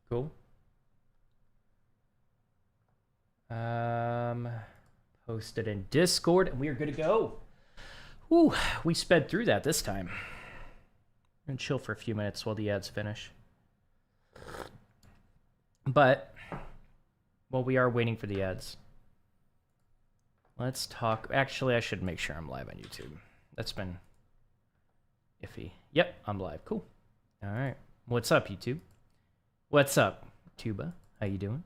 Cool. Posted in Discord, and we are good to go. Ooh, we sped through that this time. And chill for a few minutes while the ads finish. But, well, we are waiting for the ads. Let's talk. Actually, I should make sure I'm live on YouTube. That's been iffy. Yep, I'm live. Cool. All right. What's up, YouTube? What's up, Tuba? How you doing?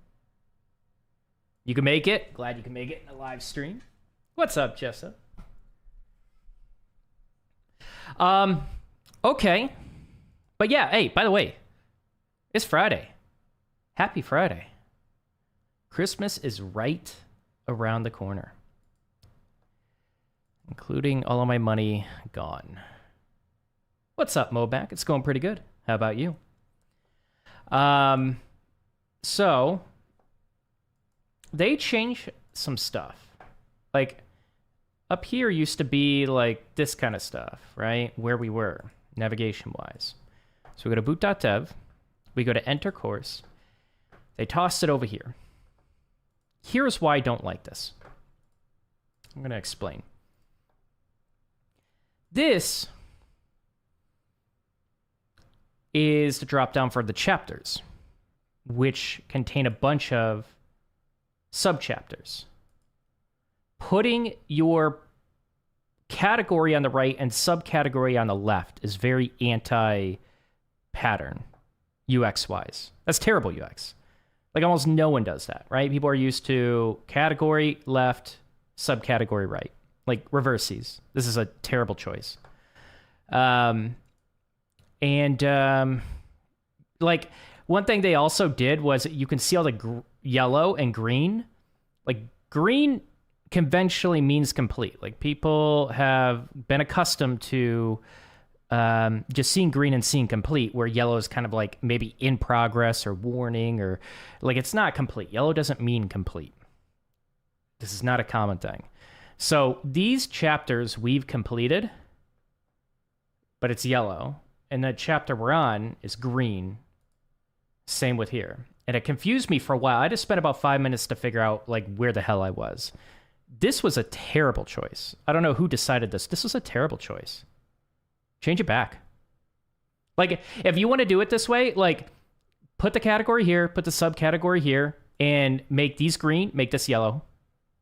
You can make it. Glad you can make it in a live stream. What's up, Jessa? Okay. But yeah, hey, by the way, it's Friday. Happy Friday. Christmas is right around the corner. Including all of my money gone. What's up, Moback? It's going pretty good. How about you? So they changed some stuff. Like, up here used to be like this kind of stuff, right? Where we were, navigation-wise. So we go to Boot.dev. We go to Enter Course. They tossed it over here. Here's why I don't like this. I'm going to explain. This is the drop-down for the chapters, which contain a bunch of subchapters. Putting your category on the right and subcategory on the left is very anti-pattern, UX-wise. That's terrible UX. Like, almost no one does that, right? People are used to category left, subcategory right. Like, reverses. This is a terrible choice. Like, one thing they also did was you can see all the yellow and green. Like, green conventionally means complete. Like, people have been accustomed to just seeing green and seeing complete, where yellow is kind of like maybe in progress or warning, or like it's not complete. Yellow doesn't mean complete. This is not a common thing. So these chapters we've completed, but it's yellow. And the chapter we're on is green. Same with here. And it confused me for a while. I just spent about 5 minutes to figure out like where the hell I was. This was a terrible choice. I don't know who decided this. This was a terrible choice. Change it back. Like, if you want to do it this way, like, put the category here, put the subcategory here, and make these green, make this yellow,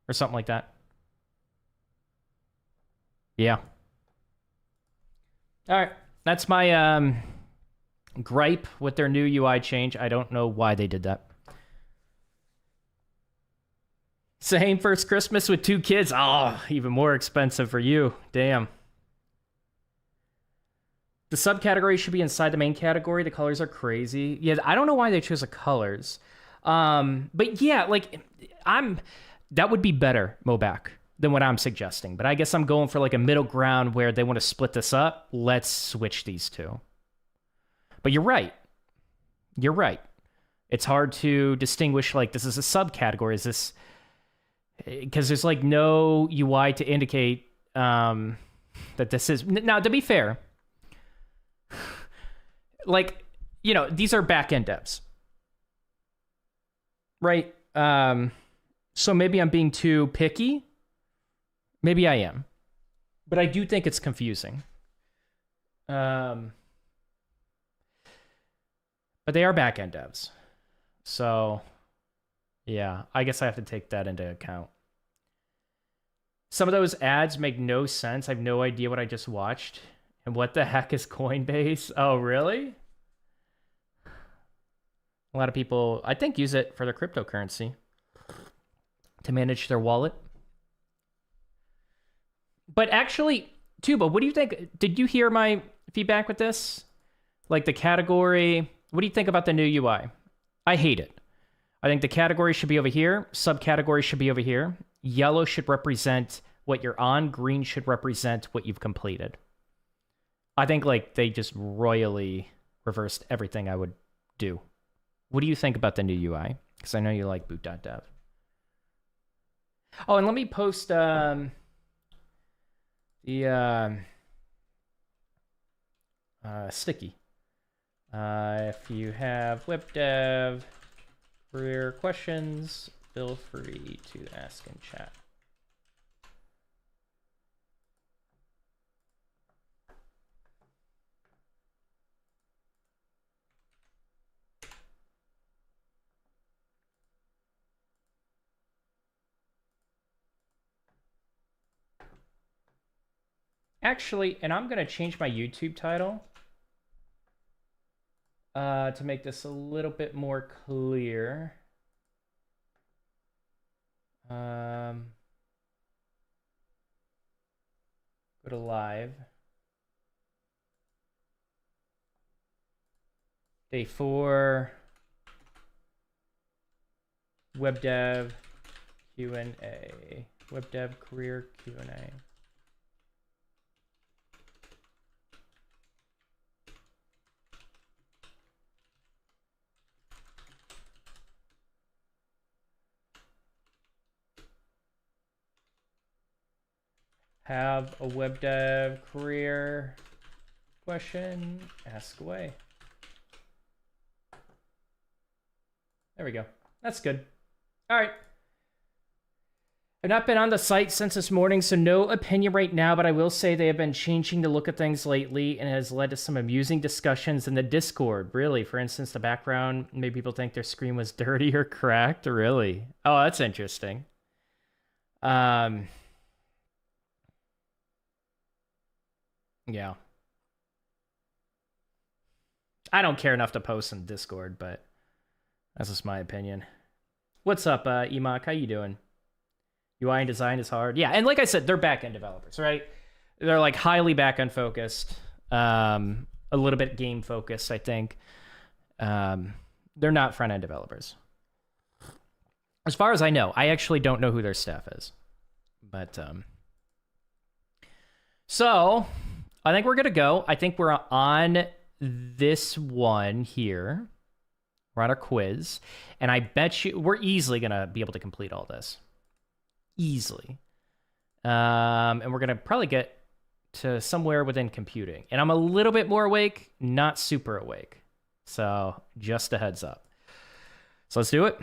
or something like that. Yeah. All right. That's my gripe with their new UI change. I don't know why they did that. Same first Christmas with 2 kids. Oh, even more expensive for you. Damn. The subcategory should be inside the main category. The colors are crazy. Yeah, I don't know why they chose the colors. But yeah, like, that would be better, Moback, than what I'm suggesting. But I guess I'm going for like a middle ground where they want to split this up. Let's switch these two. But you're right. You're right. It's hard to distinguish, like, this is a subcategory. Is this... Because there's, like, no UI to indicate that this is... Now, to be fair, like, you know, these are backend devs. Right? So maybe I'm being too picky. Maybe I am. But I do think it's confusing. But they are backend devs. So, yeah, I guess I have to take that into account. Some of those ads make no sense. I have no idea what I just watched. And what the heck is Coinbase? Oh, really? A lot of people, I think, use it for their cryptocurrency to manage their wallet. But actually, Tuba, what do you think? Did you hear my feedback with this? Like the category, what do you think about the new UI? I hate it. I think the category should be over here. Subcategory should be over here. Yellow should represent what you're on. Green should represent what you've completed. I think like they just royally reversed everything I would do. What do you think about the new UI? Because I know you like Boot.dev. Oh, and let me post the sticky If you have web dev career questions, feel free to ask in chat. Actually, and I'm going to change my YouTube title to make this a little bit more clear. Go to live. Day 4. Web dev Q&A. Web dev career Q&A. Have a web dev career question? Ask away. There we go. That's good. All right. I've not been on the site since this morning, so no opinion right now, but I will say they have been changing the look of things lately, and it has led to some amusing discussions in the Discord. Really, for instance, the background made people think their screen was dirty or cracked. Really? Oh, that's interesting. Yeah. I don't care enough to post in Discord, but that's just my opinion. What's up, Emok? How you doing? UI and design is hard. Yeah, and like I said, they're back-end developers, right? They're like highly back-end focused, a little bit game focused, I think. They're not front-end developers. As far as I know, I actually don't know who their staff is. But, so I think we're going to go. I think we're on this one here. We're on our quiz. And I bet you we're easily going to be able to complete all this. Easily. And we're going to probably get to somewhere within computing. And I'm a little bit more awake, not super awake. So just a heads up. So let's do it.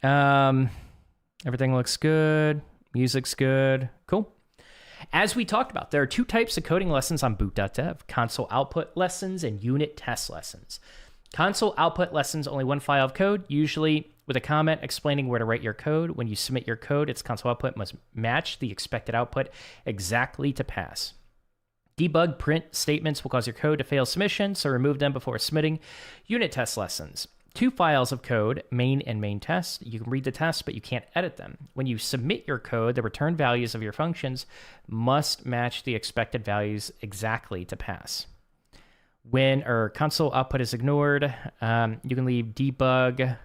Everything looks good. Music's good. Cool. As we talked about, there are 2 types of coding lessons on Boot.dev: console output lessons and unit test lessons. Console output lessons, only one file of code, usually with a comment explaining where to write your code. When you submit your code, its console output must match the expected output exactly to pass. Debug print statements will cause your code to fail submission, so remove them before submitting. Unit test lessons. 2 files of code, main and main test. You can read the tests, but you can't edit them. When you submit your code, the return values of your functions must match the expected values exactly to pass. When console output is ignored, you can leave debug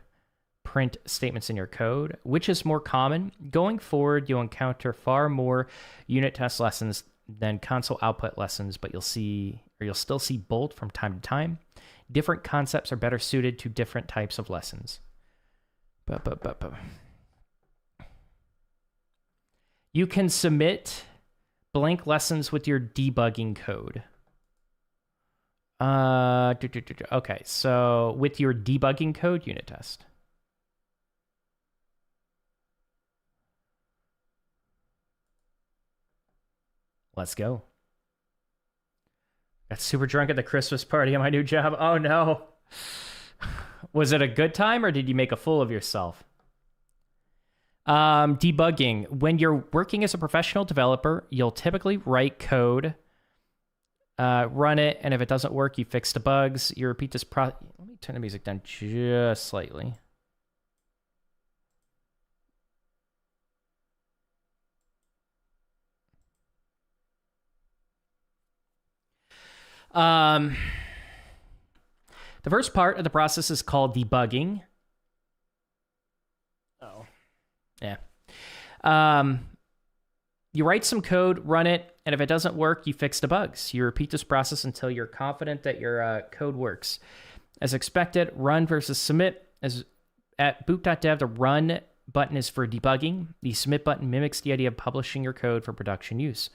print statements in your code. Which is more common? Going forward, you'll encounter far more unit test lessons than console output lessons, but you'll still see both from time to time. Different concepts are better suited to different types of lessons. You can submit blank lessons with your debugging code. Okay, so with your debugging code, unit test. Let's go. Got super drunk at the Christmas party at my new job. Oh no. Was it a good time or did you make a fool of yourself? Debugging. When you're working as a professional developer, you'll typically write code, run it, and if it doesn't work, you fix the bugs. You repeat this process. Let me turn the music down just slightly. The first part of the process is called debugging. Oh. Yeah. You write some code, run it, and if it doesn't work, you fix the bugs. You repeat this process until you're confident that your code works. As expected, run versus submit. As at Boot.dev, the run button is for debugging. The submit button mimics the idea of publishing your code for production use.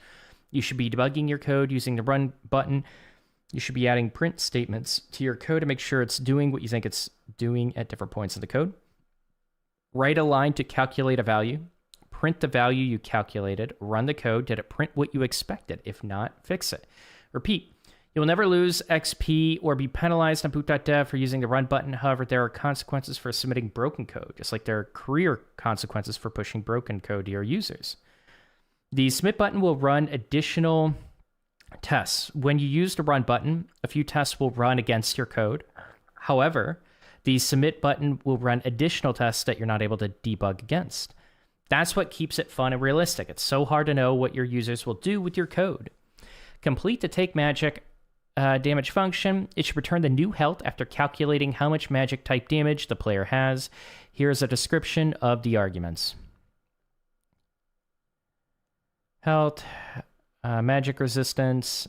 You should be debugging your code using the run button You should be adding print statements to your code to make sure it's doing what you think it's doing at different points in the code. Write a line to calculate a value. Print the value you calculated. Run the code. Did it print what you expected? If not, fix it. Repeat. You will never lose XP or be penalized on Boot.dev for using the run button. However, there are consequences for submitting broken code, just like there are career consequences for pushing broken code to your users. The submit button will run additional tests. When you use the run button, a few tests will run against your code. However, the submit button will run additional tests that you're not able to debug against. That's what keeps it fun and realistic. It's so hard to know what your users will do with your code. Complete the take magic damage function. It should return the new health after calculating how much magic type damage the player has. Here's a description of the arguments. Health, magic resistance,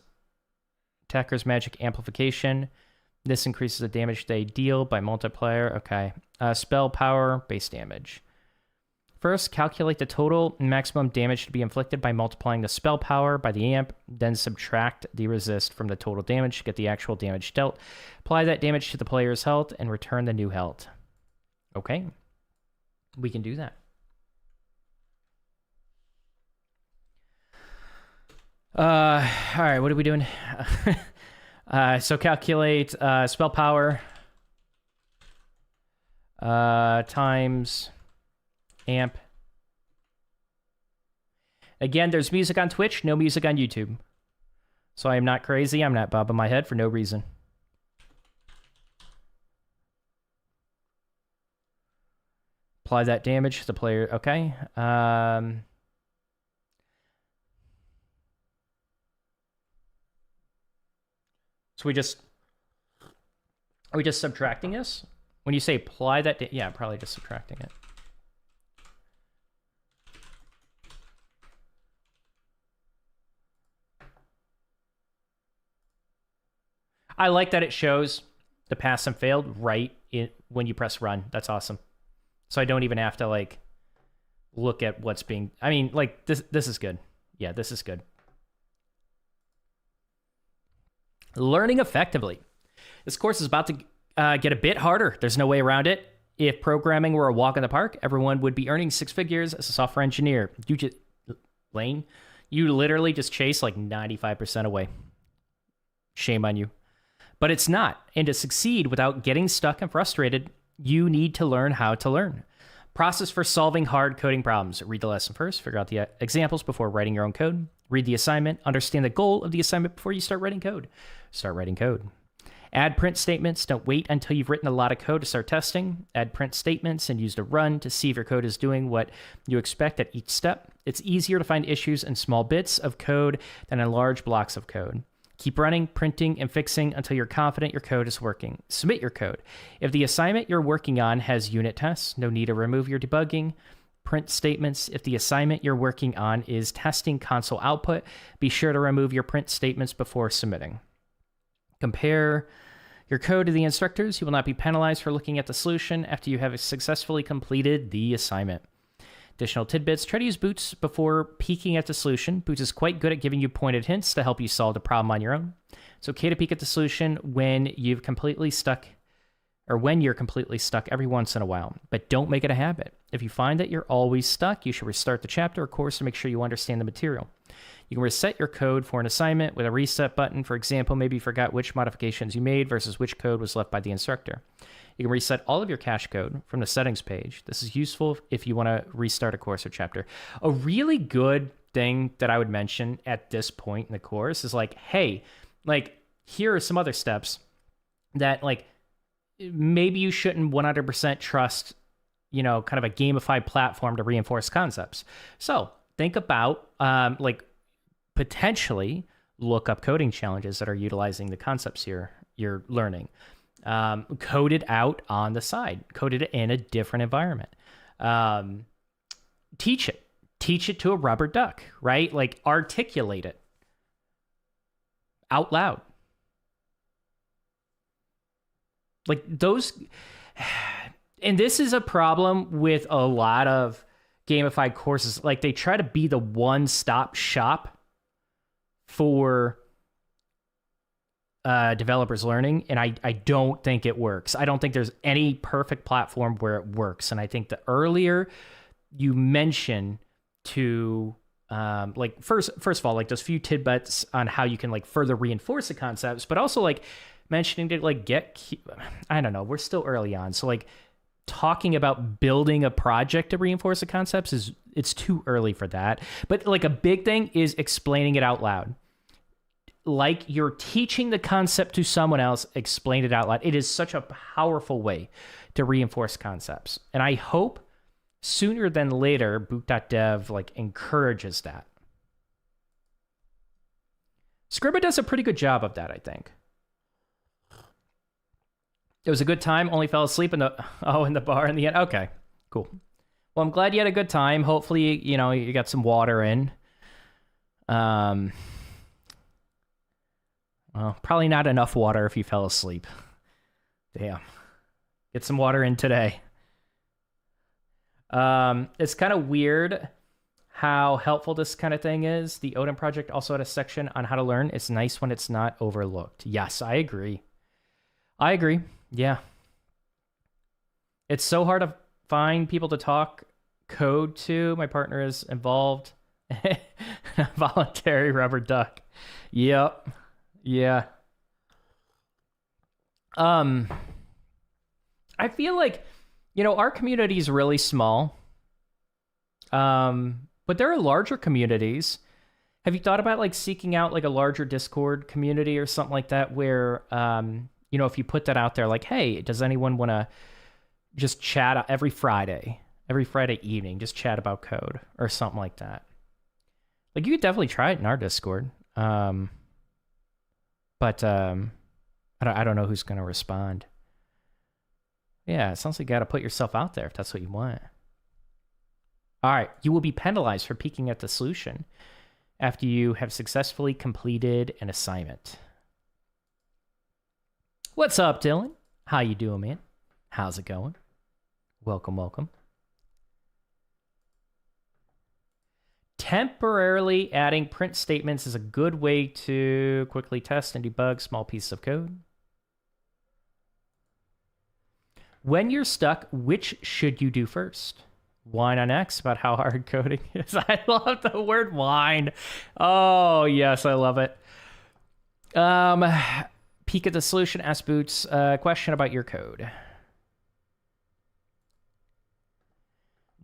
attacker's magic amplification. This increases the damage they deal by multiplier. Okay. Spell power, base damage. First, calculate the total maximum damage to be inflicted by multiplying the spell power by the amp, then subtract the resist from the total damage to get the actual damage dealt. Apply that damage to the player's health and return the new health. Okay. We can do that. All right, what are we doing? So calculate spell power times amp. Again, there's music on Twitch, no music on YouTube. So I am not crazy. I'm not bobbing my head for no reason. Apply that damage to the player. Okay. So are we just subtracting this? When you say apply that, yeah, probably just subtracting it. I like that it shows the pass and failed right when you press run. That's awesome. So I don't even have to like look at what's being. I mean, like this is good. Yeah, this is good. Learning effectively. This course is about to get a bit harder. There's no way around it. If programming were a walk in the park, everyone would be earning 6 figures as a software engineer. Lane, you literally just chase like 95% away. Shame on you. But it's not. And to succeed without getting stuck and frustrated, you need to learn how to learn. Process for solving hard coding problems. Read the lesson first, figure out the examples before writing your own code. Read the assignment, understand the goal of the assignment before you start writing code. Start writing code. Add print statements. Don't wait until you've written a lot of code to start testing. Add print statements and use the run to see if your code is doing what you expect at each step. It's easier to find issues in small bits of code than in large blocks of code. Keep running, printing, and fixing until you're confident your code is working. Submit your code. If the assignment you're working on has unit tests, no need to remove your debugging. Print statements. If the assignment you're working on is testing console output, be sure to remove your print statements before submitting. Compare your code to the instructors. You will not be penalized for looking at the solution after you have successfully completed the assignment. Additional tidbits. Try to use Boots before peeking at the solution. Boots is quite good at giving you pointed hints to help you solve the problem on your own. It's okay to peek at the solution when you're completely stuck every once in a while, but don't make it a habit. If you find that you're always stuck, you should restart the chapter or course to make sure you understand the material. You can reset your code for an assignment with a reset button. For example, maybe you forgot which modifications you made versus which code was left by the instructor. You can reset all of your cache code from the settings page. This is useful if you want to restart a course or chapter. A really good thing that I would mention at this point in the course is like, hey, like, here are some other steps that like maybe you shouldn't 100% trust, kind of a gamified platform to reinforce concepts. So think about like potentially look up coding challenges that are utilizing the concepts you're learning. Code it out on the side. Code it in a different environment. Teach it. Teach it to a rubber duck, right? Like articulate it out loud. Like those, and this is a problem with a lot of gamified courses. Like they try to be the one-stop shop for developers learning, and I don't think it works. I don't think there's any perfect platform where it works. And I think the earlier you mention to like first of all, like those few tidbits on how you can like further reinforce the concepts, but also like mentioning to like I don't know, we're still early on, so like talking about building a project to reinforce the concepts it's too early for that. But like a big thing is explaining it out loud. Like you're teaching the concept to someone else, explain it out loud. It is such a powerful way to reinforce concepts. And I hope sooner than later, Boot.dev like encourages that. Scribba does a pretty good job of that, I think. It was a good time. Only fell asleep in the bar in the end. Okay, cool. Well, I'm glad you had a good time. Hopefully, you know, you got some water in. Well, probably not enough water if you fell asleep. Damn. Get some water in today. It's kind of weird how helpful this kind of thing is. The Odin project also had a section on how to learn. It's nice when it's not overlooked. Yes, I agree. Yeah. It's so hard to find people to talk code to. My partner is involved. Voluntary rubber duck. Yep. Yeah. I feel like, you know, our community is really small. But there are larger communities. Have you thought about like seeking out like a larger Discord community or something like that where, you know, if you put that out there, like, hey, does anyone want to just chat every Friday evening, just chat about code or something like that? Like, you could definitely try it in our Discord. But I don't know who's going to respond. Yeah, it sounds like you got to put yourself out there if that's what you want. All right, you will be penalized for peeking at the solution after you have successfully completed an assignment. What's up, Dylan? How you doing, man? How's it going? Welcome. Temporarily adding print statements is a good way to quickly test and debug small pieces of code. When you're stuck, which should you do first? Whine on X about how hard coding is. I love the word whine. Oh, yes, I love it. Peek at the solution, ask Boots a question about your code.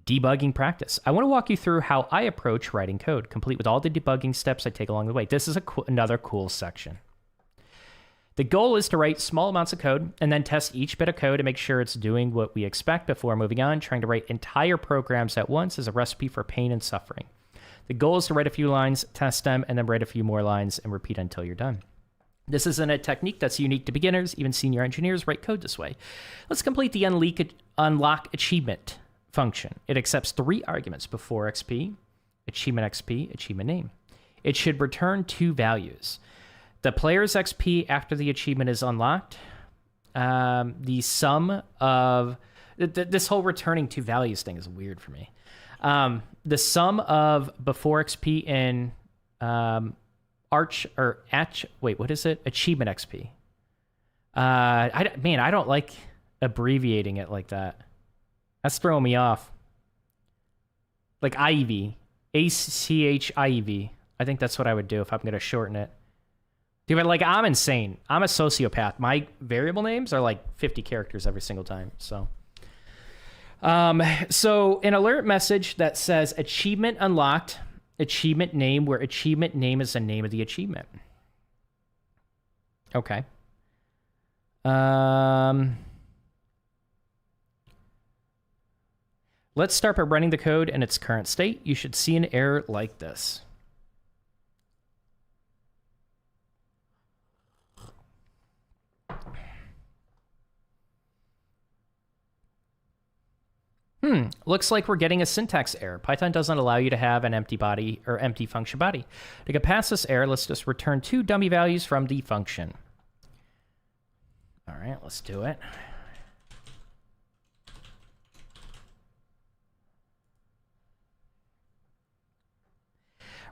Debugging practice. I want to walk you through how I approach writing code, complete with all the debugging steps I take along the way. This is another cool section. The goal is to write small amounts of code and then test each bit of code to make sure it's doing what we expect before moving on. Trying to write entire programs at once is a recipe for pain and suffering. The goal is to write a few lines, test them, and then write a few more lines and repeat until you're done. This isn't a technique that's unique to beginners. Even senior engineers write code this way. Let's complete the unlock achievement function. It accepts 3 arguments before XP, achievement name. It should return 2 values. The player's XP after the achievement is unlocked. The sum of... This whole returning 2 values thing is weird for me. The sum of before XP in Achievement XP. I don't like abbreviating it like that. That's throwing me off. Like IEV. ACHIEV. I think that's what I would do if I'm going to shorten it. Dude, but like, I'm insane. I'm a sociopath. My variable names are like 50 characters every single time. So an alert message that says achievement unlocked, achievement name, where achievement name is the name of the achievement. Okay. Let's start by running the code in its current state. You should see an error like this. Looks like we're getting a syntax error. Python doesn't allow you to have an empty body or empty function body. To get past this error, let's just return 2 dummy values from the function. All right, let's do it.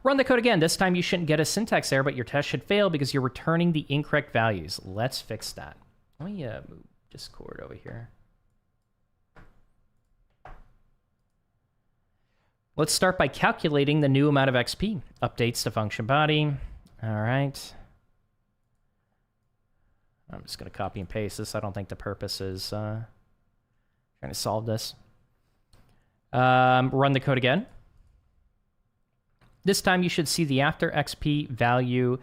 Run the code again. This time you shouldn't get a syntax error, but your test should fail because you're returning the incorrect values. Let's fix that. Let me move Discord over here. Let's start by calculating the new amount of XP. Updates to function body. All right. I'm just going to copy and paste this. I don't think the purpose is trying to solve this. Run the code again. This time you should see the after XP value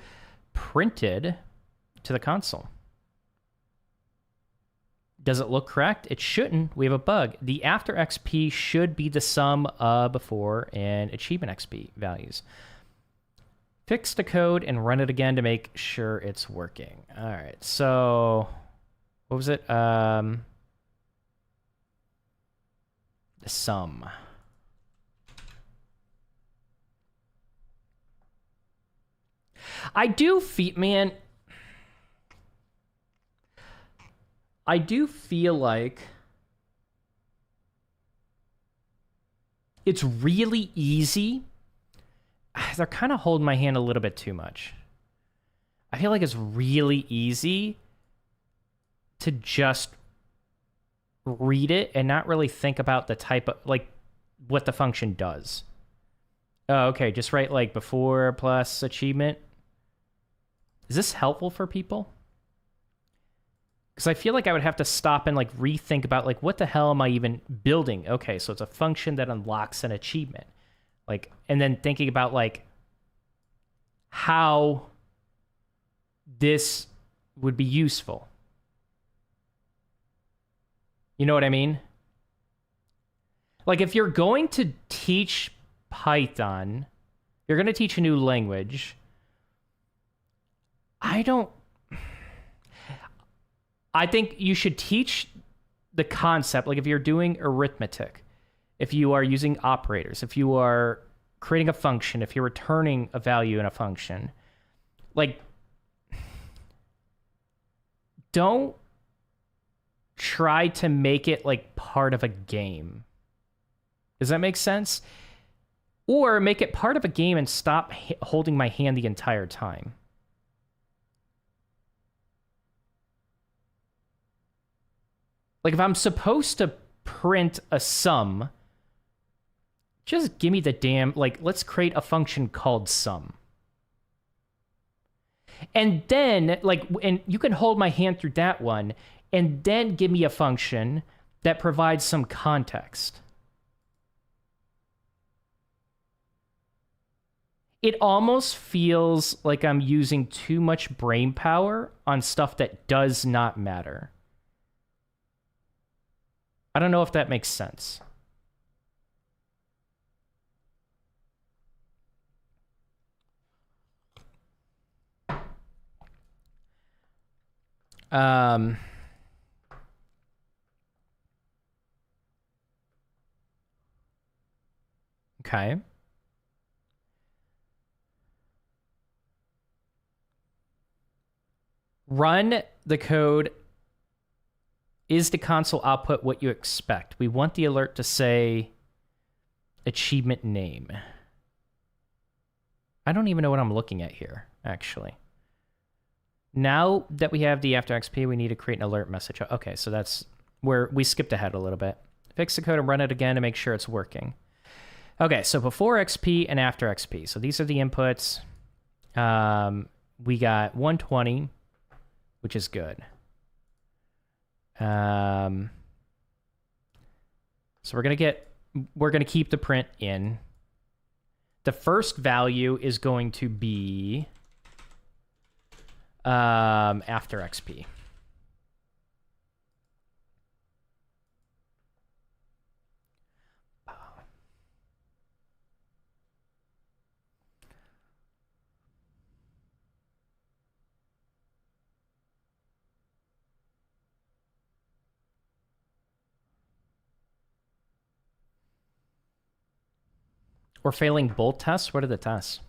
printed to the console. Does it look correct? It shouldn't. We have a bug. The after XP should be the sum of before and achievement XP values. Fix the code and run it again to make sure it's working. All right, so what was it? The sum. I do feel like it's really easy. They're kind of holding my hand a little bit too much. I feel like it's really easy to just read it and not really think about the type of, like, what the function does. Oh, okay, just write, like, before plus achievement. Is this helpful for people? Because I feel like I would have to stop and, like, rethink about, like, what the hell am I even building? Okay, so it's a function that unlocks an achievement. Like, and then thinking about, like, how this would be useful. You know what I mean? Like, if you're going to teach Python, you're going to teach a new language. I think you should teach the concept, like if you're doing arithmetic, if you are using operators, if you are creating a function, if you're returning a value in a function, like, don't try to make it like part of a game. Does that make sense? Or make it part of a game and stop holding my hand the entire time. Like, if I'm supposed to print a sum, just give me the damn, like, let's create a function called sum. And then, like, and you can hold my hand through that one, and then give me a function that provides some context. It almost feels like I'm using too much brain power on stuff that does not matter. I don't know if that makes sense. Okay. Run the code. Is the console output what you expect? We want the alert to say achievement name. I don't even know what I'm looking at here, actually. Now that we have the after XP, we need to create an alert message. Okay, so that's where we skipped ahead a little bit. Fix the code and run it again to make sure it's working. Okay, so before XP and after XP. So these are the inputs. We got 120, which is good. So we're gonna keep the print in. The first value is going to be after XP. We're failing both tests? What are the tests?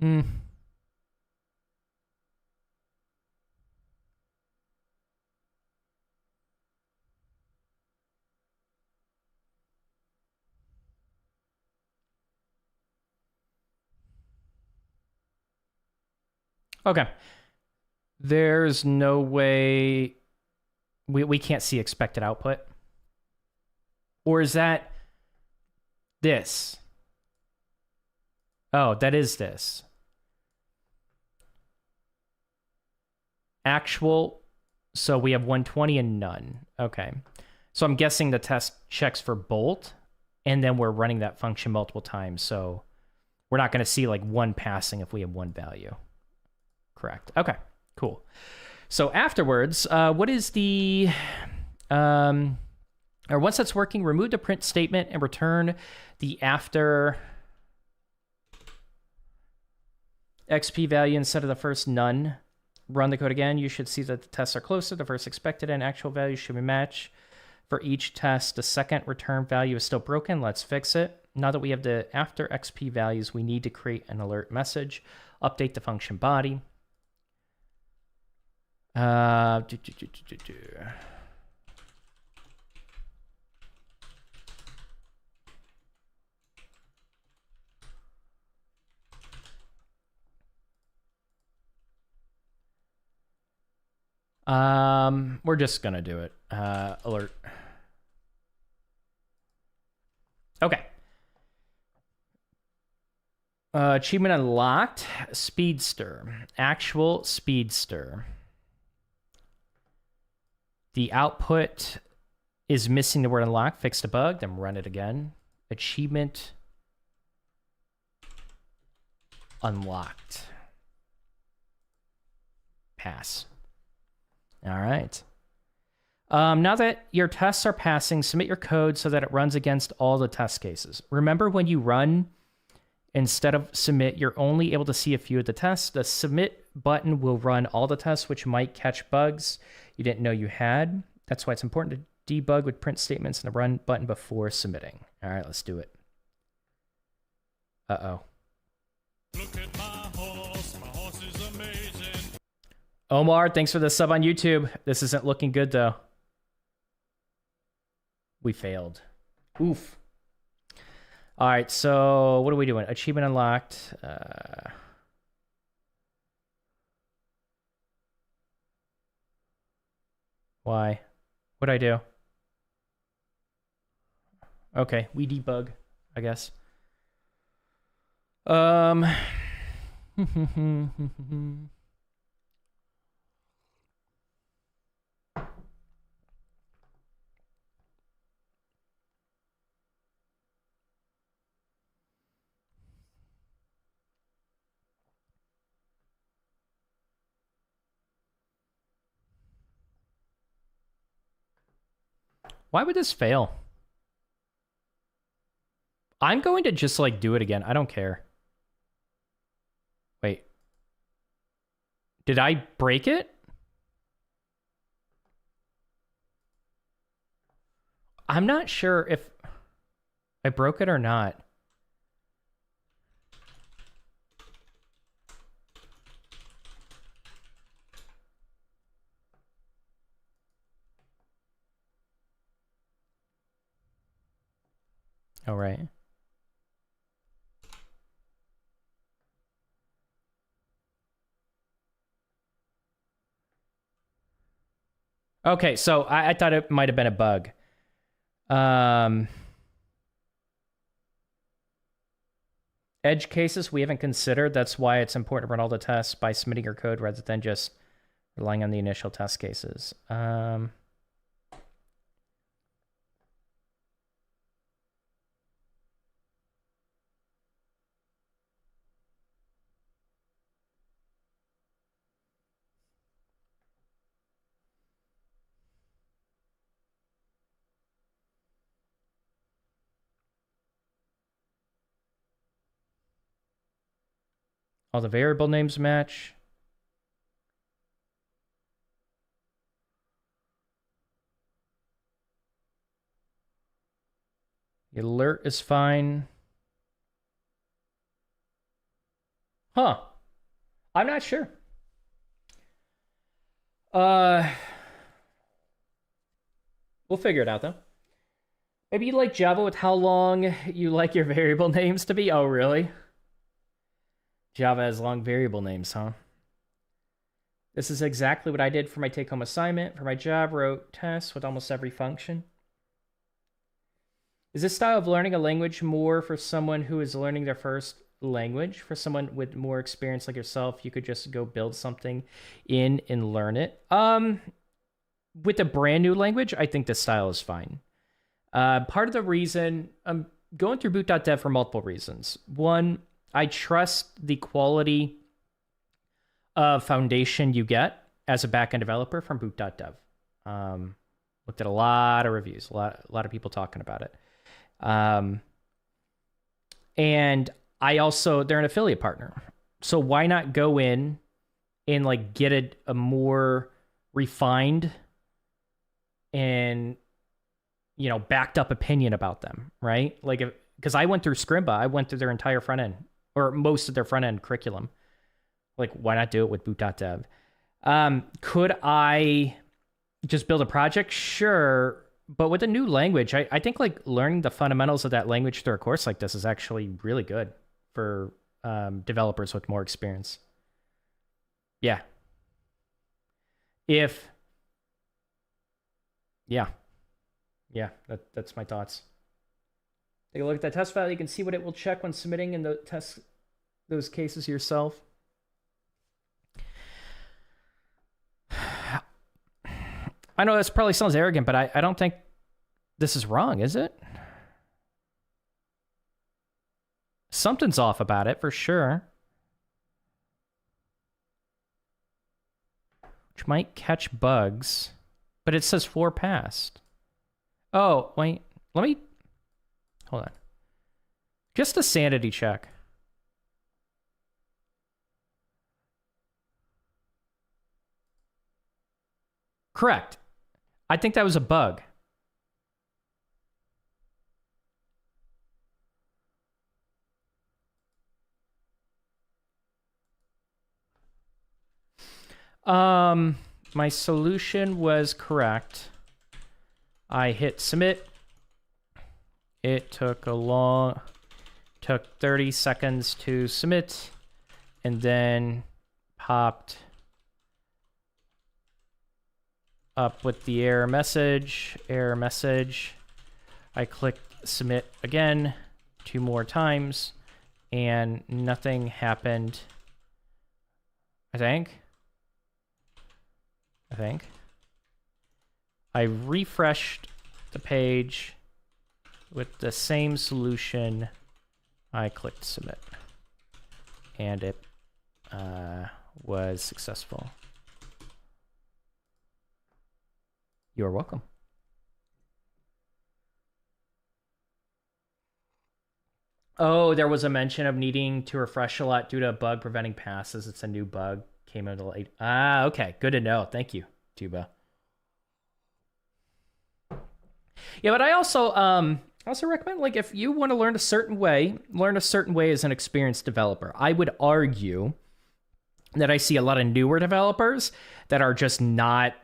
Hmm. Okay. There's no way we can't see expected output. Or is that this? Oh, that is this. Actual, so we have 120 and none. Okay. So I'm guessing the test checks for bolt, and then we're running that function multiple times. So we're not going to see like one passing if we have one value. Correct. Okay, cool. So afterwards, what is the, or once that's working, remove the print statement and return the after XP value instead of the first none. Run the code again. You should see that the tests are closer. The first expected and actual value should be matched. For each test, the second return value is still broken. Let's fix it. Now that we have the after XP values, we need to create an alert message. Update the function body. We're just gonna do it. Alert. Okay. Achievement unlocked. Speedster. Actual speedster. The output is missing the word unlock. Fix the bug, then run it again. Achievement unlocked. Pass. All right. Now that your tests are passing, submit your code so that it runs against all the test cases. Remember, when you run, instead of submit, you're only able to see a few of the tests. The submit button will run all the tests, which might catch bugs you didn't know you had. That's why it's important to debug with print statements and the run button before submitting. All right, let's do it. Uh-oh. Look at my horse. My horse is amazing. Omar, thanks for the sub on YouTube. This isn't looking good, though. We failed. Oof. All right, so what are we doing? Achievement unlocked. Why? What'd I do? Okay, we debug, I guess. Why would this fail? I'm going to just like do it again. I don't care. Wait. Did I break it? I'm not sure if I broke it or not. All right. Okay, so I thought it might have been a bug. Edge cases we haven't considered. That's why it's important to run all the tests by submitting your code rather than just relying on the initial test cases. All the variable names match. The alert is fine. Huh. I'm not sure. We'll figure it out though. Maybe you like Java with how long you like your variable names to be. Oh, really? Java has long variable names, huh? This is exactly what I did for my take-home assignment. For my job, wrote tests with almost every function. Is this style of learning a language more for someone who is learning their first language? For someone with more experience like yourself, you could just go build something in and learn it. With a brand new language, I think this style is fine. Part of the reason I'm going through Boot.dev for multiple reasons. One, I trust the quality of foundation you get as a backend developer from Boot.dev. Looked at a lot of reviews, a lot of people talking about it. And I also, they're an affiliate partner. So why not go in and like get a more refined and, you know, backed up opinion about them, right? Like, because I went through Scrimba, I went through their entire front end or most of their front end curriculum. Like, why not do it with Boot.dev? Could I just build a project? Sure. But with a new language, I think like learning the fundamentals of that language through a course like this is actually really good for developers with more experience. Yeah. Yeah, that's my thoughts. Take a look at that test file. You can see what it will check when submitting in the test those cases yourself. I know this probably sounds arrogant, but I don't think this is wrong, is it? Something's off about it, for sure. Which might catch bugs, but it says 4 passed. Oh, wait. Let me... Hold on. Just a sanity check. Correct. I think that was a bug. My solution was correct. I hit submit. It took 30 seconds to submit, and then popped up with the error message. I clicked submit again 2 more times, and nothing happened. I think. I refreshed the page with the same solution. I clicked submit, and it was successful. You're welcome. Oh, there was a mention of needing to refresh a lot due to a bug preventing passes. It's a new bug. Came out late. Ah, okay. Good to know. Thank you, Tuba. Yeah, but I also recommend, like, if you want to learn a certain way as an experienced developer. I would argue that I see a lot of newer developers that are just not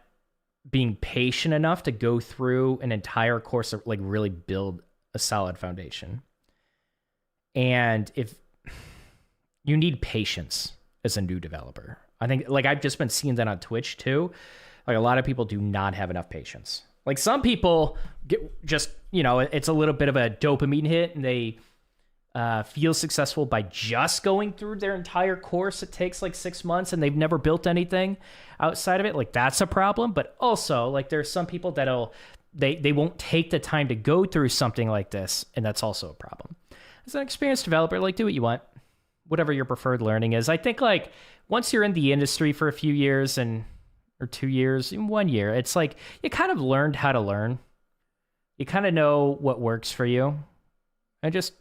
being patient enough to go through an entire course of, like, really build a solid foundation. And if you need patience as a new developer, I think, like, I've just been seeing that on Twitch too. Like, a lot of people do not have enough patience. Like, some people get just, you know, it's a little bit of a dopamine hit, and they feel successful by just going through their entire course. It takes like 6 months, and they've never built anything outside of it. Like, that's a problem. But also, like, there's some people that'll they won't take the time to go through something like this, and that's also a problem. As an experienced developer, like, do what you want, whatever your preferred learning is. I think, like, once you're in the industry for a few years or 2 years, even 1 year, it's like you kind of learned how to learn. You kind of know what works for you, and just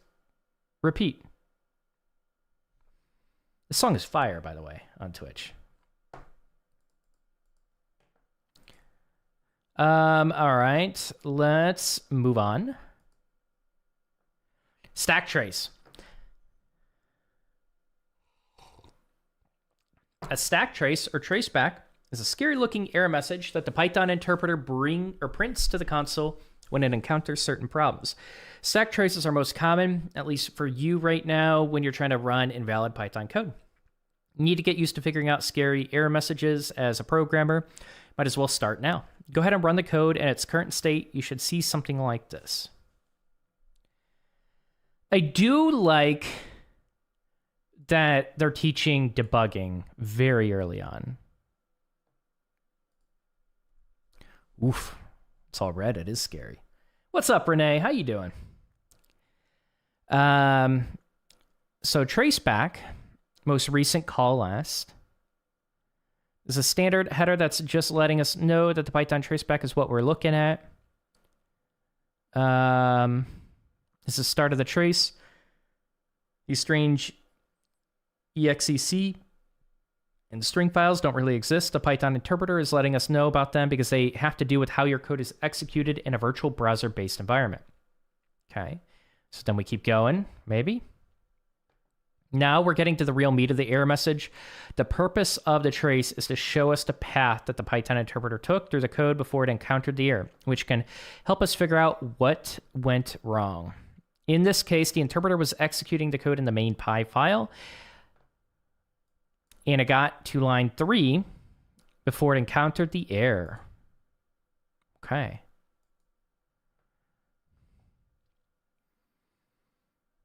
repeat. This song is fire, by the way, on Twitch. All right, let's move on. Stack trace. A stack trace or traceback is a scary-looking error message that the Python interpreter prints to the console when it encounters certain problems. Stack traces are most common, at least for you right now, when you're trying to run invalid Python code. You need to get used to figuring out scary error messages as a programmer. Might as well start now. Go ahead and run the code in its current state. You should see something like this. I do like that they're teaching debugging very early on. Oof, it's all red. It is scary. What's up, Renee? How you doing? So traceback, most recent call last, is a standard header that's just letting us know that the Python traceback is what we're looking at. This is the start of the trace. These strange exec and string files don't really exist. The Python interpreter is letting us know about them because they have to do with how your code is executed in a virtual browser-based environment. Okay, so then we keep going, maybe. Now we're getting to the real meat of the error message. The purpose of the trace is to show us the path that the Python interpreter took through the code before it encountered the error, which can help us figure out what went wrong. In this case, the interpreter was executing the code in the main py file, and it got to line 3 before it encountered the error. Okay.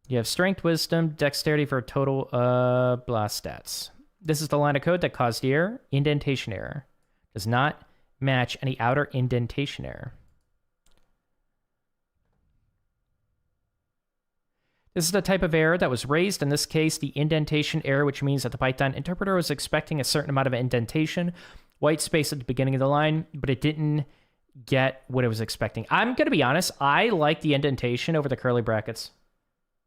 You have strength, wisdom, dexterity for a total of blah stats. This is the line of code that caused the error. Indentation error. Does not match any outer indentation error. This is the type of error that was raised. In this case, the indentation error, which means that the Python interpreter was expecting a certain amount of indentation, white space at the beginning of the line, but it didn't get what it was expecting. I'm going to be honest, I like the indentation over the curly brackets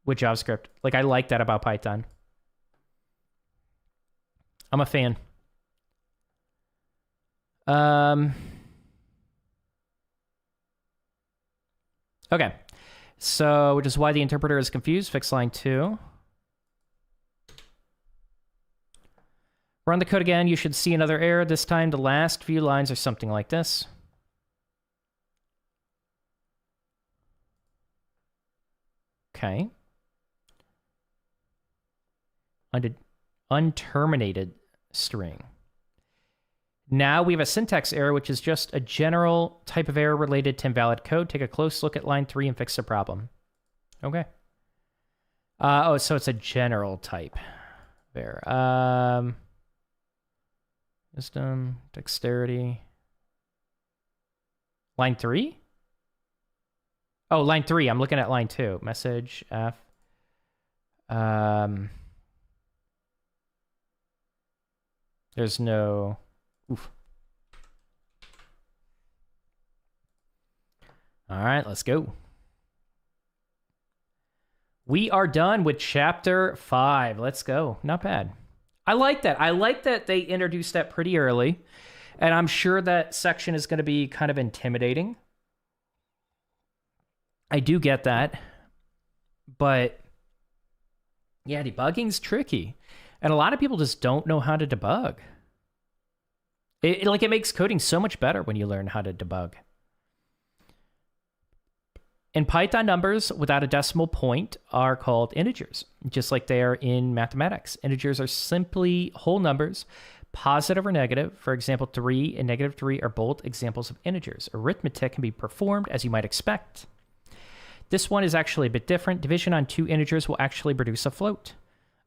with JavaScript. Like, I like that about Python. I'm a fan. Okay. So, which is why the interpreter is confused. Fix line 2. Run the code again. You should see another error. This time, the last few lines are something like this. Okay. Unterminated string. Now we have a syntax error, which is just a general type of error related to invalid code. Take a close look at line 3 and fix the problem. Okay. Oh, so it's a general type there. Wisdom, dexterity. Line 3? Oh, line 3. I'm looking at line 2. Message, F. There's no... Oof. All right, let's go. We are done with chapter 5. Let's go. Not bad. I like that. I like that they introduced that pretty early. And I'm sure that section is going to be kind of intimidating. I do get that. But yeah, debugging's tricky. And a lot of people just don't know how to debug. It makes coding so much better when you learn how to debug. In Python, numbers without a decimal point are called integers, just like they are in mathematics. Integers are simply whole numbers, positive or negative. For example, 3 and negative 3 are both examples of integers. Arithmetic can be performed as you might expect. This one is actually a bit different. Division on 2 integers will actually produce a float.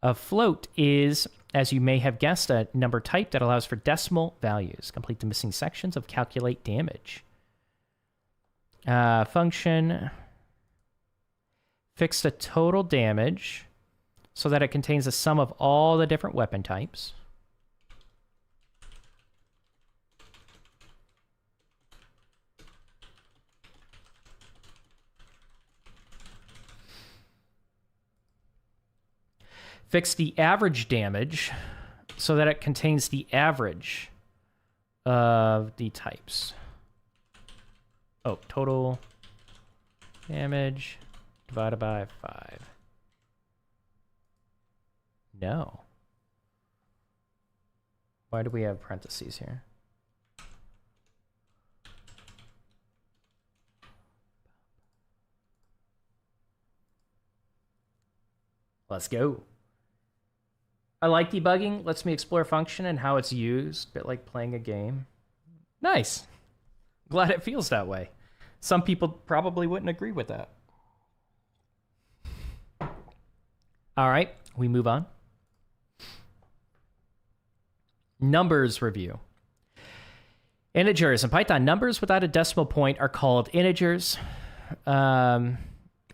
A float is, as you may have guessed, a number type that allows for decimal values. Complete the missing sections of calculate damage. Function. Fix the total damage so that it contains the sum of all the different weapon types. Fix the average damage so that it contains the average of the types. Oh, total damage divided by 5. No. Why do we have parentheses here? Let's go. I like debugging. Lets me explore function and how it's used. A bit like playing a game. Nice. Glad it feels that way. Some people probably wouldn't agree with that. All right, we move on. Numbers review. Integers. In Python, numbers without a decimal point are called integers.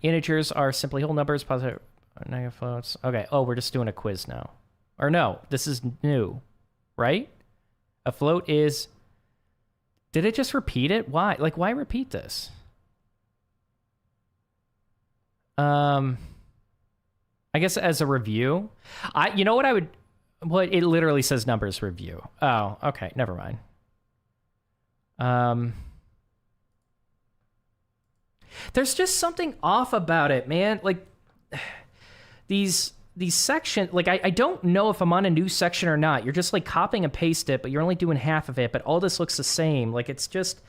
Integers are simply whole numbers, positive, negative floats. Okay, oh, we're just doing a quiz now. Or no, this is new, right? A float is... Did it just repeat it? Why? Like, why repeat this? I guess as a review. You know what I would... Well, it literally says numbers review. Oh, okay, never mind. There's just something off about it, man. Like, these sections, like, I don't know if I'm on a new section or not. You're just, like, copying and paste it, but you're only doing half of it, but all this looks the same. Like, it's just...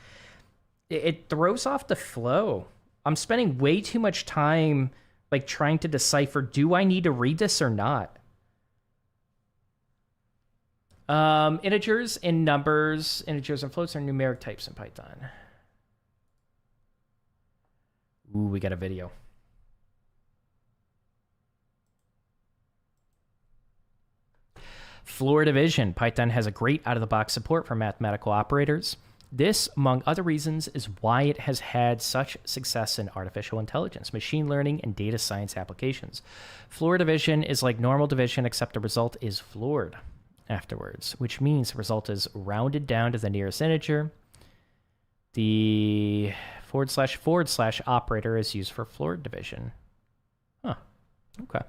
It throws off the flow. I'm spending way too much time, like, trying to decipher, do I need to read this or not? Integers and numbers, integers and floats are numeric types in Python. Ooh, we got a video. Floor division. Python has a great out-of-the-box support for mathematical operators. This, among other reasons, is why it has had such success in artificial intelligence, machine learning, and data science applications. Floor division is like normal division, except the result is floored afterwards, which means the result is rounded down to the nearest integer. The / operator is used for floor division. Huh. Okay.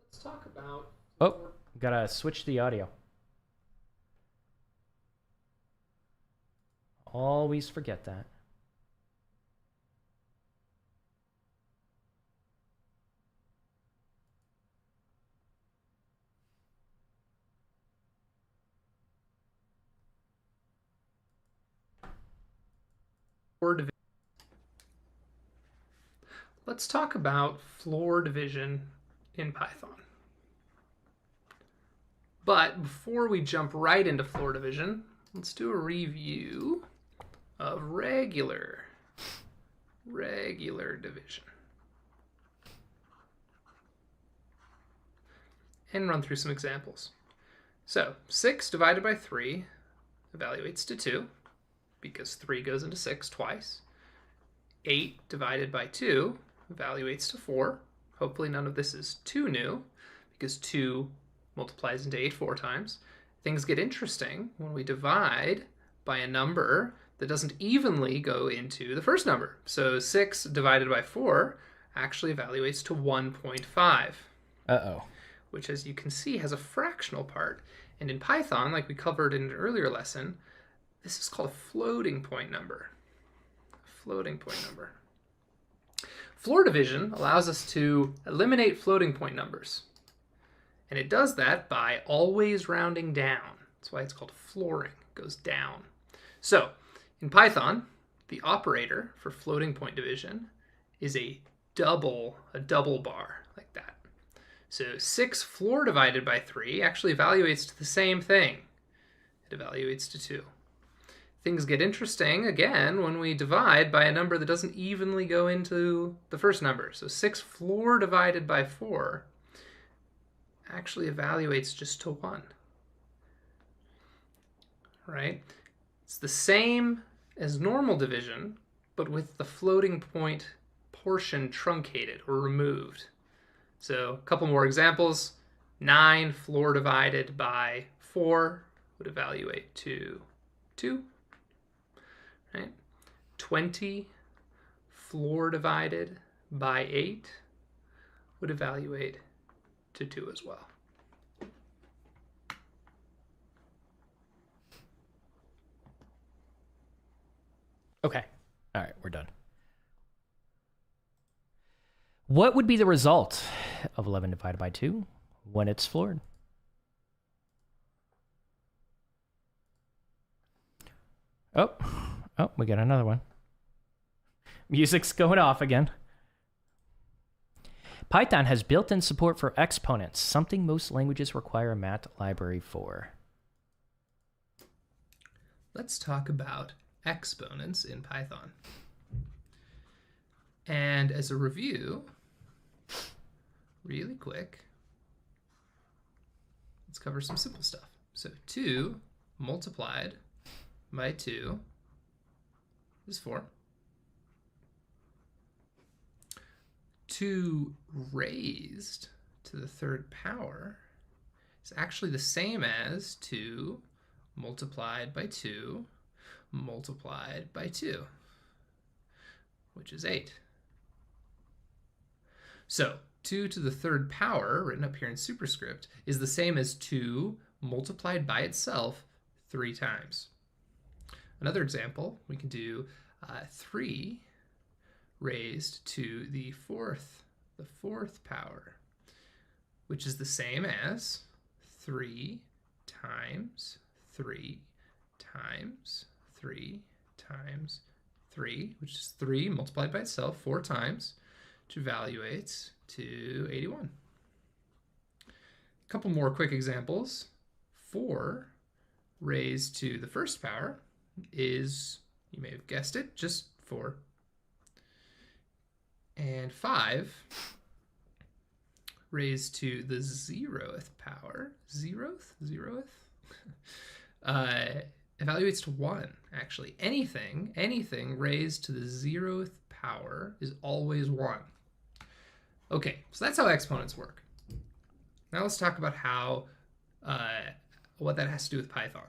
Let's talk about... Oh, gotta switch the audio. Always forget that. Let's talk about floor division in Python. But before we jump right into floor division, let's do a review of regular division. And run through some examples. So 6 divided by 3 evaluates to 2, because 3 goes into 6 twice. 8 divided by 2 evaluates to 4. Hopefully none of this is too new, because 2 multiplies into 8 4 times. Things get interesting when we divide by a number that doesn't evenly go into the first number. So 6 divided by 4 actually evaluates to 1.5. Uh-oh. Which, as you can see, has a fractional part. And in Python, like we covered in an earlier lesson, this is called a floating point number. Floating point number. Floor division allows us to eliminate floating point numbers. And it does that by always rounding down. That's why it's called flooring. It goes down. So, in Python, the operator for floating point division is a double bar, like that. So 6 floor divided by 3 actually evaluates to the same thing. It evaluates to 2. Things get interesting, again, when we divide by a number that doesn't evenly go into the first number. So 6 floor divided by 4 actually evaluates just to 1. Right? It's the same as normal division, but with the floating point portion truncated or removed. So a couple more examples. 9 floor divided by 4 would evaluate to 2. Right? 20 floor divided by 8 would evaluate to 2 as well. Okay. All right, we're done. What would be the result of 11 divided by 2? when it's floored. Oh, we got another one. Music's going off again. Python has built-in support for exponents, something most languages require a math library for. Let's talk about exponents in Python. And as a review, really quick, let's cover some simple stuff. So 2 multiplied by 2 is 4. 2 raised to the third power is actually the same as 2 multiplied by 2 multiplied by 2, which is 8. So 2 to the third power, written up here in superscript, is the same as 2 multiplied by itself 3 times. Another example, we can do 3 raised to the fourth power, which is the same as 3 times 3 times 3 times 3, which is 3 multiplied by itself 4 times, which evaluates to 81. A couple more quick examples. 4 raised to the first power is, you may have guessed it, just 4. And 5 raised to the 0th power, zeroth, evaluates to 1, actually. Anything raised to the 0th power is always 1. Okay, so that's how exponents work. Now let's talk about how, what that has to do with Python.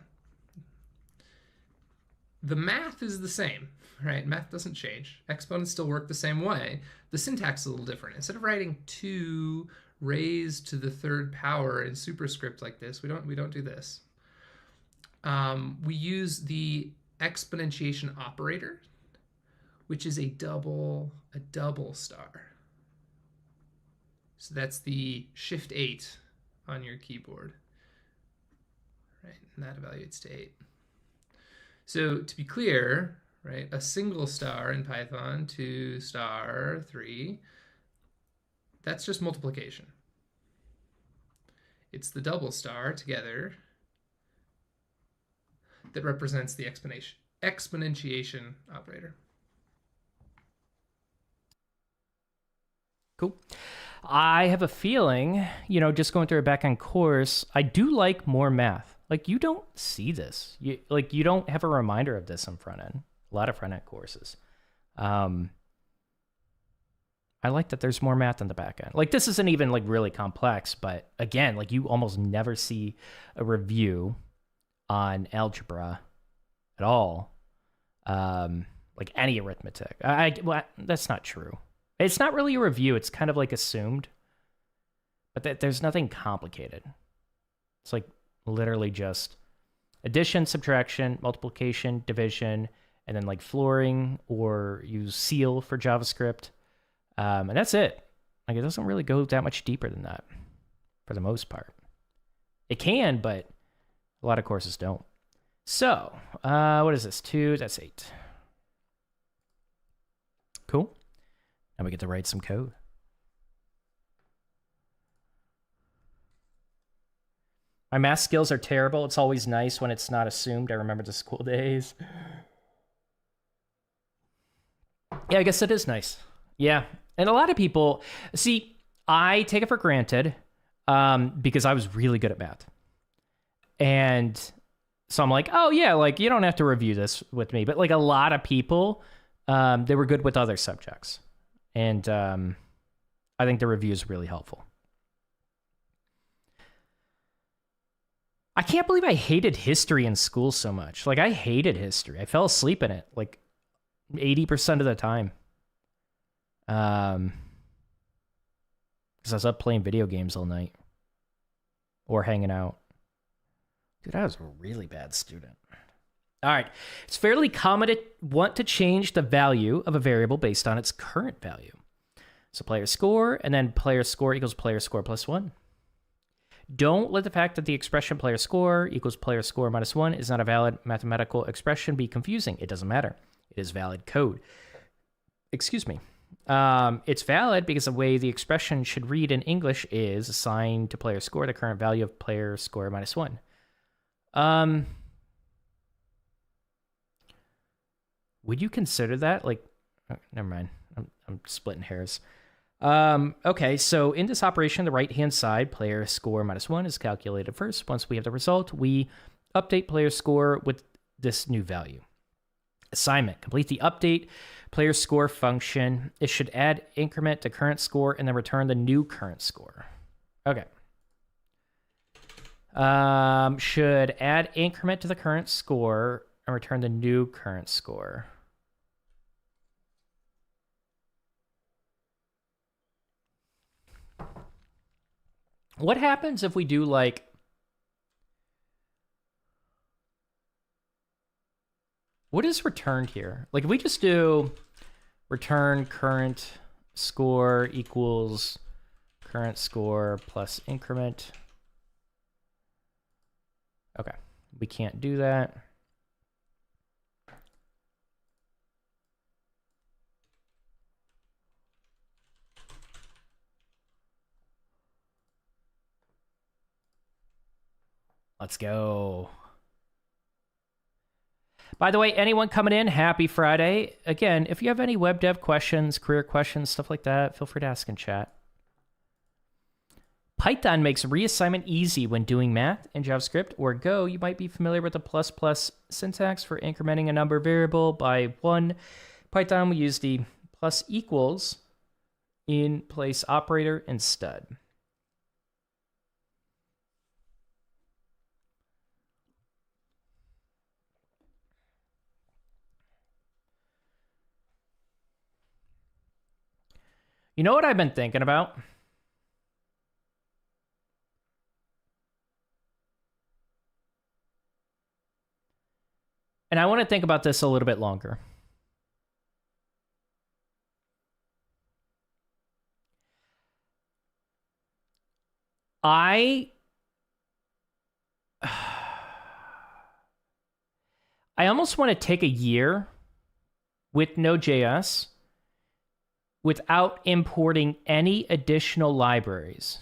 The math is the same, right? Math doesn't change. Exponents still work the same way. The syntax is a little different. Instead of writing 2 raised to the third power in superscript like this, we don't do this. We use the exponentiation operator, which is a double star. So that's the Shift 8 on your keyboard, right? And that evaluates to 8. So to be clear, right, a single star in Python, 2 star 3, that's just multiplication. It's the double star together that represents the exponentiation operator. Cool. I have a feeling, just going through a backend course, I do like more math. Like, you don't see this. You don't have a reminder of this on front end. A lot of front end courses. I like that there's more math in the back end. Like, this isn't even really complex, but again, you almost never see a review on algebra at all. Like any arithmetic. Well, that's not true. It's not really a review. It's kind of assumed, but there's nothing complicated. It's literally just addition, subtraction, multiplication, division, and then flooring, or use seal for JavaScript. And that's it. It doesn't really go that much deeper than that for the most part. It can, but a lot of courses don't. So, what is this? 2, that's 8. Cool. Now we get to write some code. My math skills are terrible. It's always nice when it's not assumed. I remember the school days. Yeah, I guess it is nice. Yeah. And a lot of people, see, I take it for granted because I was really good at math. And so I'm like, oh, yeah, you don't have to review this with me. But a lot of people, they were good with other subjects. And I think the review is really helpful. I can't believe I hated history in school so much. I hated history. I fell asleep in it 80% of the time. Because I was up playing video games all night. Or hanging out. Dude, I was a really bad student. All right. It's fairly common to want to change the value of a variable based on its current value. So player score, and then player score equals player score plus 1. Don't let the fact that the expression player score equals player score minus 1 is not a valid mathematical expression be confusing. It doesn't matter. It is valid code. Excuse me. It's valid because the way the expression should read in English is assign to player score the current value of player score minus 1. Would you consider that? Like, oh, never mind. I'm splitting hairs. Okay, so in this operation, the right-hand side, player score minus 1 is calculated first. Once we have the result, we update player score with this new value. Assignment. Complete the update player score function. It should add increment to current score and then return the new current score. Okay. Should add increment to the current score and return the new current score. What happens if we do like what is returned here? Like if we just do return current score equals current score plus increment. Okay, we can't do that. Let's go. By the way, anyone coming in, happy Friday. Again, if you have any web dev questions, career questions, stuff like that, feel free to ask in chat. Python makes reassignment easy when doing math in JavaScript or Go. You might be familiar with the plus plus syntax for incrementing a number variable by 1. Python, we use the plus equals in place operator instead. You know what I've been thinking about? And I want to think about this a little bit longer. I almost want to take a year with Node.js without importing any additional libraries.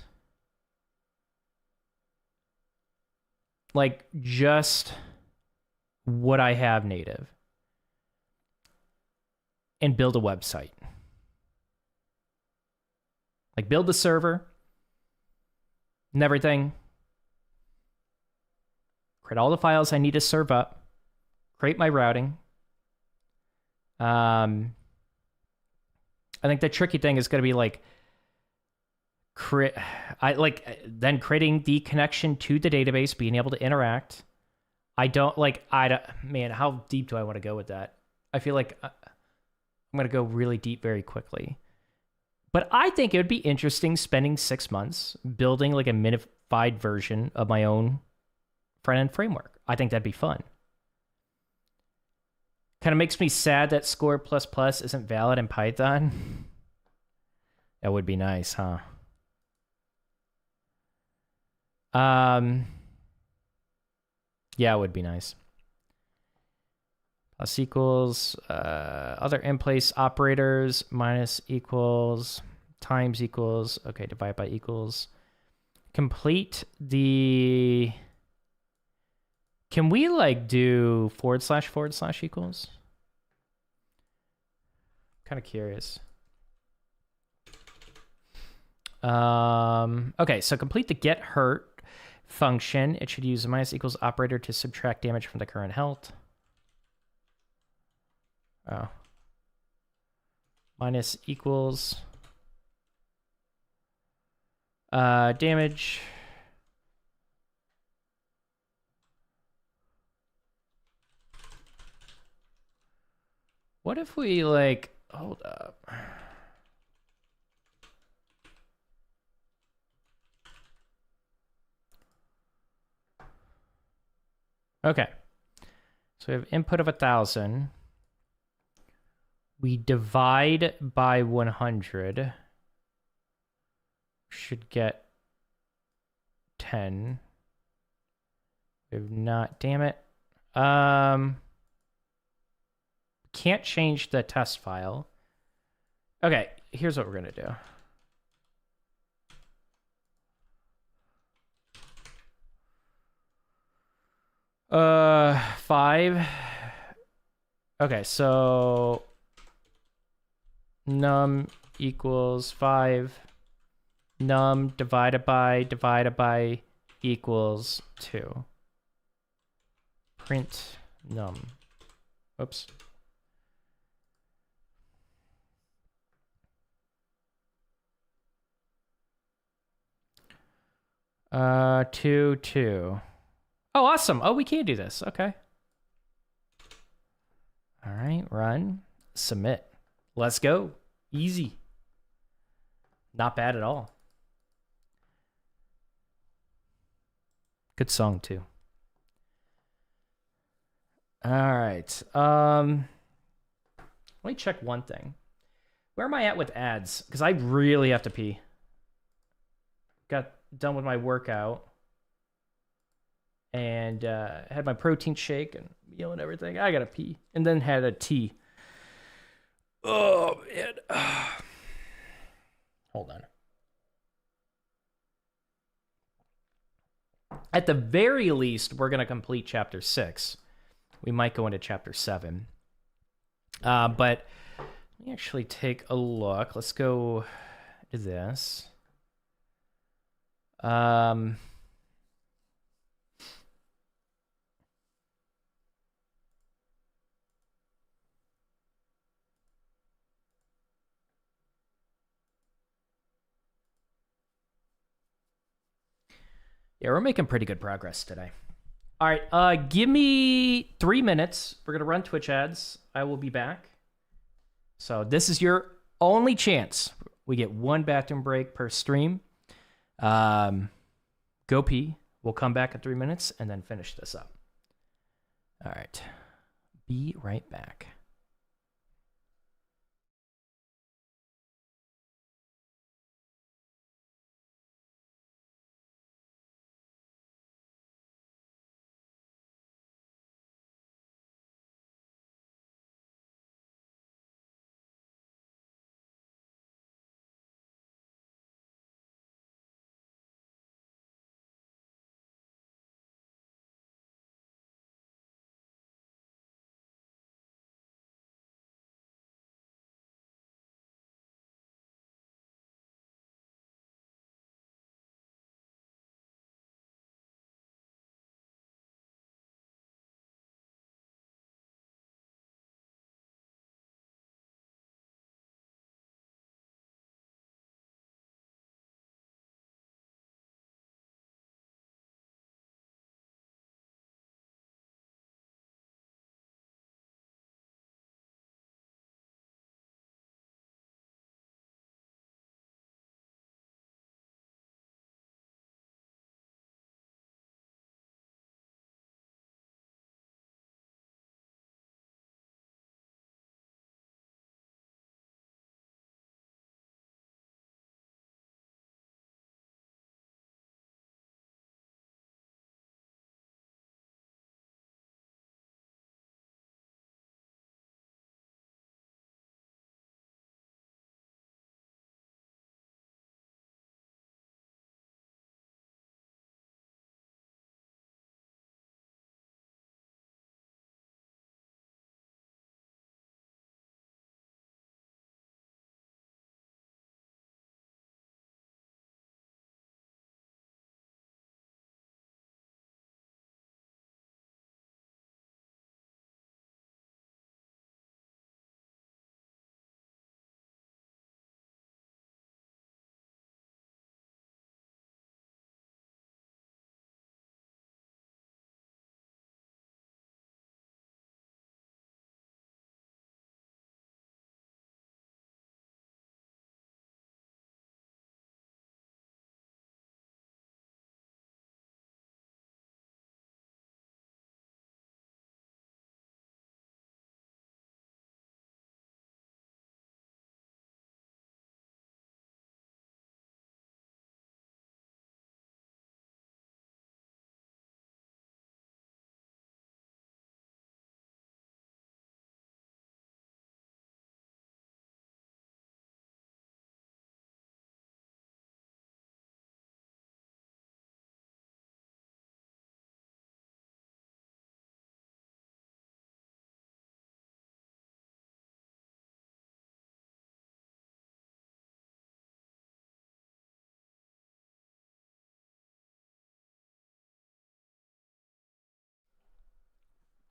Like just what I have native. And build a website. Like build the server and everything. Create all the files I need to serve up. Create my routing. I think the tricky thing is going to be like, then creating the connection to the database, being able to interact. Man, how deep do I want to go with that? I feel like I'm going to go really deep very quickly. But I think it would be interesting spending 6 months building like a minified version of my own front-end framework. I think that'd be fun. Kind of makes me sad that score plus plus isn't valid in Python. That would be nice, huh? Yeah, it would be nice. Plus equals, other in-place operators, minus equals, times equals, okay, divide by equals. Complete the... Can we like do / equals? Kind of curious. Okay, so complete the get hurt function. It should use a minus equals operator to subtract damage from the current health. Oh. Minus equals damage. What if we like, hold up. Okay. So we have input of 1,000. We divide by 100. Should get 10. We've not, damn it. Can't change the test file. Okay, here's what we're gonna do. Five. Okay, so num equals 5. Num divided by equals 2. Print num. Oops. Two, 2. Oh, awesome. Oh, we can do this. Okay. All right, run, submit. Let's go. Easy. Not bad at all. Good song too. All right. Let me check one thing. Where am I at with ads? Because I really have to pee. Got done with my workout and had my protein shake and meal and everything. I gotta pee, and then had a tea. Oh man. Hold on. At the very least, we're gonna complete chapter 6. We might go into chapter 7. But let me actually take a look. Let's go to this. Yeah, we're making pretty good progress today. All right, give me 3 minutes. We're gonna run Twitch ads. I will be back. So this is your only chance. We get one bathroom break per stream. Go pee. We'll come back in 3 minutes and then finish this up. All right. Be right back.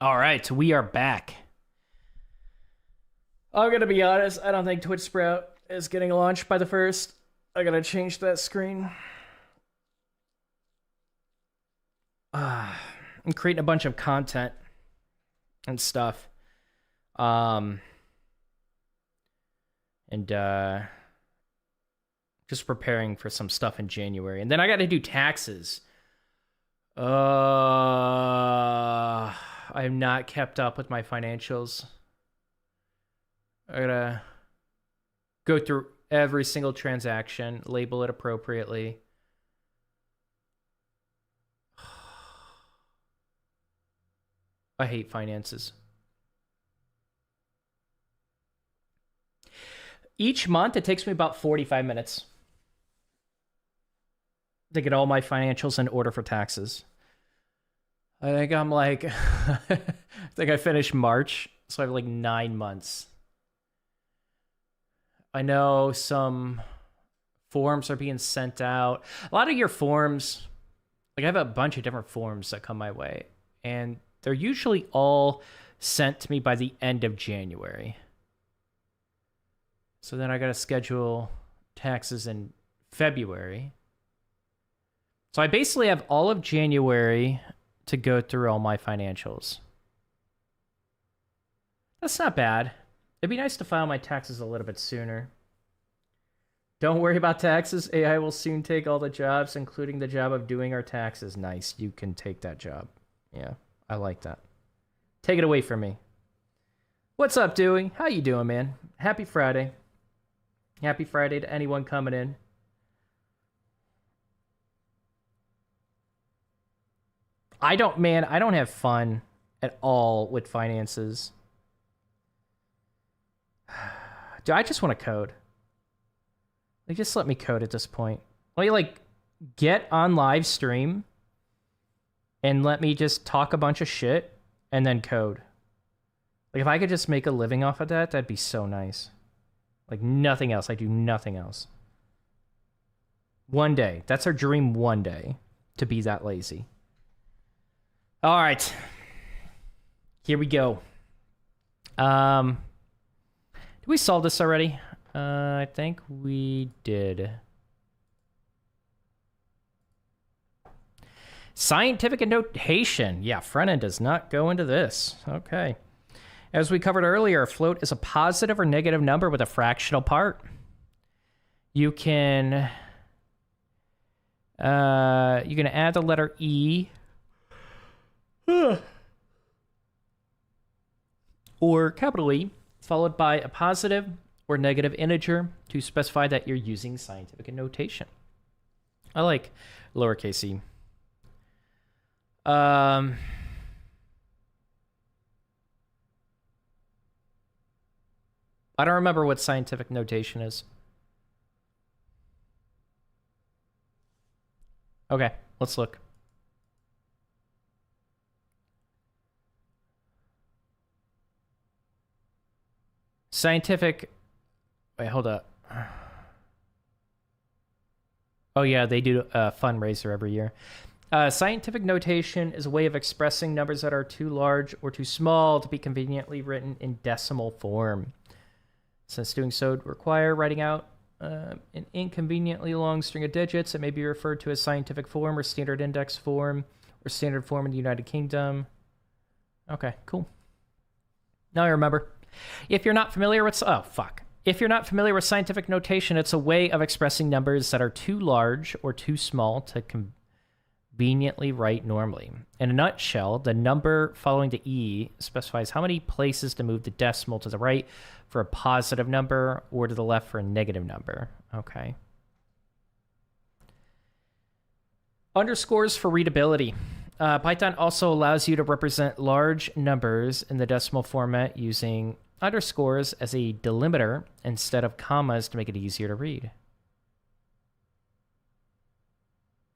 All right, we are back. I'm gonna be honest, I don't think Twitch Sprout is getting launched by the 1st. I gotta change that screen. I'm creating a bunch of content and stuff. And just preparing for some stuff in January. And then I gotta do taxes. I have not kept up with my financials. I gotta go through every single transaction, label it appropriately. I hate finances. Each month, it takes me about 45 minutes to get all my financials in order for taxes. I think I'm like, I think I finished March, so I have like 9 months. I know some forms are being sent out. A lot of your forms, like I have a bunch of different forms that come my way, and they're usually all sent to me by the end of January. So then I got to schedule taxes in February. So I basically have all of January to go through all my financials. That's not bad. It'd be nice to file my taxes a little bit sooner. Don't worry about taxes. AI will soon take all the jobs, including the job of doing our taxes. Nice. You can take that job. Yeah, I like that. Take it away from me. What's up, Dewey? How you doing, man? Happy Friday. Happy Friday to anyone coming in. I don't have fun at all with finances. Do I just want to code? Like, just let me code at this point. Let me, like, get on live stream and let me just talk a bunch of shit and then code. Like, if I could just make a living off of that, that'd be so nice. Like, nothing else. I do nothing else. One day. That's our dream, one day. To be that lazy. All right. Here we go. Did we solve this already? I think we did. Scientific notation. Yeah, front end does not go into this. Okay. As we covered earlier, a float is a positive or negative number with a fractional part. You can add the letter E or capital E followed by a positive or negative integer to specify that you're using scientific notation. I like lowercase e. I don't remember what scientific notation is. Okay, let's look. Scientific... Wait, hold up. Oh yeah, they do a fundraiser every year. Scientific notation is a way of expressing numbers that are too large or too small to be conveniently written in decimal form. Since doing so would require writing out an inconveniently long string of digits, it may be referred to as scientific form or standard index form or standard form in the United Kingdom. Okay, cool. Now I remember. If you're not familiar with... Oh, fuck. If you're not familiar with scientific notation, it's a way of expressing numbers that are too large or too small to conveniently write normally. In a nutshell, the number following the E specifies how many places to move the decimal to the right for a positive number or to the left for a negative number. Okay. Underscores for readability. Python also allows you to represent large numbers in the decimal format using underscores as a delimiter instead of commas to make it easier to read.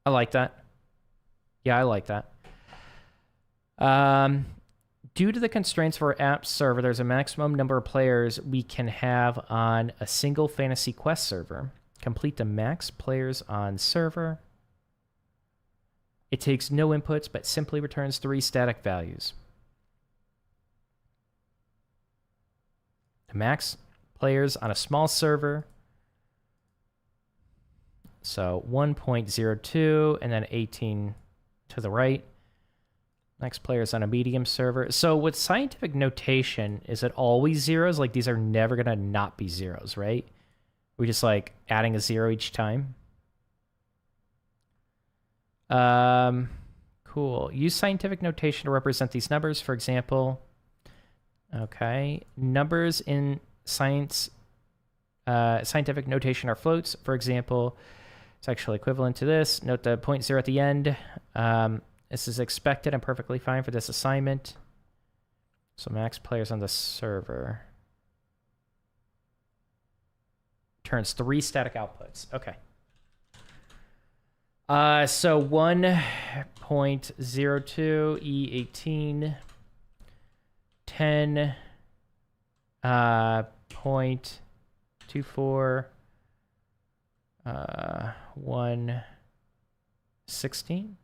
I like that. Yeah, I like that. Due to the constraints of our app server, there's a maximum number of players we can have on a single Fantasy Quest server. Complete the max players on server. It takes no inputs, but simply returns 3 static values. The max players on a small server. So 1.02 and then 18 to the right. Max players on a medium server. So with scientific notation, is it always zeros? Like these are never going to not be zeros, right? We just like adding a zero each time. Cool. Use scientific notation to represent these numbers. For example, okay, numbers in scientific notation are floats. For example, it's actually equivalent to this. Note the 0.0 at the end. This is expected and perfectly fine for this assignment. So max players on the server. Turns 3 static outputs. Okay. So 1.02 E18 10 0.24 116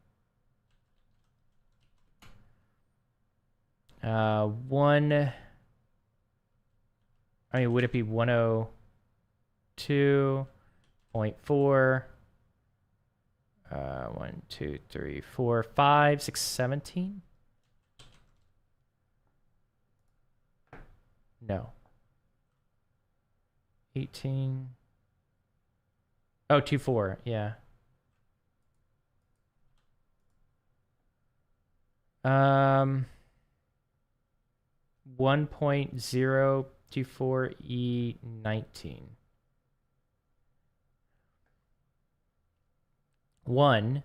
would it be 102.4 1 2 3 4 5 6 17 no 18 oh 24 yeah 1.024 E19 1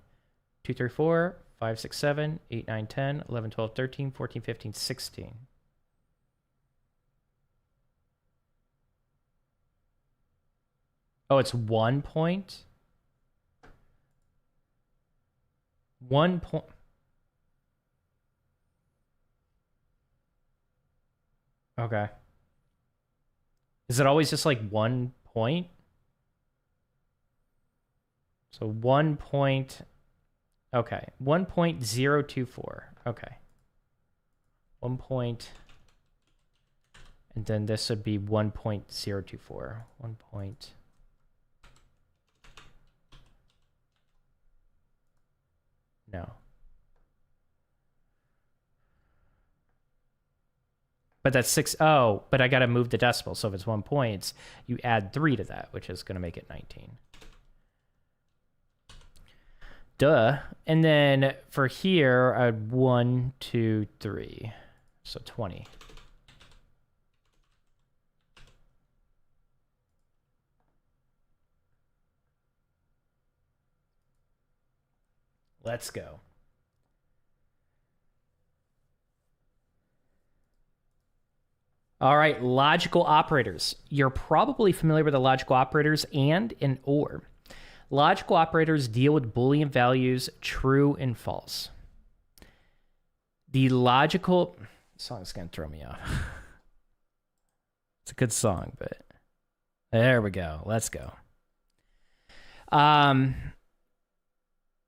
2 3 4 5 6 7 8 9 10 11 12 13 14 15 16 Oh, it's 1 point. 1 point. Okay. Is it always just like 1 point? So 1 point. Okay. 1.024. Okay. 1 point. And then this would be 1.024. 1 point. No. But that's 6. Oh, but I got to move the decimal. So if it's 1 point, you add 3 to that, which is going to make it 19. Duh. And then for here, I had 1, 2, 3. So 20. Let's go. All right, logical operators. You're probably familiar with the logical operators and or. Logical operators deal with Boolean values true and false. The logical... This song's going to throw me off. It's a good song, but... There we go. Let's go.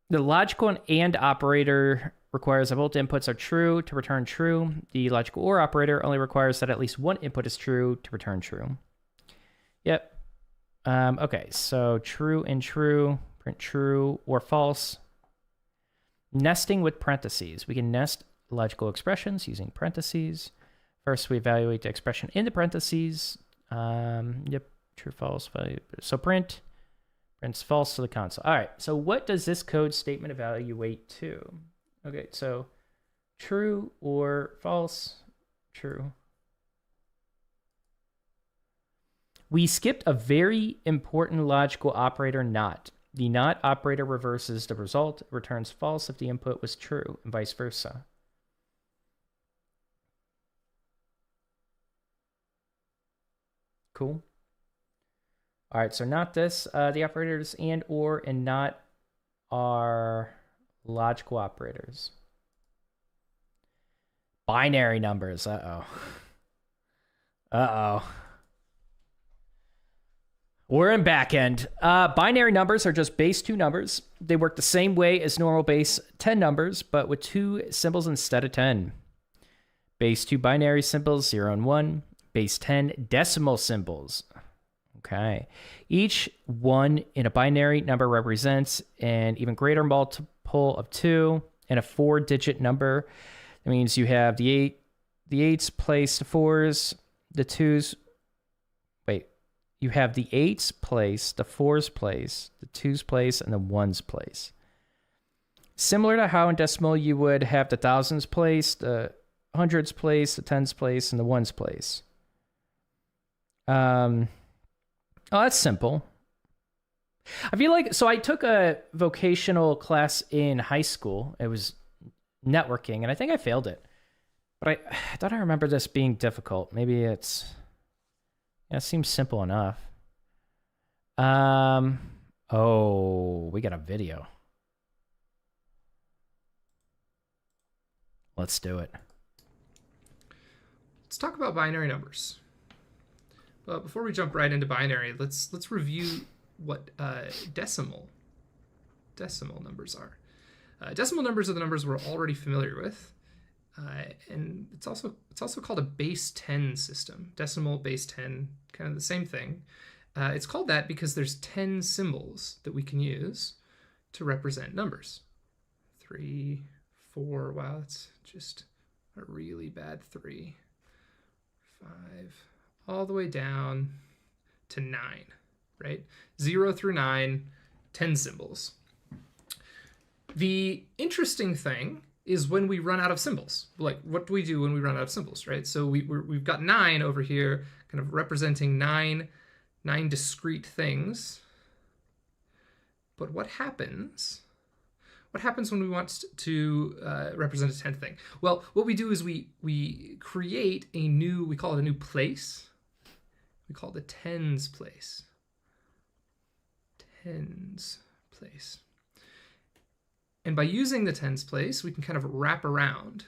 The logical and operator requires that both inputs are true to return true. The logical or operator only requires that at least one input is true to return true. Yep. Okay, so true and true, print true or false. Nesting with parentheses. We can nest logical expressions using parentheses. First, we evaluate the expression in the parentheses. Yep, true, false, value. So prints false to the console. All right, so what does this code statement evaluate to? Okay, so true or false, true. We skipped a very important logical operator, not. The not operator reverses the result, returns false if the input was true, and vice versa. Cool. All right, so not this. The operators and or and not are logical operators. Binary numbers. Uh-oh. Uh-oh. We're in backend. Binary numbers are just base 2 numbers. They work the same way as normal base 10 numbers, but with 2 symbols instead of 10. Base 2 binary symbols, 0 and 1. base 10 decimal symbols. Okay. Each one in a binary number represents an even greater multiple of 2 and a 4-digit number. That means you have the 8's place, the 4's, the 2's. Wait. You have the 8's place, the 4's place, the 2's place, and the 1's place. Similar to how in decimal you would have the thousands place, the hundreds place, the tens place, and the ones place. Oh, that's simple. I feel like, so I took a vocational class in high school. It was networking, and I think I failed it. But I thought I remember this being difficult. Maybe it seems simple enough. Oh, we got a video. Let's do it. Let's talk about binary numbers. But before we jump right into binary, let's review what decimal numbers are. Decimal numbers are the numbers we're already familiar with, and it's also called a base 10 system. Decimal, base 10, kind of the same thing. It's called that because there's 10 symbols that we can use to represent numbers. 3, 4. Wow, that's just a really bad 3. 5, all the way down to 9, right? 0 through 9, 10 symbols. The interesting thing is when we run out of symbols. Like, what do we do when we run out of symbols, right? So we've got 9 over here, kind of representing nine discrete things. But what happens? What happens when we want to represent a 10th thing? Well, what we do is we create a new, we call it a new place. We call it the tens place. Tens place. And by using the tens place, we can kind of wrap around,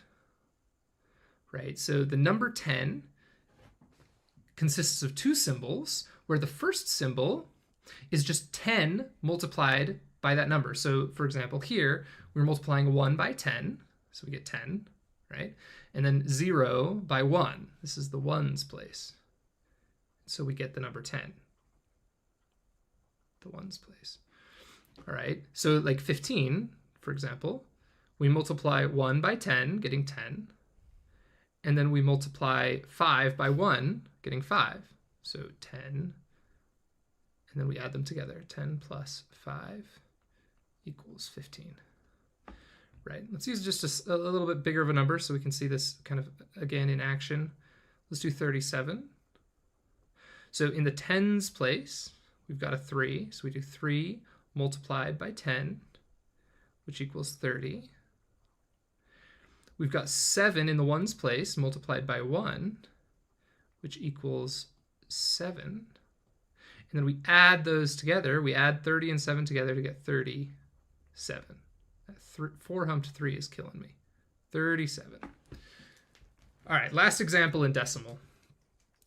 right? So the number 10 consists of 2 symbols, where the first symbol is just 10 multiplied by that number. So for example, here, we're multiplying 1 by 10, so we get 10, right? And then 0 by 1. This is the ones place. So we get the number 10. The ones place. All right, so like 15, for example, we multiply 1 by 10, getting 10. And then we multiply 5 by 1, getting 5. So 10. And then we add them together. 10 plus 5 equals 15. Right, let's use just a little bit bigger of a number so we can see this kind of again in action. Let's do 37. So in the tens place, we've got a 3. So we do 3 multiplied by 10, which equals 30. We've got 7 in the ones place multiplied by 1, which equals 7. And then we add those together. We add 30 and 7 together to get 37. That 4 humped 3 is killing me. 37. All right, last example in decimal.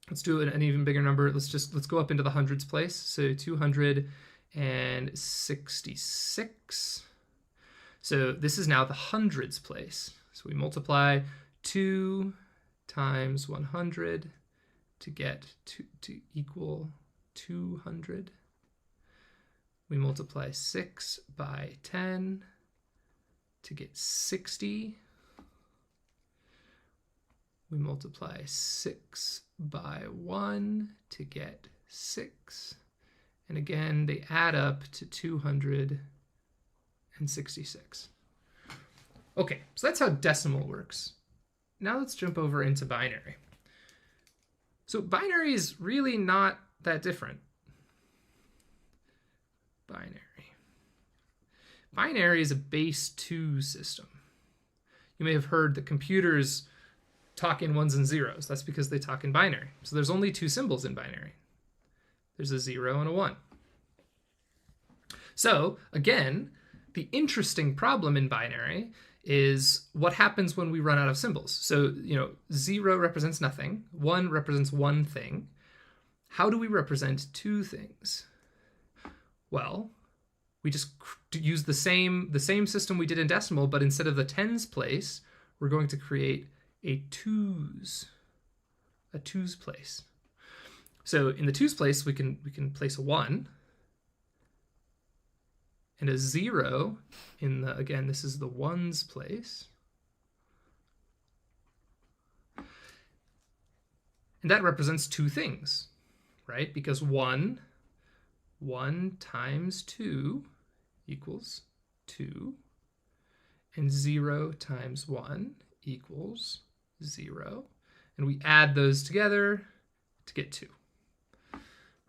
Let's do an even bigger number. Let's go up into the hundreds place. So 266. So this is now the hundreds place. So we multiply 2 times 100 to get to equal 200. We multiply 6 by 10 to get 60. We multiply 6 by 1 to get 6. And again, they add up to 266. Okay, so that's how decimal works. Now let's jump over into binary. So binary is really not that different. Binary is a base 2 system. You may have heard that computers talk in ones and zeros. That's because they talk in binary. So there's only 2 symbols in binary. There's a 0 and a 1. So again, the interesting problem in binary is what happens when we run out of symbols. So, 0 represents nothing. 1 represents one thing. How do we represent 2 things? Well, we just use the same system we did in decimal, but instead of the tens place, we're going to create a a twos place. So in the twos place, we can place a 1 and a 0 in the, again, this is the ones place. And that represents two things, right? Because 1 times 2 equals 2, and 0 times 1 equals 0. And we add those together to get 2.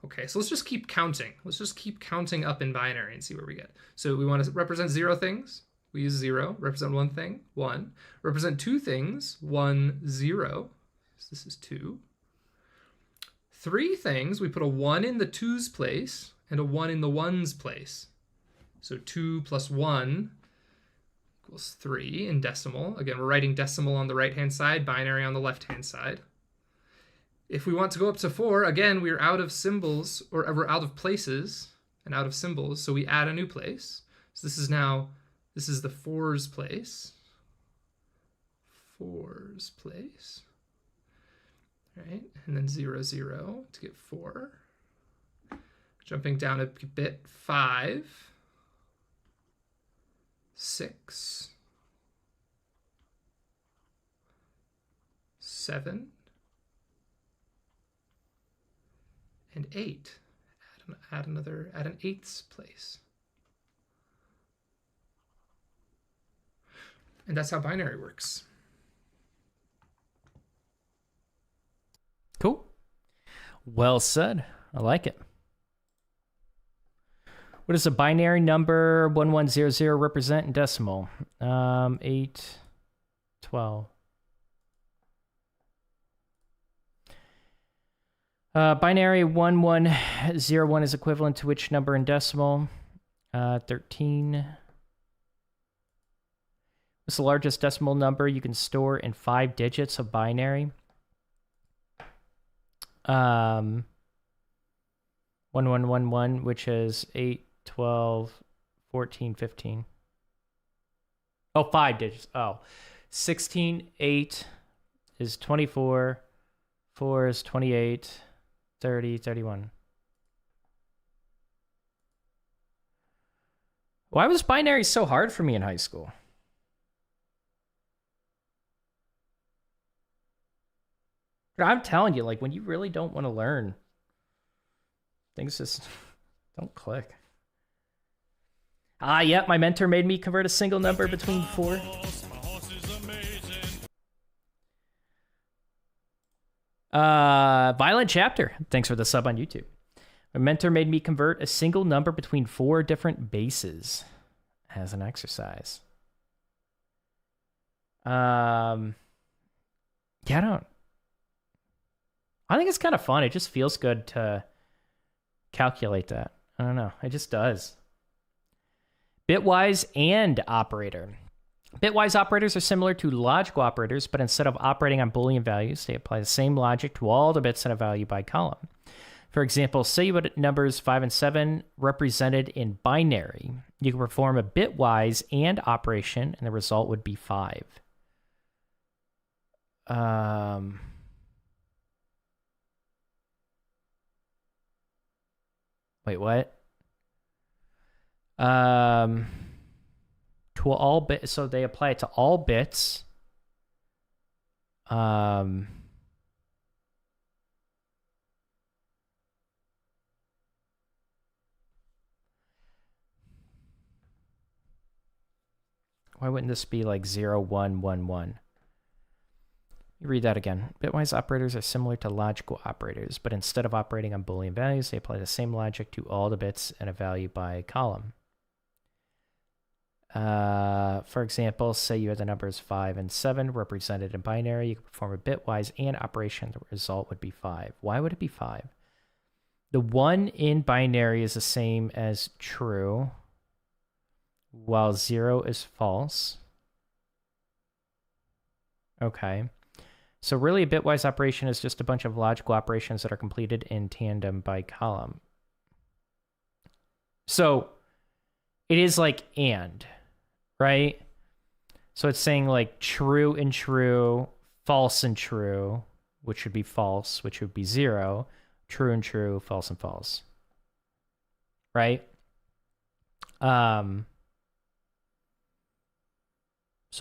Okay, so let's just keep counting. Let's just keep counting up in binary and see where we get. So we want to represent 0 things. We use 0. Represent 1 thing, 1. Represent 2 things, 1, 0. So this is 2. 3 things, we put a 1 in the twos place and a 1 in the ones place. So 2 plus 1 equals 3 in decimal. Again, we're writing decimal on the right-hand side, binary on the left-hand side. If we want to go up to 4, again, we're out of symbols, or we're out of places and out of symbols, so we add a new place. So this is the 4's place. 4's place. Right? And then 0, 0 to get 4. Jumping down a bit, 5, 6, 7, and 8. Add an eighths place. And that's how binary works. Cool. Well said. I like it. What does a binary number 1100 represent in decimal? 8, 12. Binary 1101 is equivalent to which number in decimal? 13. What's the largest decimal number you can store in 5 digits of binary? 1111, which is 8, 12, 14, 15. Oh, 5 digits. Oh, 16, 8 is 24, 4 is 28, 30, 31. Why was binary so hard for me in high school? I'm telling you, like, when you really don't want to learn, things just don't click. Yep, my mentor made me convert a single number between 4. Violent Chapter, thanks for the sub on YouTube. My mentor made me convert a single number between 4 different bases as an exercise. Yeah, I think it's kind of fun. It just feels good to calculate that. I don't know. It just does. Bitwise and operator. Bitwise operators are similar to logical operators, but instead of operating on Boolean values, they apply the same logic to all the bits in a value by column. For example, say you put numbers 5 and 7 represented in binary. You can perform a bitwise and operation, and the result would be 5. Wait, what? To all bits, so they apply it to all bits. Why wouldn't this be like 0, 1, 1, 1? You read that again. Bitwise operators are similar to logical operators, but instead of operating on Boolean values, they apply the same logic to all the bits in a value by column. For example, say you had the numbers 5 and 7 represented in binary. You could perform a bitwise and operation. The result would be 5. Why would it be 5? The 1 in binary is the same as true, while 0 is false. Okay. So really, a bitwise operation is just a bunch of logical operations that are completed in tandem by column. So it is like and, right? So it's saying like true and true, false and true, which would be false, which would be 0, true and true, false and false. Right? So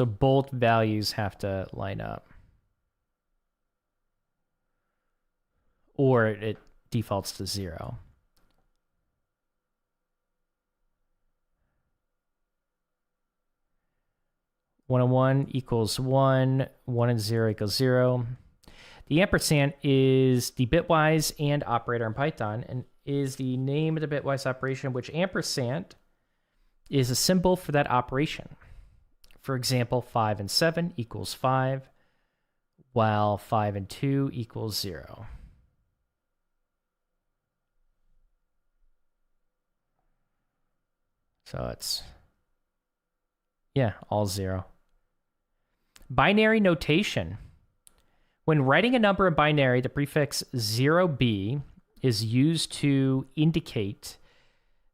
both values have to line up. Or it defaults to 0. One and one equals 1. 1 and 0 equals 0. The ampersand is the bitwise and operator in Python and is the name of the bitwise operation, which ampersand is a symbol for that operation. For example, 5 and 7 equals 5, while 5 and 2 equals 0. So it's, yeah, all 0. Binary notation. When writing a number in binary, the prefix 0b is used to indicate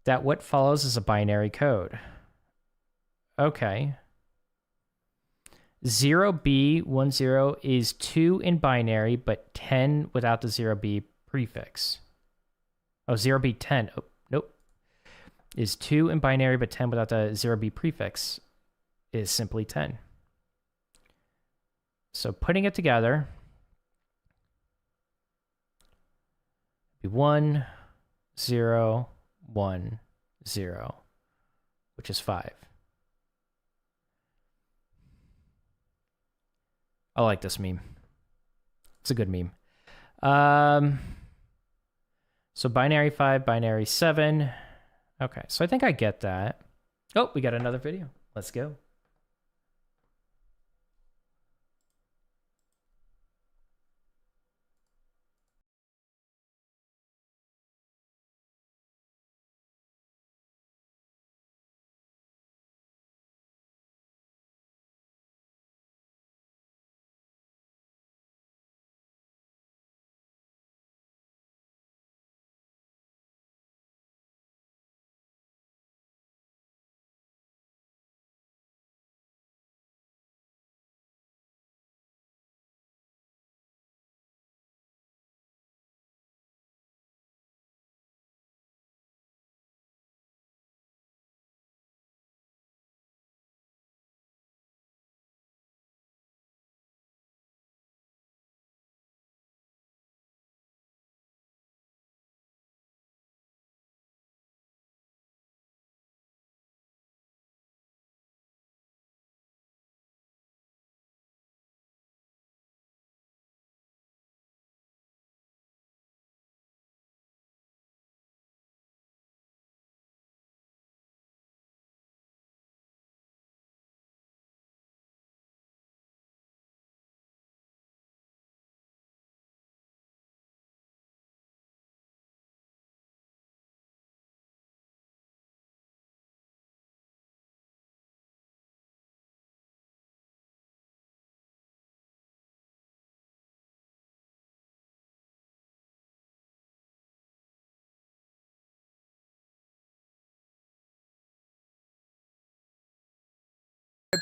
that what follows is a binary code. Okay. 0b10 is 2 in binary, but 10 without the 0b prefix. Oh, 0b10. Oh, nope. Is 2 in binary, but 10 without the 0b prefix is simply 10. So putting it together, be 1, 0, 1, 0, which is 5. I like this meme. It's a good meme. So binary 5, binary 7. Okay, so I think I get that. Oh, we got another video. Let's go.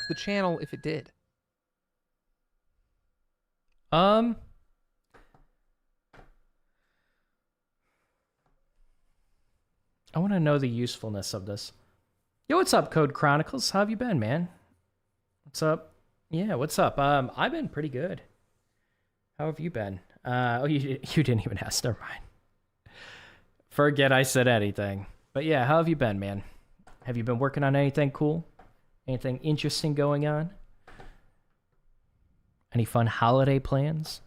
The channel if it did. I want to know the usefulness of this. Yo, what's up, Code Chronicles? How have you been, man? What's up? Yeah, what's up? I've been pretty good. How have you been? Oh, you didn't even ask. Never mind. Forget I said anything. But yeah, how have you been, man? Have you been working on anything cool? Anything interesting going on? Any fun holiday plans?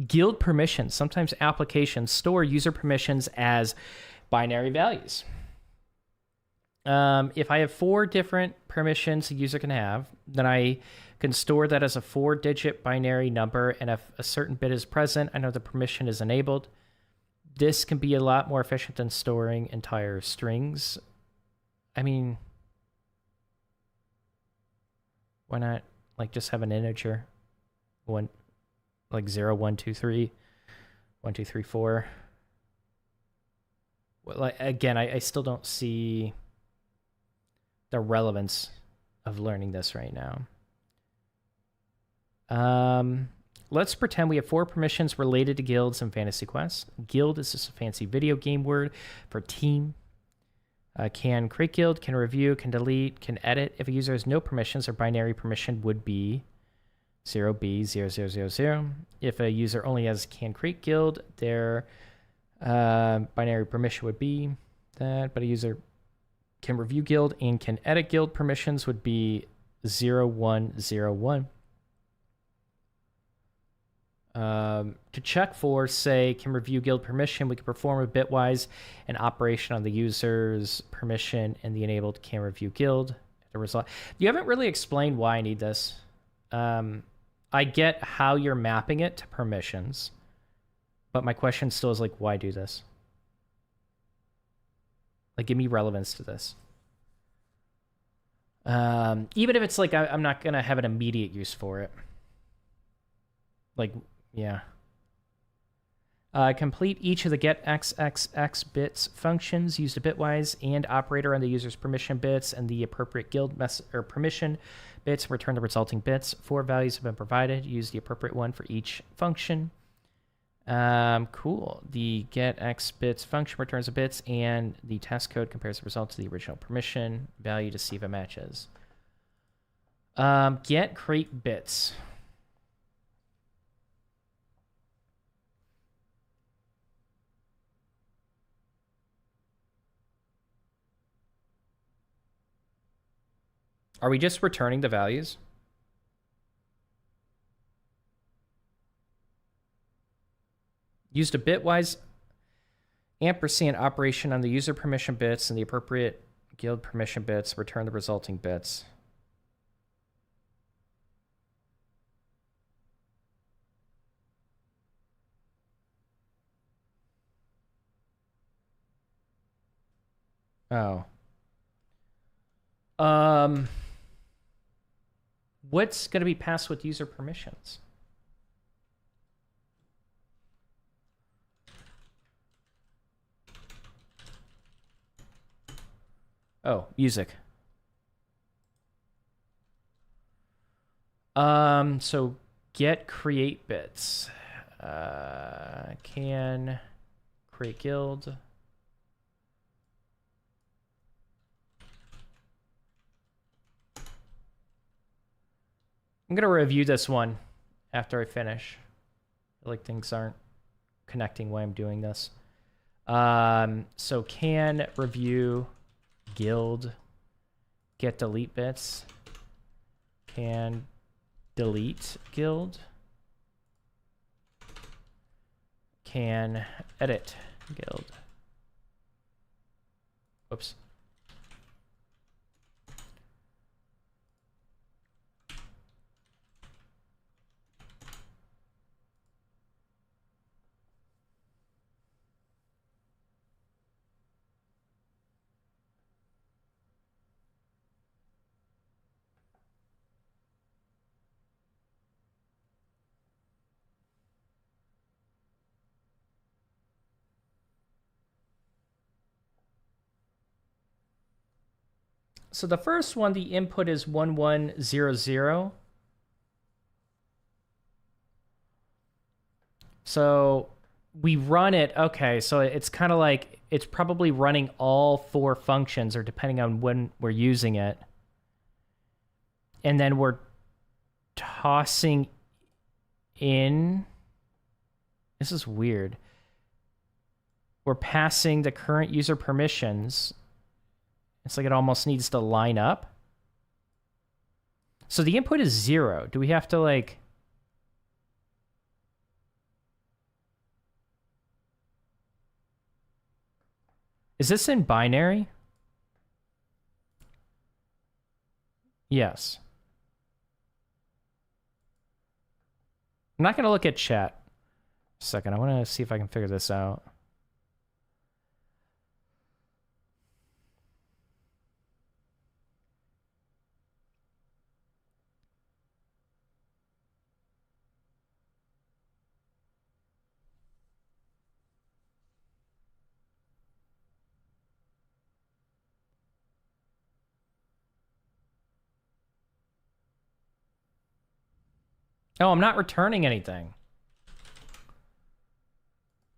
Guild permissions. Sometimes applications store user permissions as binary values. If I have 4 different permissions a user can have, then I can store that as a 4-digit binary number, and if a certain bit is present, I know the permission is enabled. This can be a lot more efficient than storing entire strings. I mean, why not just have an integer? One, like 0, 1, 2, 3, 1, 2, 3, 4. Well, again, I still don't see the relevance of learning this right now. Let's pretend we have 4 permissions related to guilds and fantasy quests. Guild is just a fancy video game word for team. Can create guild, can review, can delete, can edit. If a user has no permissions, their binary permission would be 0b0000. If a user only has can create guild, their binary permission would be that, but a user can review guild and can edit guild permissions would be 0101. To check for, say, can review guild permission, we can perform a bitwise an operation on the user's permission and the enabled can review guild. The result. You haven't really explained why I need this. I get how you're mapping it to permissions, but my question still is like, why do this? Like, give me relevance to this. Even if it's like I'm not gonna have an immediate use for it. Like, yeah. Complete each of the get xxx bits functions. Use the bitwise and operator on the user's permission bits and the appropriate guild permission bits. Return the resulting bits. 4 values have been provided. Use the appropriate one for each function. Cool. The get x bits function returns the bits, and the test code compares the result to the original permission value to see if it matches. Get create bits. Are we just returning the values? Used a bitwise ampersand operation on the user permission bits and the appropriate guild permission bits. Return the resulting bits. Oh. What's going to be passed with user permissions? Oh, music. So get create bits. Can create guild. I'm going to review this one after I finish. I feel like things aren't connecting while I'm doing this. So can review guild get delete bits. Can delete guild. Can edit guild. Oops. So the first one, the input is 1100. So we run it. Okay, so it's kind of like it's probably running all 4 functions, or depending on when we're using it. And then we're tossing in. This is weird. We're passing the current user permissions. It's like it almost needs to line up. So the input is 0. Do we have to like... Is this in binary? Yes. I'm not going to look at chat. A second, I want to see if I can figure this out. Oh, I'm not returning anything.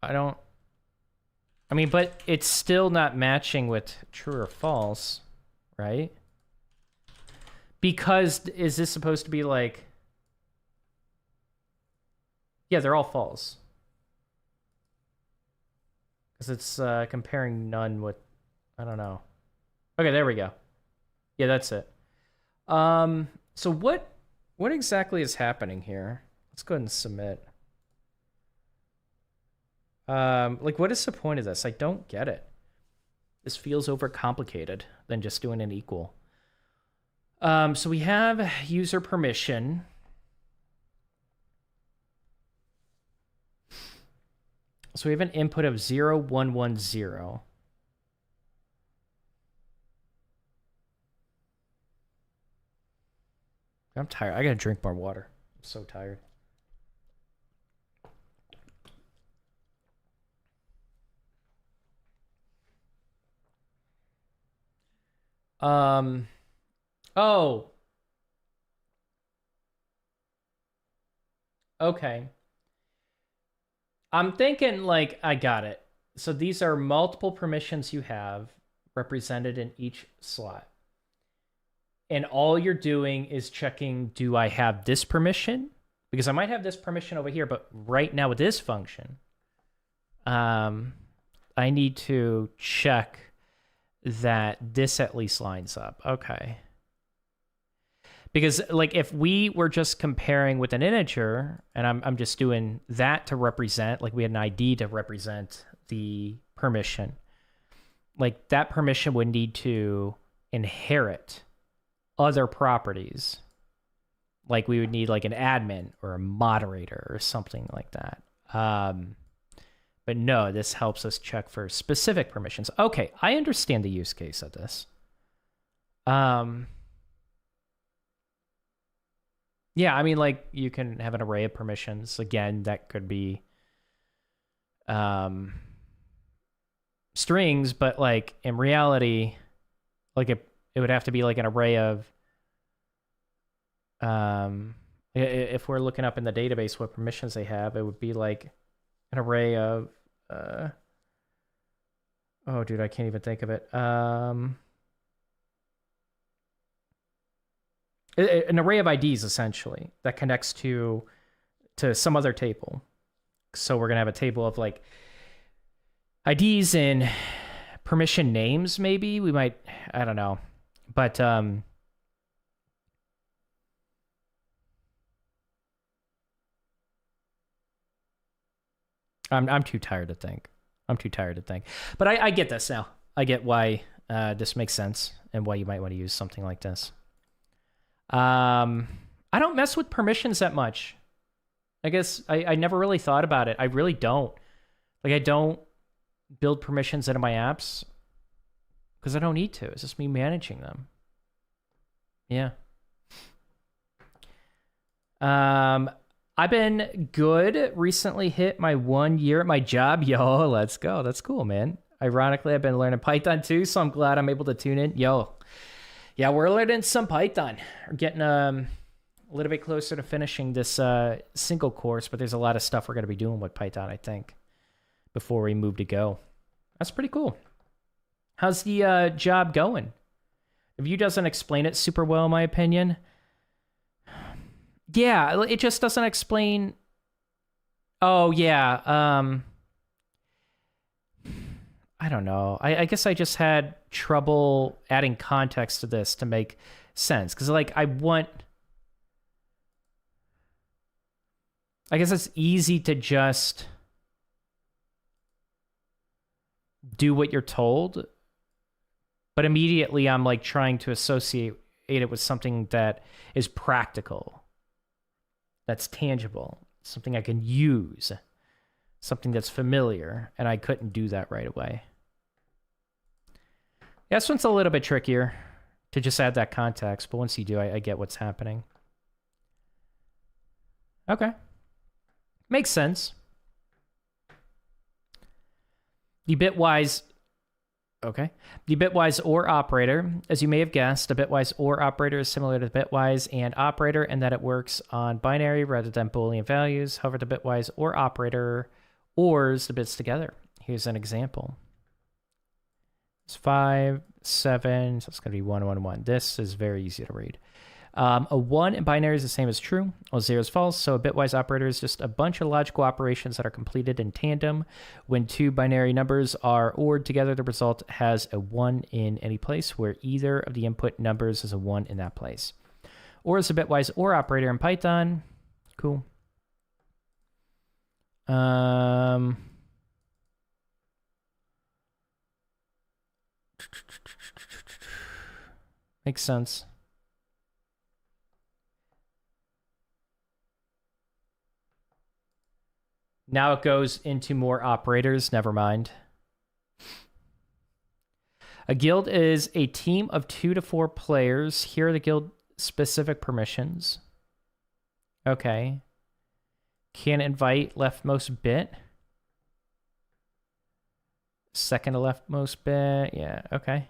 I mean, but it's still not matching with true or false, right? Because is this supposed to be like... Yeah, they're all false. Because it's comparing none with... I don't know. Okay, there we go. Yeah, that's it. So what exactly is happening here? Let's go ahead and submit. Like, what is the point of this? I don't get it. This feels overcomplicated than just doing an equal. So we have user permission. So we have an input of 0, 1, 1, 0. I'm tired. I gotta drink more water. I'm so tired. Oh. Okay. I'm thinking, like, I got it. So these are multiple permissions you have represented in each slot. And all you're doing is checking, do I have this permission? Because I might have this permission over here, but right now with this function, I need to check that this at least lines up. Okay. Because, like, if we were just comparing with an integer, and I'm just doing that to represent, like, we had an ID to represent the permission, like, that permission would need to inherit other properties. Like, we would need, like, an admin or a moderator or something like that. But no, this helps us check for specific permissions. Okay, I understand the use case of this. Yeah, I mean, like, you can have an array of permissions. Again, that could be strings, but, like, in reality, like, it would have to be, like, an array of... if we're looking up in the database what permissions they have, it would be, like, an array of... oh, dude, I can't even think of it. An array of IDs, essentially, that connects to some other table. So we're going to have a table of, like, IDs and permission names, maybe. We might, I don't know. But I'm too tired to think. I'm too tired to think. But I get this now. I get why this makes sense and why you might want to use something like this. I don't mess with permissions that much. I guess I never really thought about it. I really don't. Like, I don't build permissions into my apps because I don't need to. It's just me managing them. Yeah. I've been good. Recently hit my 1 year at my job. Yo, let's go. That's cool, man. Ironically, I've been learning Python too, so I'm glad I'm able to tune in. Yo. Yeah, we're learning some Python. We're getting a little bit closer to finishing this single course, but there's a lot of stuff we're going to be doing with Python, I think, before we move to Go. That's pretty cool. How's the job going? The Vue doesn't explain it super well, in my opinion. Yeah, it just doesn't explain... Oh, yeah. I don't know. I guess I just had trouble adding context to this to make sense. Because, like, I guess it's easy to just do what you're told. But immediately I'm, like, trying to associate it with something that is practical. That's tangible. Something I can use. Something that's familiar. And I couldn't do that right away. Yeah, this one's a little bit trickier to just add that context, but once you do, I get what's happening. Okay. Makes sense. The bitwise... Okay. The bitwise OR operator, as you may have guessed, a bitwise OR operator is similar to the bitwise AND operator in that it works on binary rather than Boolean values. However, the bitwise OR operator ORs the bits together. Here's an example. It's 5, 7, so it's going to be 1, 1, 1. This is very easy to read. A 1 in binary is the same as true, while 0 is false, so a bitwise operator is just a bunch of logical operations that are completed in tandem. When two binary numbers are ORed together, the result has a 1 in any place where either of the input numbers is a 1 in that place. OR is a bitwise OR operator in Python. Cool. Makes sense. Now it goes into more operators. Never mind. A guild is a team of 2 to 4 players. Here are the guild specific permissions. Okay. Can invite leftmost bit. Second to leftmost bit. Yeah, okay.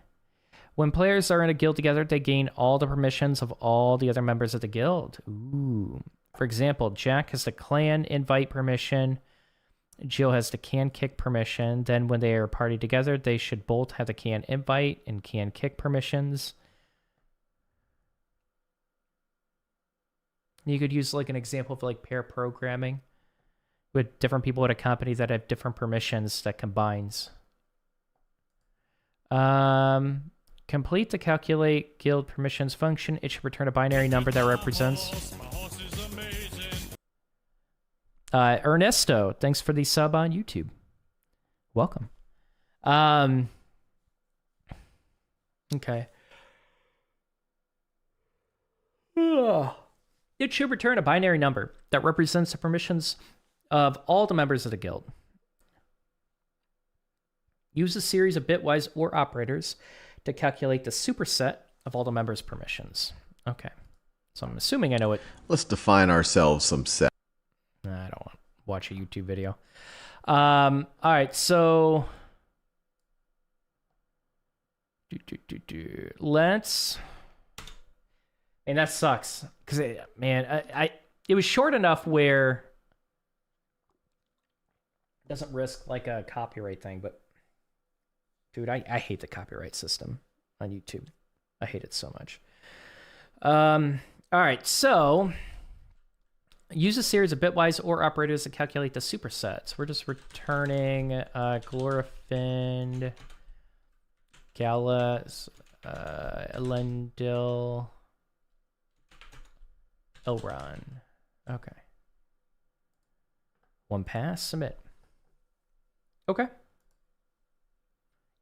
When players are in a guild together, they gain all the permissions of all the other members of the guild. Ooh. For example, Jack has the clan invite permission. Jill has the can kick permission. Then when they are party together, they should both have the can invite and can kick permissions. You could use like an example of like pair programming with different people at a company that have different permissions that combines. Complete the calculate guild permissions function. It should return a binary number that represents. Ernesto, thanks for the sub on YouTube. Welcome. Okay. It should return a binary number that represents the permissions of all the members of the guild. Use a series of bitwise OR operators to calculate the superset of all the members' permissions. Okay. So I'm assuming I know it. Let's define ourselves some set. I don't want to watch a YouTube video. All right, so let's. And that sucks because man, it was short enough where it doesn't risk like a copyright thing. But dude, I hate the copyright system on YouTube. I hate it so much. All right, so. Use a series of bitwise OR operators to calculate the supersets. We're just returning Glorifind, Gallus, Elendil, Elron. Okay. One pass, submit. Okay.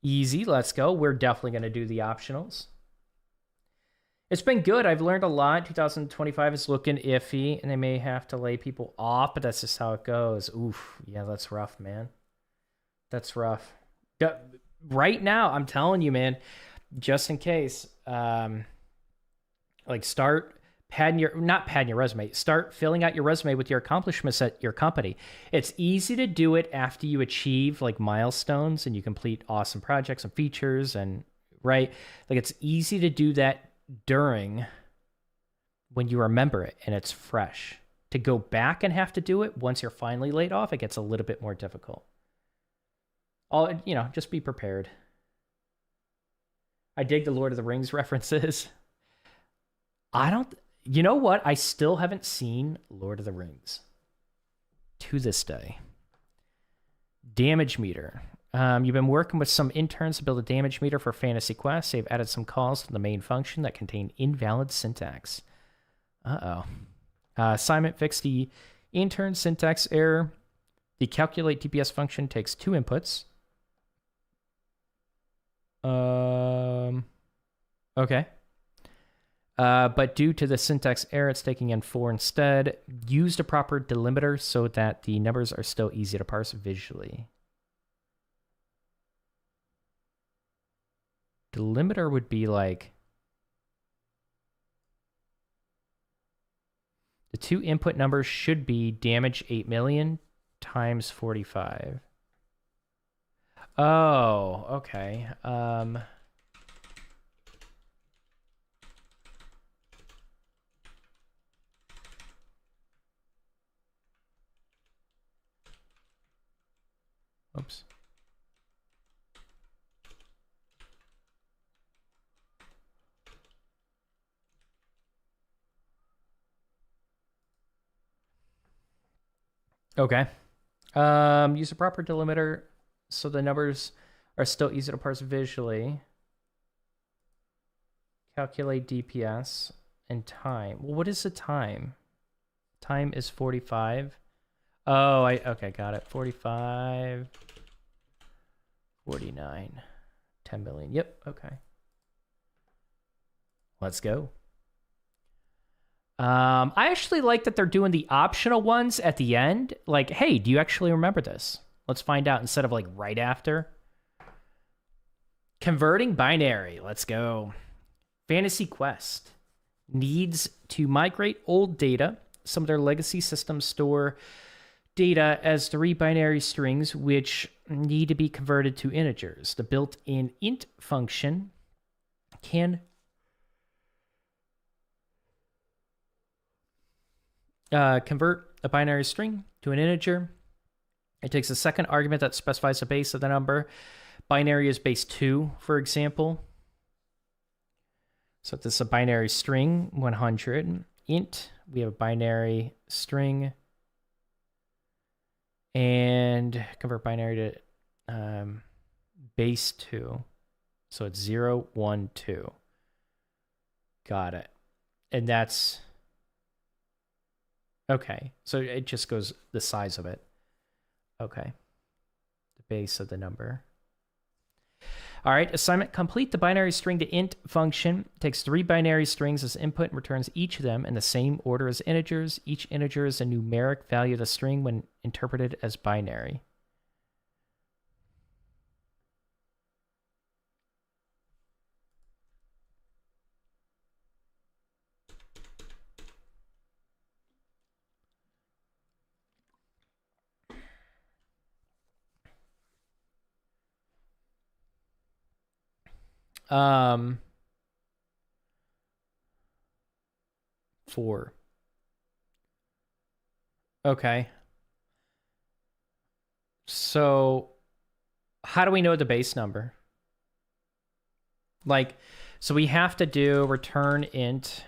Easy, let's go. We're definitely going to do the optionals. It's been good. I've learned a lot. 2025 is looking iffy, and they may have to lay people off, but that's just how it goes. Oof. Yeah, that's rough, man. That's rough. Right now, I'm telling you, man, just in case, like start not padding your resume. Start filling out your resume with your accomplishments at your company. It's easy to do it after you achieve like milestones and you complete awesome projects and features and right. Like it's easy to do that during when you remember it and it's fresh. To go back and have to do it once you're finally laid off, it gets a little bit more difficult. Just be prepared. I dig the Lord of the Rings references. You know what? I still haven't seen Lord of the Rings to this day. Damage meter. You've been working with some interns to build a damage meter for Fantasy Quest. They've added some calls to the main function that contain invalid syntax. Assignment, fix the intern syntax error. The calculate DPS function takes 2 inputs. Okay. But due to the syntax error, it's taking in 4 instead. Use the proper delimiter so that the numbers are still easy to parse visually. Delimiter would be like the 2 input numbers should be damage 8 million times 45. Oh, okay. Oops. Okay. Use a proper delimiter so the numbers are still easy to parse visually. Calculate DPS and time. Well, what is the time? Time is 45. Oh, okay, got it. 45, 49, 10 million. Yep, okay. Let's go. I actually like that they're doing the optional ones at the end. Like, hey, do you actually remember this? Let's find out instead of like right after. Converting binary. Let's go. Fantasy Quest needs to migrate old data. Some of their legacy systems store data as 3 binary strings, which need to be converted to integers. The built-in int function can convert a binary string to an integer. It takes a second argument that specifies the base of the number. Binary is base 2, for example. So this is a binary string, 100. Int, we have a binary string. And convert binary to base 2. So it's 0, 1, 2. Got it. And that's... Okay, so it just goes the size of it. Okay. The base of the number. All right, assignment complete. The binary string to int function takes 3 binary strings as input and returns each of them in the same order as integers. Each integer is a numeric value of the string when interpreted as binary. Um, 4. Okay. So how do we know the base number? Like, so we have to do return int.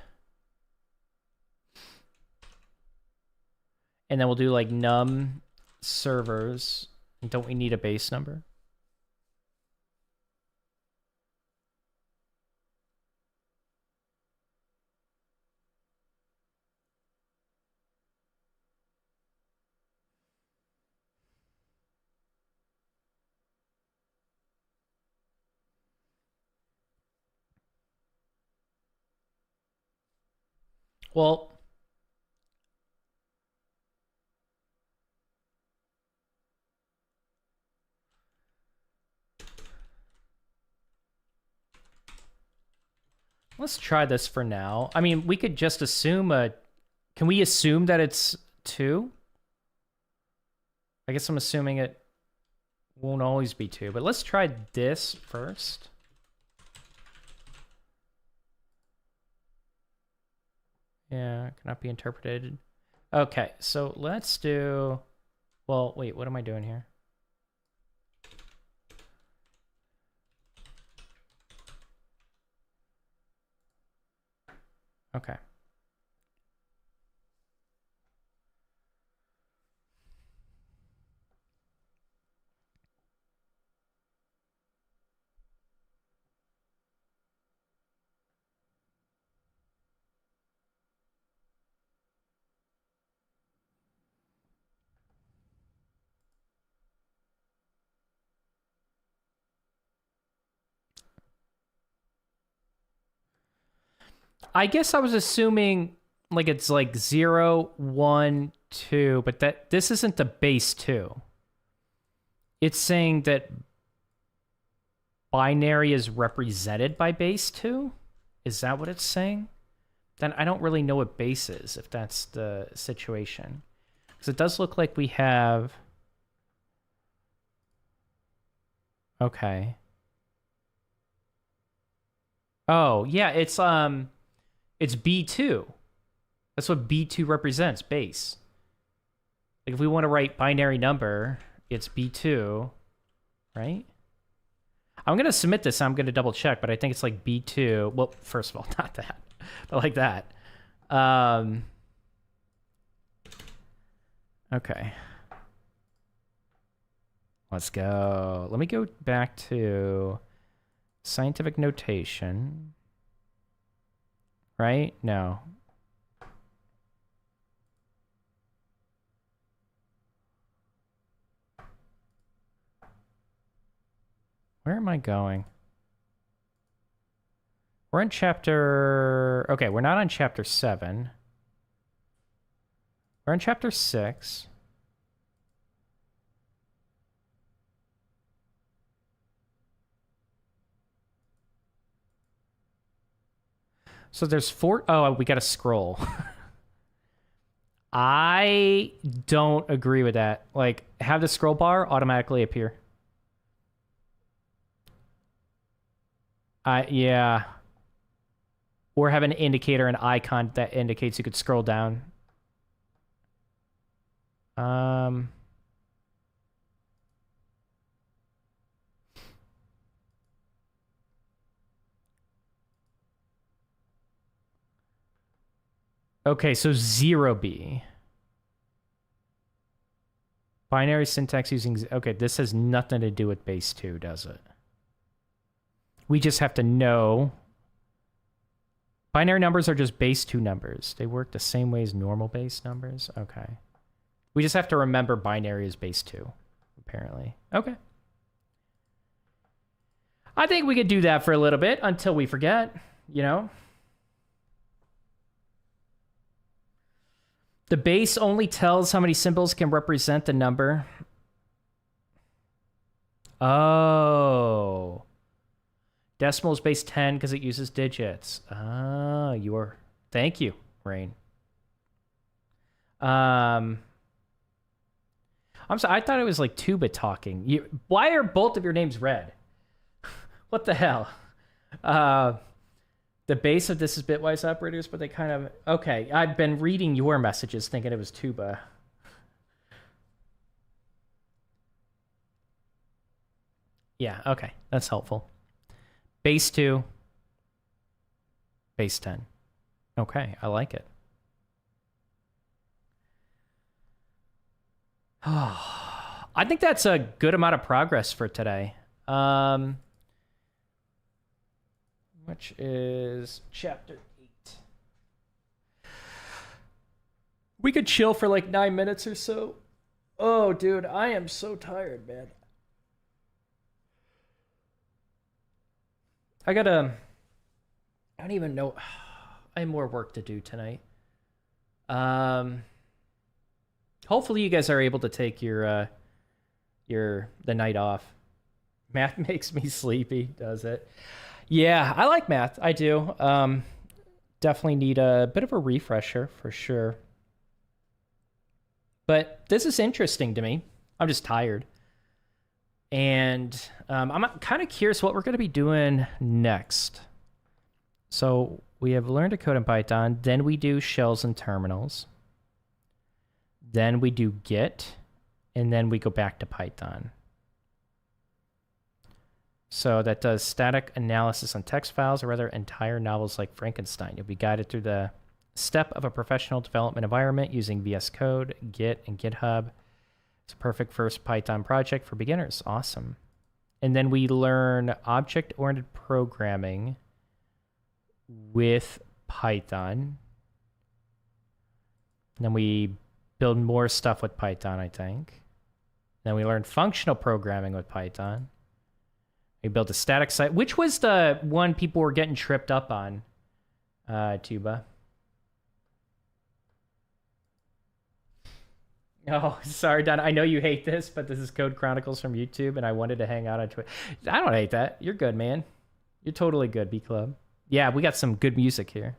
And then we'll do like num servers. And don't we need a base number? Well, let's try this for now. I mean, we could just assume a... Can we assume that it's 2? I guess I'm assuming it won't always be 2, but let's try this first. Yeah, cannot be interpreted. Okay, so let's do... Well, wait, what am I doing here? Okay. I guess I was assuming like it's like 0, 1, 2, but that this isn't the base 2. It's saying that binary is represented by base 2? Is that what it's saying? Then I don't really know what base is, if that's the situation. Because it does look like we have... Okay. Oh, yeah, it's B2. That's what B2 represents, base. Like if we want to write binary number, it's B2, right? I'm going to submit this. I'm going to double check, but I think it's like B2. Well, first of all, not that, but like that. Okay. Let's go. Let me go back to scientific notation. Right? No. Where am I going? We're in chapter... Okay, we're not on chapter 7. We're in chapter 6. So there's 4... Oh, we gotta scroll. I don't agree with that. Like, have the scroll bar automatically appear. Yeah. Or have an indicator, an icon that indicates you could scroll down. Okay, so 0B. Binary syntax using... Okay, this has nothing to do with base 2, does it? We just have to know. Binary numbers are just base 2 numbers. They work the same way as normal base numbers. Okay. We just have to remember binary is base 2, apparently. Okay. I think we could do that for a little bit until we forget, you know? The base only tells how many symbols can represent the number. Oh. Decimal is base 10 because it uses digits. Ah, you are... Thank you, Rain. I'm sorry, I thought it was like Tuba talking. Why are both of your names red? What the hell? The base of this is bitwise operators, but they kind of... Okay, I've been reading your messages thinking it was Tuba. Yeah, okay, that's helpful. Base 2, base 10. Okay, I like it. I think that's a good amount of progress for today. Which is chapter 8. We could chill for like 9 minutes or so. Oh, dude, I am so tired, man. I don't even know. I have more work to do tonight. Hopefully you guys are able to take the night off. Math makes me sleepy, does it? Yeah, I like math. I do. Definitely need a bit of a refresher for sure. But this is interesting to me. I'm just tired. And I'm kind of curious what we're going to be doing next. So we have learned to code in Python. Then we do shells and terminals. Then we do Git. And then we go back to Python. So that does static analysis on text files, or rather entire novels like Frankenstein. You'll be guided through the step of a professional development environment using VS Code, Git, and GitHub. It's a perfect first Python project for beginners. Awesome. And then we learn object-oriented programming with Python. And then we build more stuff with Python, I think. Then we learn functional programming with Python. We built a static site. Which was the one people were getting tripped up on, Tuba? Oh, sorry, Don. I know you hate this, but this is Code Chronicles from YouTube, and I wanted to hang out on Twitter. I don't hate that. You're good, man. You're totally good, B-Club. Yeah, we got some good music here.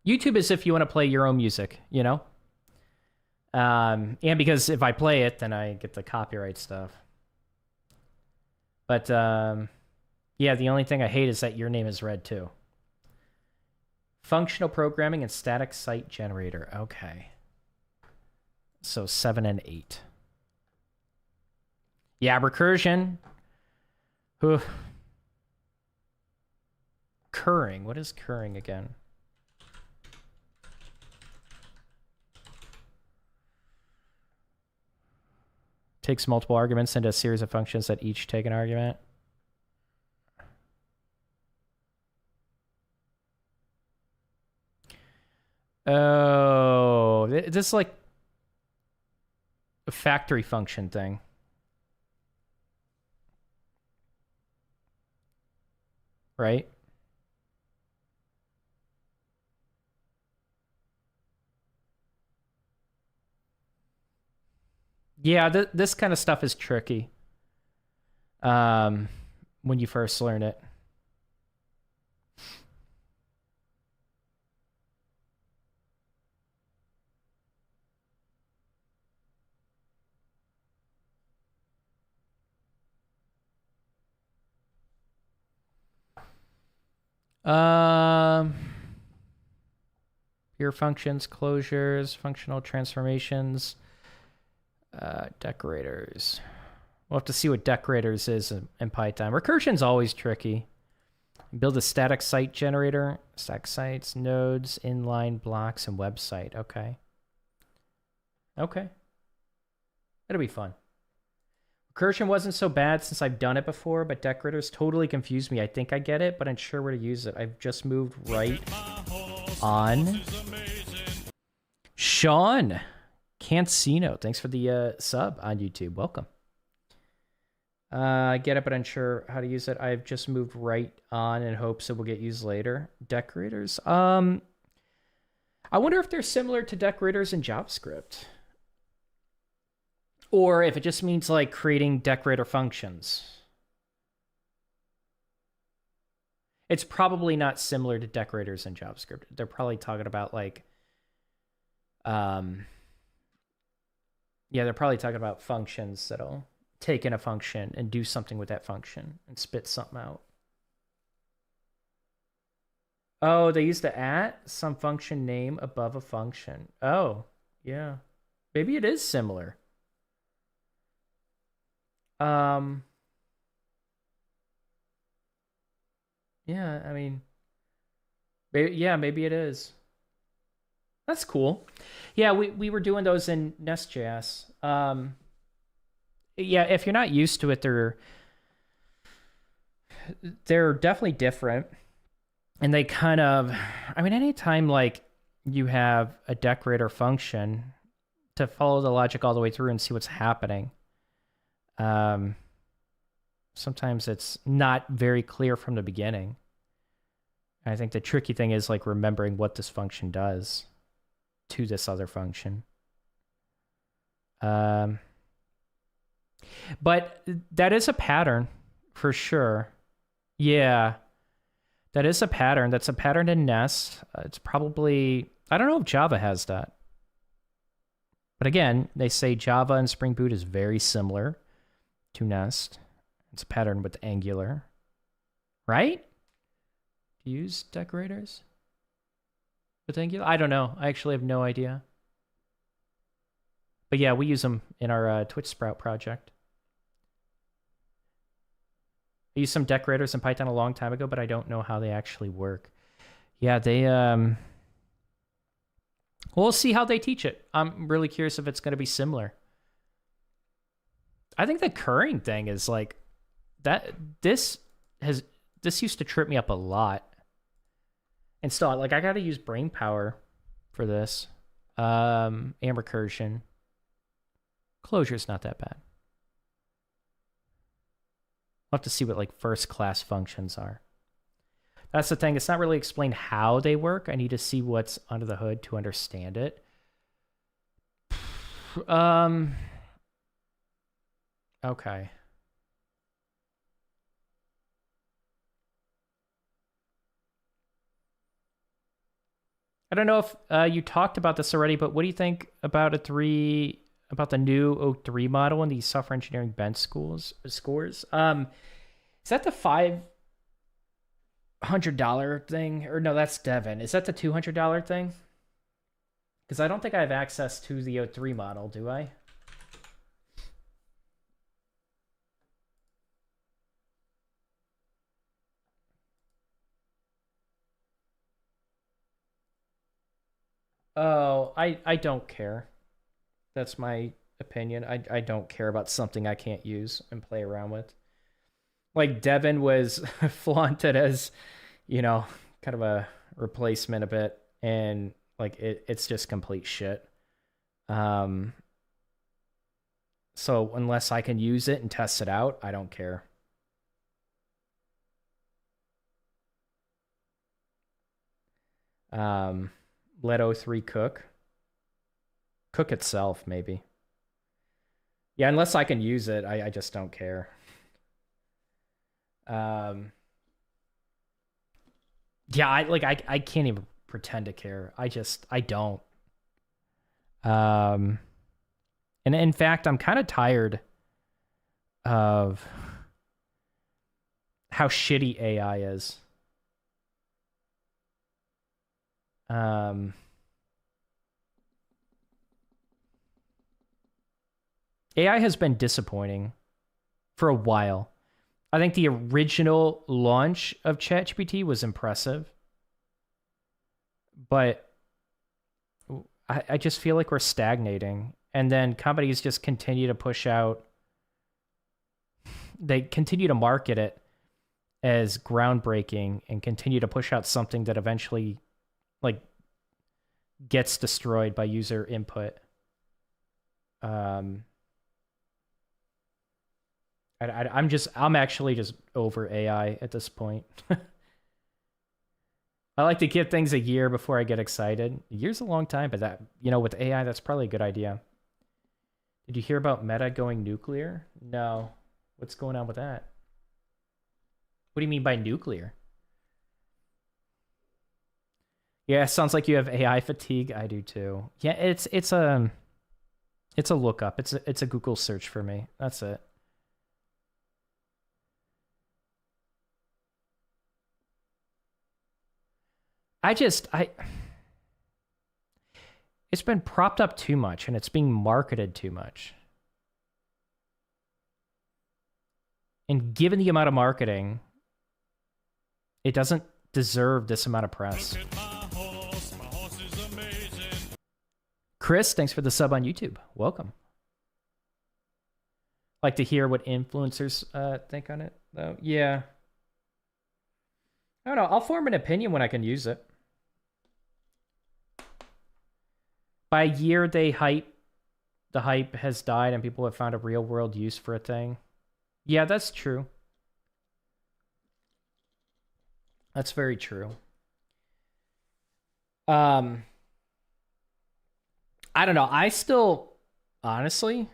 YouTube is if you want to play your own music, you know? And because if I play it, then I get the copyright stuff. But yeah, the only thing I hate is that your name is red too. Functional programming and static site generator. Okay. So 7 and 8. Yeah, recursion. Oof. Curring. What is curring again? Takes multiple arguments into a series of functions that each take an argument. Oh, this is like a factory function thing. Right? Yeah, this kind of stuff is tricky. When you first learn it. Pure functions, closures, functional transformations, decorators. We'll have to see what decorators is in Python. Recursion's always tricky. Build a static site generator, static sites, nodes, inline blocks, and website. Okay. Okay. That'll be fun. Recursion wasn't so bad since I've done it before, but decorators totally confused me. I think I get it, but I'm unsure where to use it. I've just moved right on. Sean Cancino, thanks for the sub on YouTube. Welcome. I get it, but unsure how to use it. I've just moved right on in hopes it will get used later. Decorators. I wonder if they're similar to decorators in JavaScript. Or if it just means like creating decorator functions. It's probably not similar to decorators in JavaScript. They're probably talking about like, yeah, they're probably talking about functions that'll take in a function and do something with that function and spit something out. Oh, they use the at some function name above a function. Oh, yeah. Maybe it is similar. Yeah, I mean, maybe it is. That's cool. Yeah, we were doing those in Nest.js. Yeah, if you're not used to it, they're definitely different. And they kind of, I mean, anytime like you have a decorator function, to follow the logic all the way through and see what's happening, sometimes it's not very clear from the beginning. I think the tricky thing is like remembering what this function does to this other function. But that is a pattern for sure. Yeah, that is a pattern. That's a pattern in Nest. It's probably, I don't know if Java has that. But again, they say Java and Spring Boot is very similar to Nest. It's a pattern with Angular, right? Use decorators with Angular? I don't know. I actually have no idea. But yeah, we use them in our Twitch Sprout project. I used some decorators in Python a long time ago, but I don't know how they actually work. Yeah, they... We'll see how they teach it. I'm really curious if it's going to be similar. I think the curring thing is like... This used to trip me up a lot. And still, like, I got to use brain power for this. And recursion. Closure's not that bad. I'll have to see what, like, first-class functions are. That's the thing. It's not really explained how they work. I need to see what's under the hood to understand it. Okay. I don't know if you talked about this already, but what do you think about about the new O3 model and these software engineering bench scores? Is that the $500 thing, or no? That's Devin. Is that the $200 thing? Because I don't think I have access to the O3 model, do I? Oh, I don't care. That's my opinion. I don't care about something I can't use and play around with. Like Devin was flaunted as, you know, kind of a replacement a bit, and like it's just complete shit. Um, so unless I can use it and test it out, I don't care. Let O3 cook itself, maybe. Yeah, unless I can use it, I just don't care. Yeah, I can't even pretend to care. I don't. And in fact, I'm kind of tired of how shitty AI is. AI has been disappointing for a while. I think the original launch of ChatGPT was impressive, but I just feel like we're stagnating. And then companies just continue to push out, they continue to market it as groundbreaking and continue to push out something that eventually like gets destroyed by user input. I'm actually just over AI at this point. I like to give things a year before I get excited. A year's a long time, but that, with AI, that's probably a good idea. Did you hear about Meta going nuclear? No. What's going on with that? What do you mean by nuclear? Yeah, sounds like you have AI fatigue. I do too. Yeah, it's a lookup. It's a Google search for me. That's it. It's been propped up too much and it's being marketed too much. And given the amount of marketing, it doesn't deserve this amount of press. My horse is amazing. Chris, thanks for the sub on YouTube. Welcome. Like to hear what influencers think on it, though. Yeah. I don't know. I'll form an opinion when I can use it. By a year, the hype has died and people have found a real world use for a thing. Yeah, that's true. That's very true. I don't know. I still, honestly,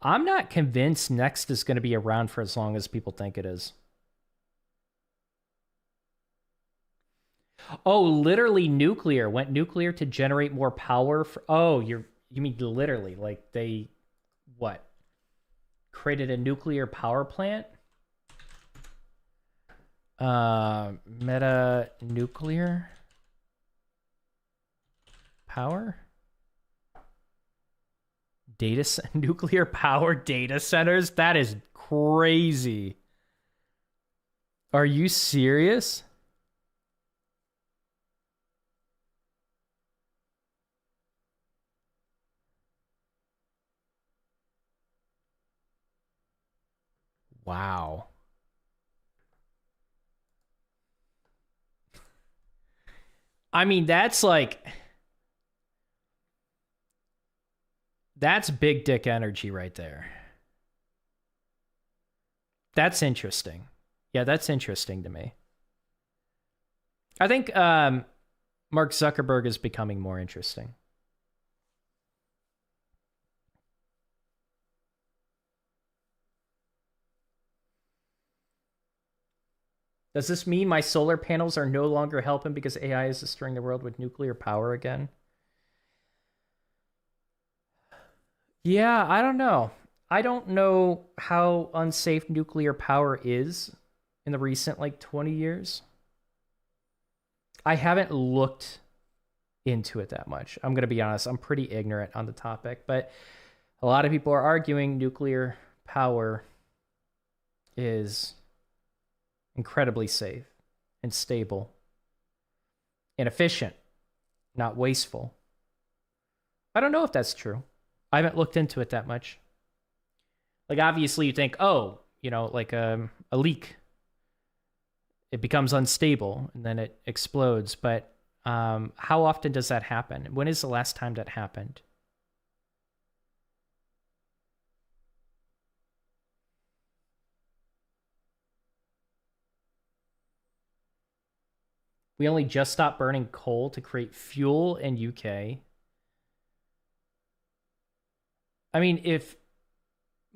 I'm not convinced Next is going to be around for as long as people think it is. Oh, literally nuclear. Went nuclear to generate more power for, oh, you mean literally, like they what? Created a nuclear power plant? Meta nuclear power? Nuclear power data centers? That is crazy. Are you serious? Wow. I mean, that's big dick energy right there. That's interesting. Yeah, that's interesting to me. I think Mark Zuckerberg is becoming more interesting. Does this mean my solar panels are no longer helping because AI is destroying the world with nuclear power again? Yeah, I don't know. I don't know how unsafe nuclear power is in the recent, like, 20 years. I haven't looked into it that much. I'm going to be honest. I'm pretty ignorant on the topic, but a lot of people are arguing nuclear power is incredibly safe and stable and efficient, not wasteful. I don't know if that's true. I haven't looked into it that much. Like, obviously you think, oh, you know, like a leak, it becomes unstable and then it explodes. But how often does that happen? When is the last time that happened? We only just stopped burning coal to create fuel in UK. I mean, if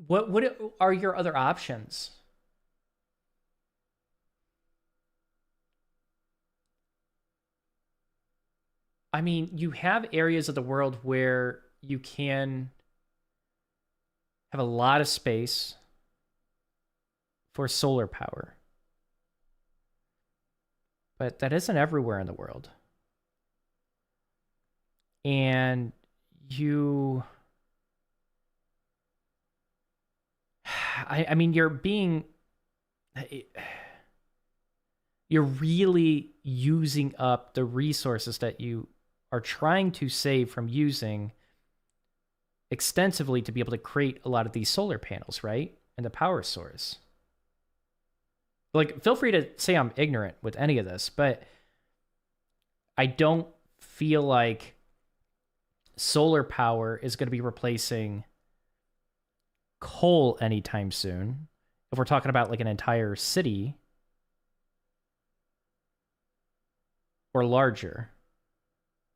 what are your other options? I mean, you have areas of the world where you can have a lot of space for solar power. But that isn't everywhere in the world. And you... I mean, you're really using up the resources that you are trying to save from using extensively to be able to create a lot of these solar panels, right? And the power source. Like, feel free to say I'm ignorant with any of this, but I don't feel like solar power is going to be replacing coal anytime soon. If we're talking about like an entire city or larger,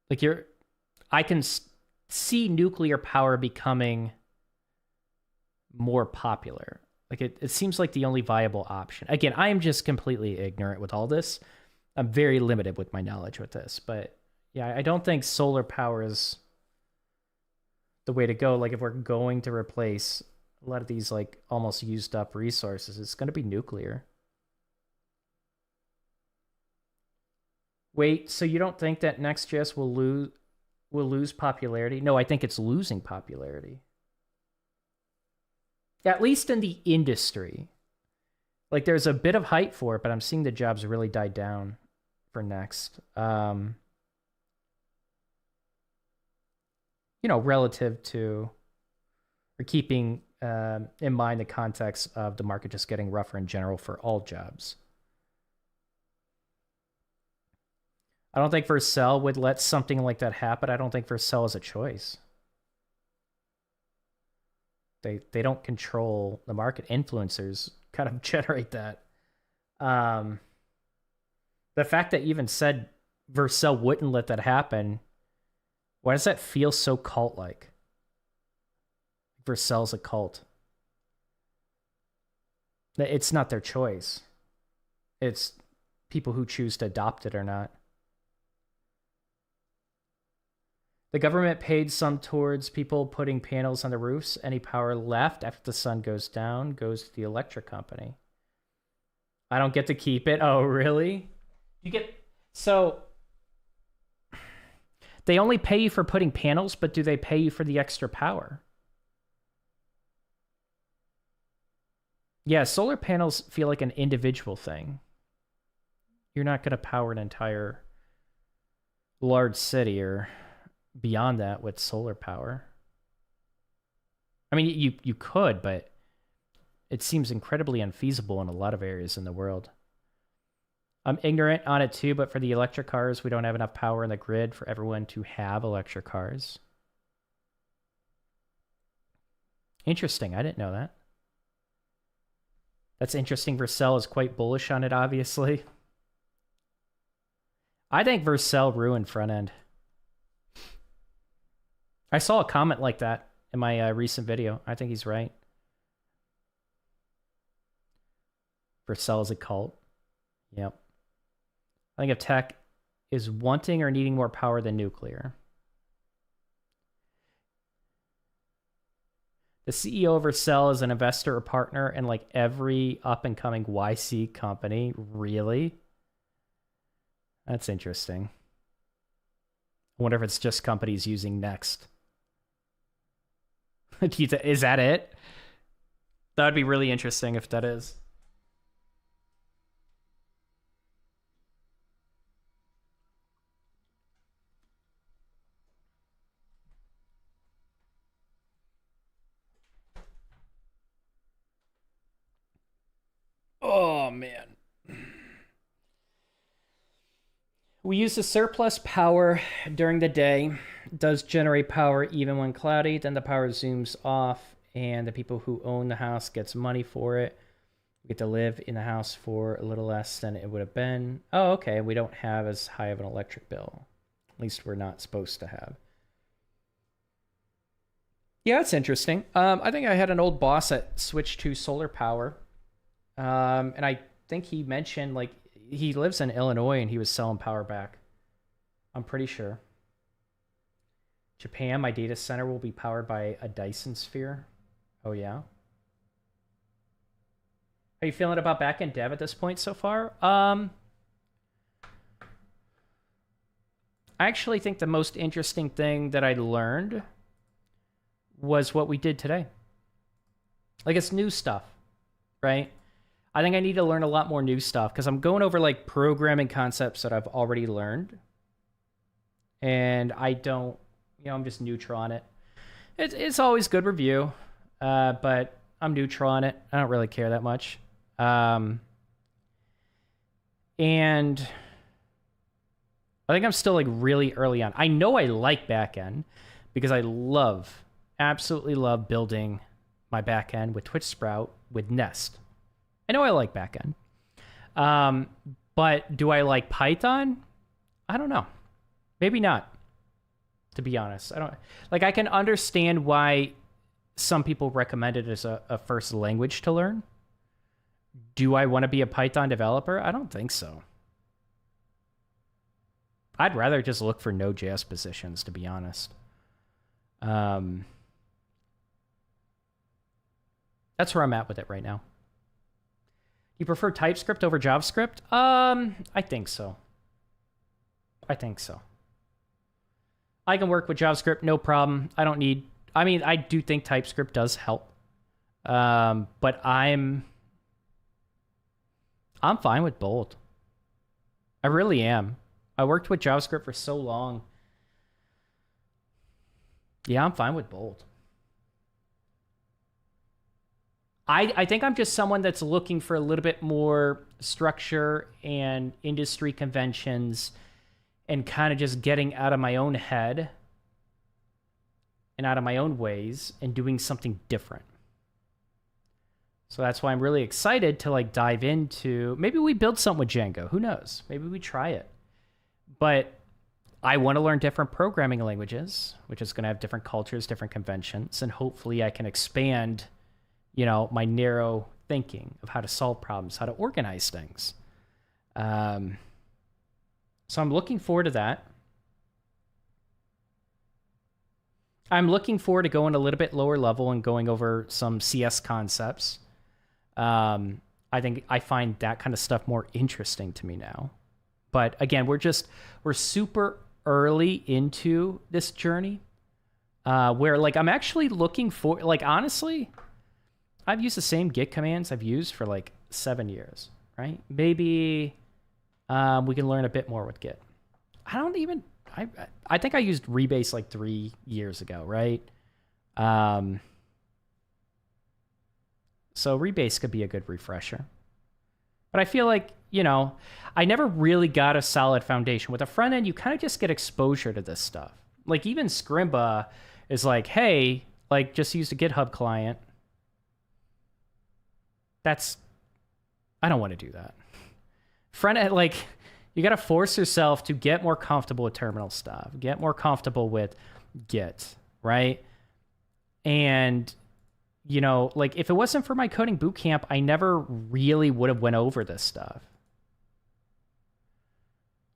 like I can see nuclear power becoming more popular. Like it seems like the only viable option. Again, I am just completely ignorant with all this. I'm very limited with my knowledge with this, but yeah, I don't think solar power is the way to go. Like if we're going to replace a lot of these like almost used up resources, it's going to be nuclear. Wait, so you don't think that Next.js will lose popularity? No, I think it's losing popularity. At least in the industry. Like there's a bit of hype for it, but I'm seeing the jobs really die down for Next. You know, relative to, or keeping in mind the context of the market just getting rougher in general for all jobs. I don't think Vercel would let something like that happen. I don't think Vercel is a choice. They don't control the market. Influencers kind of generate that. The fact that even said Vercel wouldn't let that happen, why does that feel so cult-like? Vercel's a cult. It's not their choice. It's people who choose to adopt it or not. The government paid some towards people putting panels on the roofs. Any power left after the sun goes down goes to the electric company. I don't get to keep it. Oh, really? You get... So... They only pay you for putting panels, but do they pay you for the extra power? Yeah, solar panels feel like an individual thing. You're not going to power an entire large city or beyond that with solar power. I mean, you could, but it seems incredibly unfeasible in a lot of areas in the world. I'm ignorant on it too, but for the electric cars, we don't have enough power in the grid for everyone to have electric cars. Interesting. I didn't know that. That's interesting. Vercel is quite bullish on it, obviously. I think Vercel ruined front end. I saw a comment like that in my recent video. I think he's right. Vercel is a cult. Yep. I think if tech is wanting or needing more power than nuclear. The CEO of Vercel is an investor or partner in like every up-and-coming YC company. Really? That's interesting. I wonder if it's just companies using Next. Is that it? That would be really interesting if that is. Oh, man. We use the surplus power during the day. It does generate power even when cloudy. Then the power zooms off, and the people who own the house gets money for it. We get to live in the house for a little less than it would have been. Oh, okay. We don't have as high of an electric bill. At least we're not supposed to have. Yeah, it's interesting. I think I had an old boss that switched to solar power. And I think he mentioned, like, he lives in Illinois and he was selling power back. I'm pretty sure. Japan, my data center will be powered by a Dyson sphere. Oh, yeah. How you feeling about backend dev at this point so far? I actually think the most interesting thing that I learned was what we did today. Like, it's new stuff, right? I think I need to learn a lot more new stuff because I'm going over like programming concepts that I've already learned. And I don't, I'm just neutral on it. It's always good review, but I'm neutral on it. I don't really care that much. And I think I'm still like really early on. I know I like backend because I absolutely love building my backend with Twitch Sprout with Nest. I know I like backend. But do I like Python? I don't know. Maybe not, to be honest. I can understand why some people recommend it as a first language to learn. Do I want to be a Python developer? I don't think so. I'd rather just look for Node.js positions, to be honest. That's where I'm at with it right now. You prefer TypeScript over JavaScript? I think so. I can work with JavaScript, no problem. I do think TypeScript does help. But I'm fine with both. I really am. I worked with JavaScript for so long. Yeah, I'm fine with both. I think I'm just someone that's looking for a little bit more structure and industry conventions and kind of just getting out of my own head and out of my own ways and doing something different. So that's why I'm really excited to like dive into, maybe we build something with Django. Who knows? Maybe we try it. But I want to learn different programming languages, which is going to have different cultures, different conventions, and hopefully I can expand my narrow thinking of how to solve problems, how to organize things. So I'm looking forward to that. I'm looking forward to going a little bit lower level and going over some CS concepts. I think I find that kind of stuff more interesting to me now. But again, we're super early into this journey where like I'm actually looking for, like, honestly, I've used the same Git commands I've used for like 7 years, right? Maybe we can learn a bit more with Git. I think I used Rebase like 3 years ago, right? So Rebase could be a good refresher. But I feel like, I never really got a solid foundation. With a front end, you kind of just get exposure to this stuff. Like even Scrimba is like, hey, like just use a GitHub client. I don't want to do that. Front end, like, you got to force yourself to get more comfortable with terminal stuff, get more comfortable with Git, right? And, like, if it wasn't for my coding bootcamp, I never really would have went over this stuff.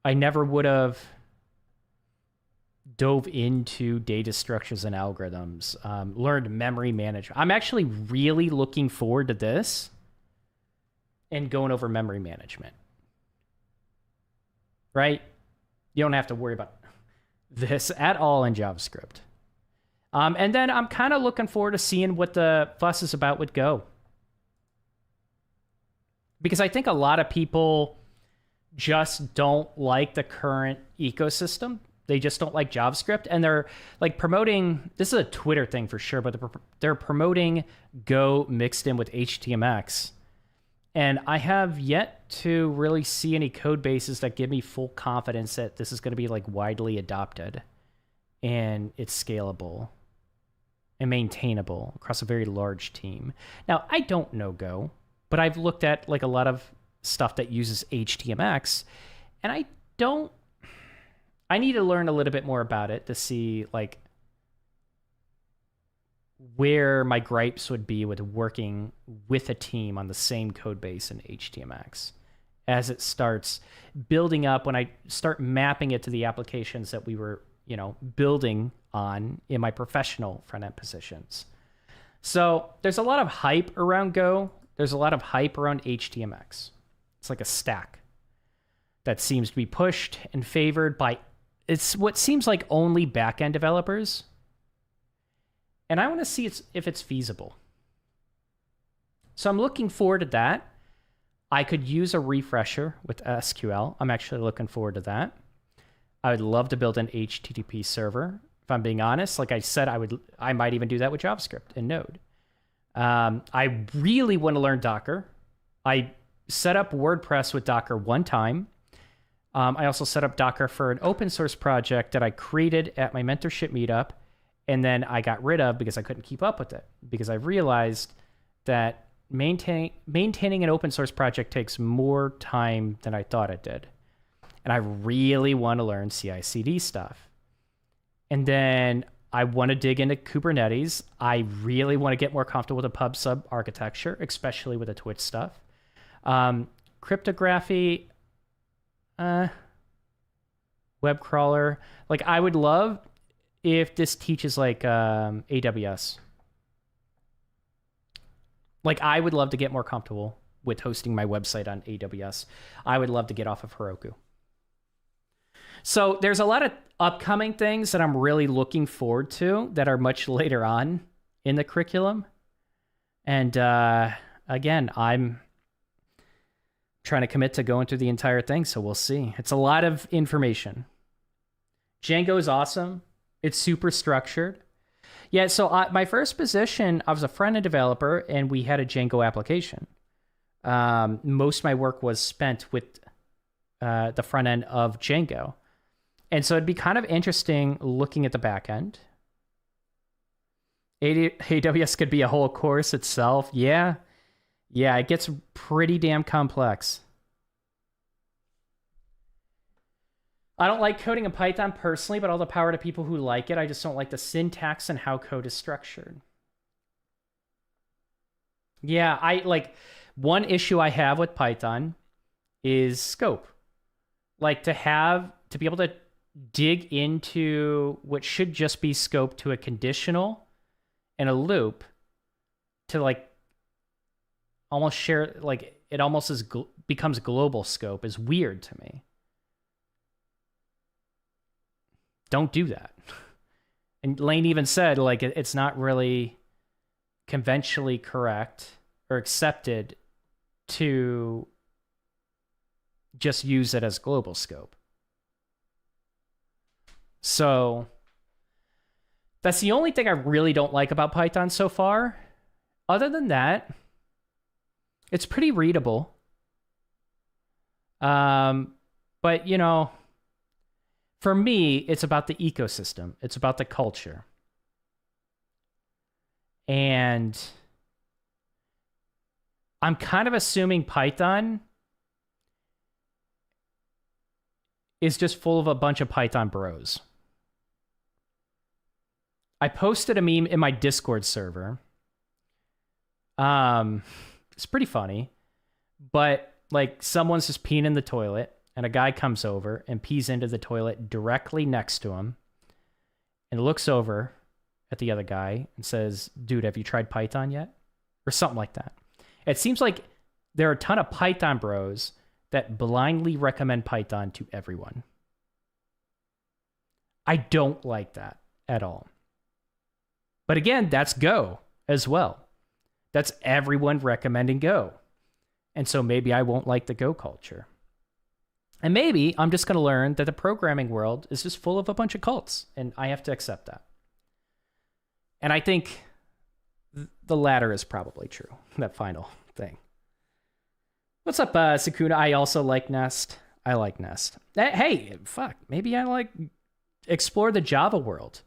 I never would have dove into data structures and algorithms, learned memory management. I'm actually really looking forward to this and going over memory management. Right? You don't have to worry about this at all in JavaScript. And then I'm kind of looking forward to seeing what the fuss is about with Go. Because I think a lot of people just don't like the current ecosystem. They just don't like JavaScript. And they're like promoting, this is a Twitter thing for sure, but they're promoting Go mixed in with HTMX. And I have yet to really see any code bases that give me full confidence that this is going to be like widely adopted and it's scalable and maintainable across a very large team. Now, I don't know Go, but I've looked at like a lot of stuff that uses HTMX, and I need to learn a little bit more about it to see like where my gripes would be with working with a team on the same code base in HTMX as it starts building up, when I start mapping it to the applications that we were, building on in my professional front-end positions. So there's a lot of hype around Go. There's a lot of hype around HTMX. It's like a stack that seems to be pushed and favored by, it's what seems like only backend developers. And I want to see if it's feasible. So I'm looking forward to that. I could use a refresher with SQL. I'm actually looking forward to that. I would love to build an HTTP server. If I'm being honest, like I said, I might even do that with JavaScript and Node. I really want to learn Docker. I set up WordPress with Docker one time. I also set up Docker for an open source project that I created at my mentorship meetup, and then I got rid of because I couldn't keep up with it, because I realized that maintaining an open source project takes more time than I thought it did. And I really want to learn CI/CD stuff. And then I want to dig into Kubernetes. I really want to get more comfortable with the pub sub architecture, especially with the Twitch stuff. Cryptography, web crawler. Like, I would love if this teaches like AWS. Like, I would love to get more comfortable with hosting my website on AWS. I would love to get off of Heroku. So there's a lot of upcoming things that I'm really looking forward to that are much later on in the curriculum. And again, I'm trying to commit to going through the entire thing, so we'll see. It's a lot of information. Django is awesome. It's super structured. Yeah, so my first position, I was a front-end developer, and we had a Django application. Most of my work was spent with the front end of Django. And so it'd be kind of interesting looking at the back end. AWS could be a whole course itself. Yeah, it gets pretty damn complex. I don't like coding in Python personally, but all the power to people who like it. I just don't like the syntax and how code is structured. Yeah, one issue I have with Python is scope. Like, to be able to dig into what should just be scope to a conditional and a loop to like almost share, like it almost becomes global scope is weird to me. Don't do that. And Lane even said, like, it's not really conventionally correct or accepted to just use it as global scope. So that's the only thing I really don't like about Python so far. Other than that, it's pretty readable. But, for me, it's about the ecosystem. It's about the culture. And I'm kind of assuming Python is just full of a bunch of Python bros. I posted a meme in my Discord server. It's pretty funny, but like someone's just peeing in the toilet, and a guy comes over and pees into the toilet directly next to him and looks over at the other guy and says, dude, have you tried Python yet? Or something like that. It seems like there are a ton of Python bros that blindly recommend Python to everyone. I don't like that at all. But again, that's Go as well. That's everyone recommending Go. And so maybe I won't like the Go culture. And maybe I'm just going to learn that the programming world is just full of a bunch of cults, and I have to accept that. And I think the latter is probably true, that final thing. What's up, Sakuna? I also like Nest. I like Nest. Hey, fuck, maybe I like explore the Java world.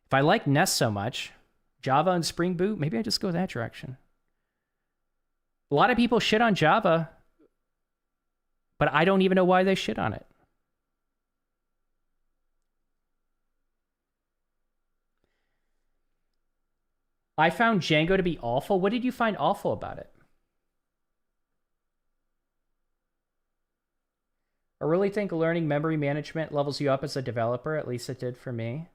If I like Nest so much, Java and Spring Boot, maybe I just go that direction. A lot of people shit on Java, but I don't even know why they shit on it. I found Django to be awful. What did you find awful about it? I really think learning memory management levels you up as a developer. At least it did for me.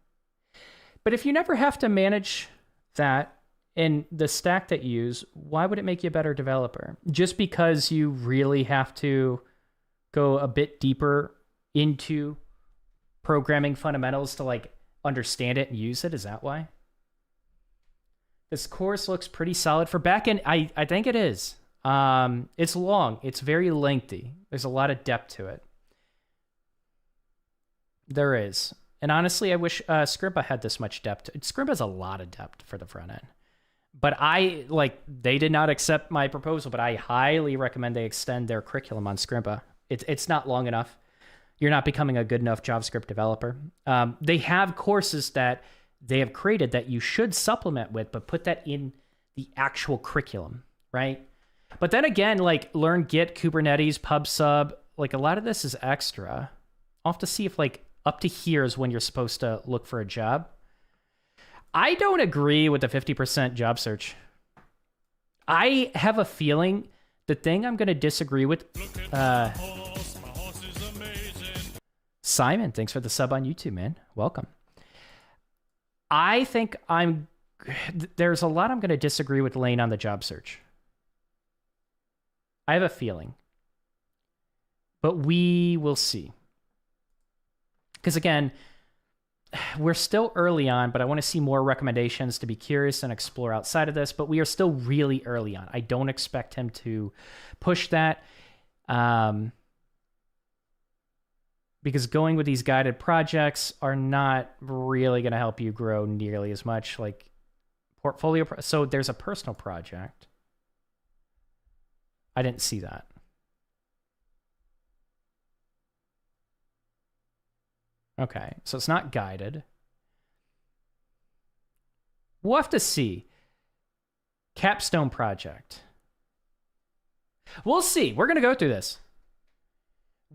But if you never have to manage that in the stack that you use, why would it make you a better developer? Just because you really have to go a bit deeper into programming fundamentals to like understand it and use it? Is that why? This course looks pretty solid for backend. I think it is. It's long. It's very lengthy. There's a lot of depth to it. There is. And honestly, I wish Scrimba had this much depth. Scrimba has a lot of depth for the front end. But they did not accept my proposal, but I highly recommend they extend their curriculum on Scrimba. It's not long enough. You're not becoming a good enough JavaScript developer. They have courses that they have created that you should supplement with, but put that in the actual curriculum, right? But then again, like learn Git, Kubernetes, PubSub, like a lot of this is extra. I'll have to see if like up to here is when you're supposed to look for a job. I don't agree with the 50% job search. I have a feeling the thing I'm going to disagree with... Simon, thanks for the sub on YouTube, man. Welcome. I think there's a lot I'm going to disagree with Lane on the job search. I have a feeling. But we will see. Because again, we're still early on, but I want to see more recommendations to be curious and explore outside of this, but we are still really early on. I don't expect him to push that. Because going with these guided projects are not really going to help you grow nearly as much. Like portfolio. So there's a personal project. I didn't see that. Okay, so it's not guided. We'll have to see. Capstone project. We'll see. We're going to go through this.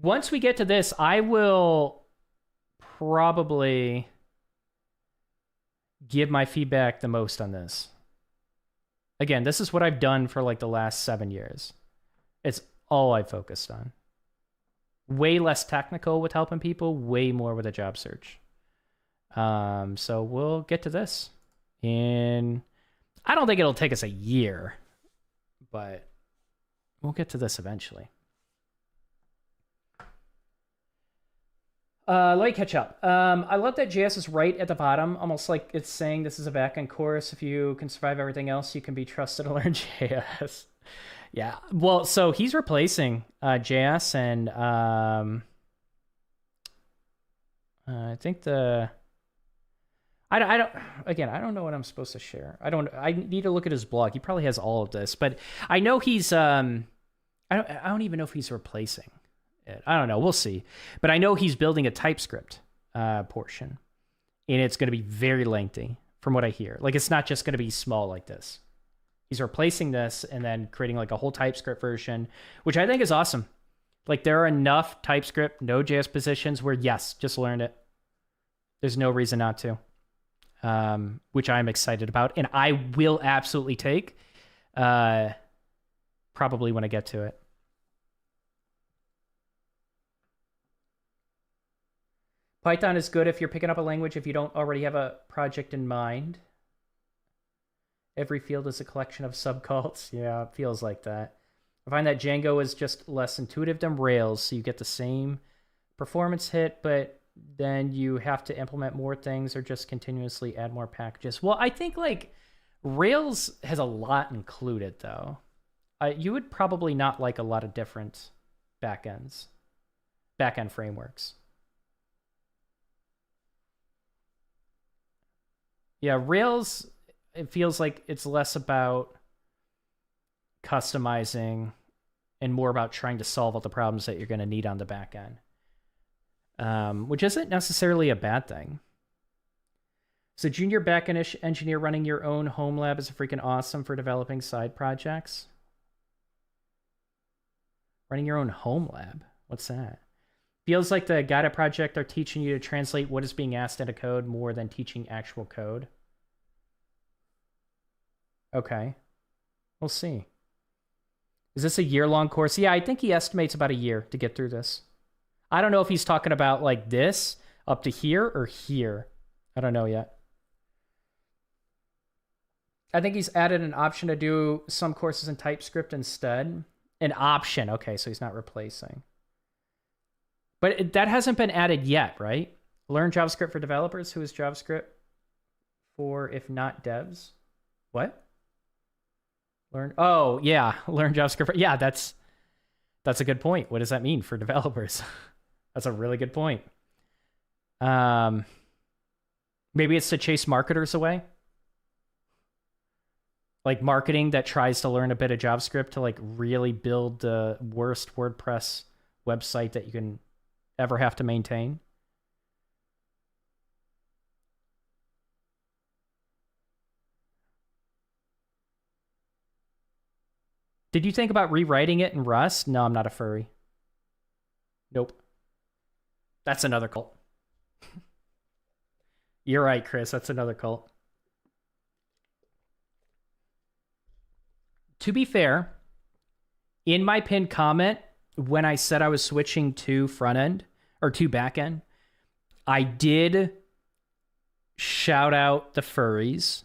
Once we get to this, I will probably give my feedback the most on this. Again, this is what I've done for like the last 7 years. It's all I've focused on. Way less technical with helping people, way more with a job search. So we'll get to this I don't think it'll take us a year, but we'll get to this eventually. Let me catch up. I love that JS is right at the bottom, almost like it's saying this is a backend course. If you can survive everything else, you can be trusted to learn JS. Yeah, well, so he's replacing JS, and I think I don't know what I'm supposed to share. I need to look at his blog. He probably has all of this, but I know he's I don't even know if he's replacing it. I don't know. We'll see. But I know he's building a TypeScript portion, and it's going to be very lengthy from what I hear. Like, it's not just going to be small like this. He's replacing this and then creating like a whole TypeScript version, which I think is awesome. Like, there are enough TypeScript Node.js positions where, yes, just learn it. There's no reason not to, which I'm excited about. And I will absolutely take probably when I get to it. Python is good if you're picking up a language if you don't already have a project in mind. Every field is a collection of subcults. Yeah, it feels like that. I find that Django is just less intuitive than Rails, so you get the same performance hit, but then you have to implement more things or just continuously add more packages. Well, I think like Rails has a lot included, though. You would probably not like a lot of different backend frameworks. Yeah, Rails, it feels like it's less about customizing and more about trying to solve all the problems that you're going to need on the back end, which isn't necessarily a bad thing. So junior backend engineer running your own home lab is freaking awesome for developing side projects. Running your own home lab? What's that? Feels like the guided project are teaching you to translate what is being asked into code more than teaching actual code. Okay. We'll see. Is this a year-long course? Yeah, I think he estimates about a year to get through this. I don't know if he's talking about like this up to here or here. I don't know yet. I think he's added an option to do some courses in TypeScript instead. An option. Okay, so he's not replacing. But that hasn't been added yet, right? Learn JavaScript for developers. Who is JavaScript for if not devs? What? Learn. Oh, yeah. Learn JavaScript. Yeah, that's a good point. What does that mean for developers? That's a really good point. Maybe it's to chase marketers away. Like marketing that tries to learn a bit of JavaScript to like really build the worst WordPress website that you can ever have to maintain. Did you think about rewriting it in Rust? No, I'm not a furry. Nope. That's another cult. You're right, Chris. That's another cult. To be fair, in my pinned comment, when I said I was switching to front end or to back end, I did shout out the furries.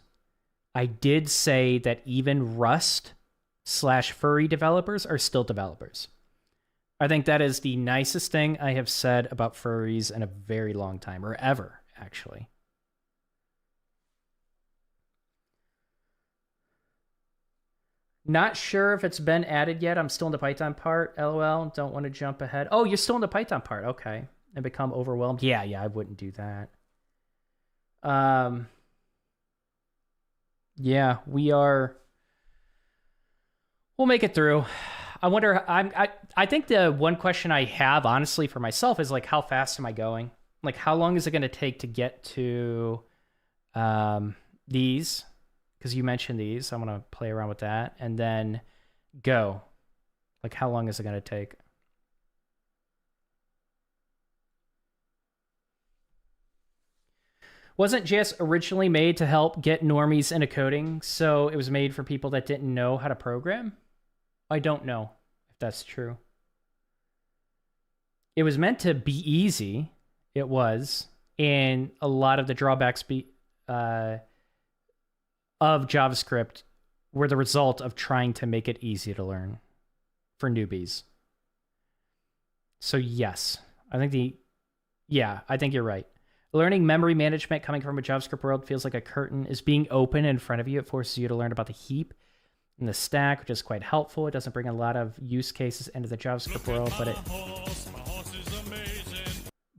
I did say that even Rust/furry developers are still developers. I think that is the nicest thing I have said about furries in a very long time, or ever, actually. Not sure if it's been added yet. I'm still in the Python part. LOL. Don't want to jump ahead. Oh, you're still in the Python part. Okay. And become overwhelmed. Yeah, I wouldn't do that. Yeah, we are. We'll make it through. I wonder. I think the one question I have, honestly, for myself is like, how fast am I going? Like, how long is it going to take to get to these? Because you mentioned these. I'm going to play around with that. And then go. Like, how long is it going to take? Wasn't JS originally made to help get normies into coding, so it was made for people that didn't know how to program? I don't know if that's true. It was meant to be easy. It was. And a lot of the drawbacks of JavaScript were the result of trying to make it easy to learn for newbies. So yes, I think you're right. Learning memory management coming from a JavaScript world feels like a curtain is being open in front of you. It forces you to learn about the heap and the stack, which is quite helpful. It doesn't bring a lot of use cases into the JavaScript world,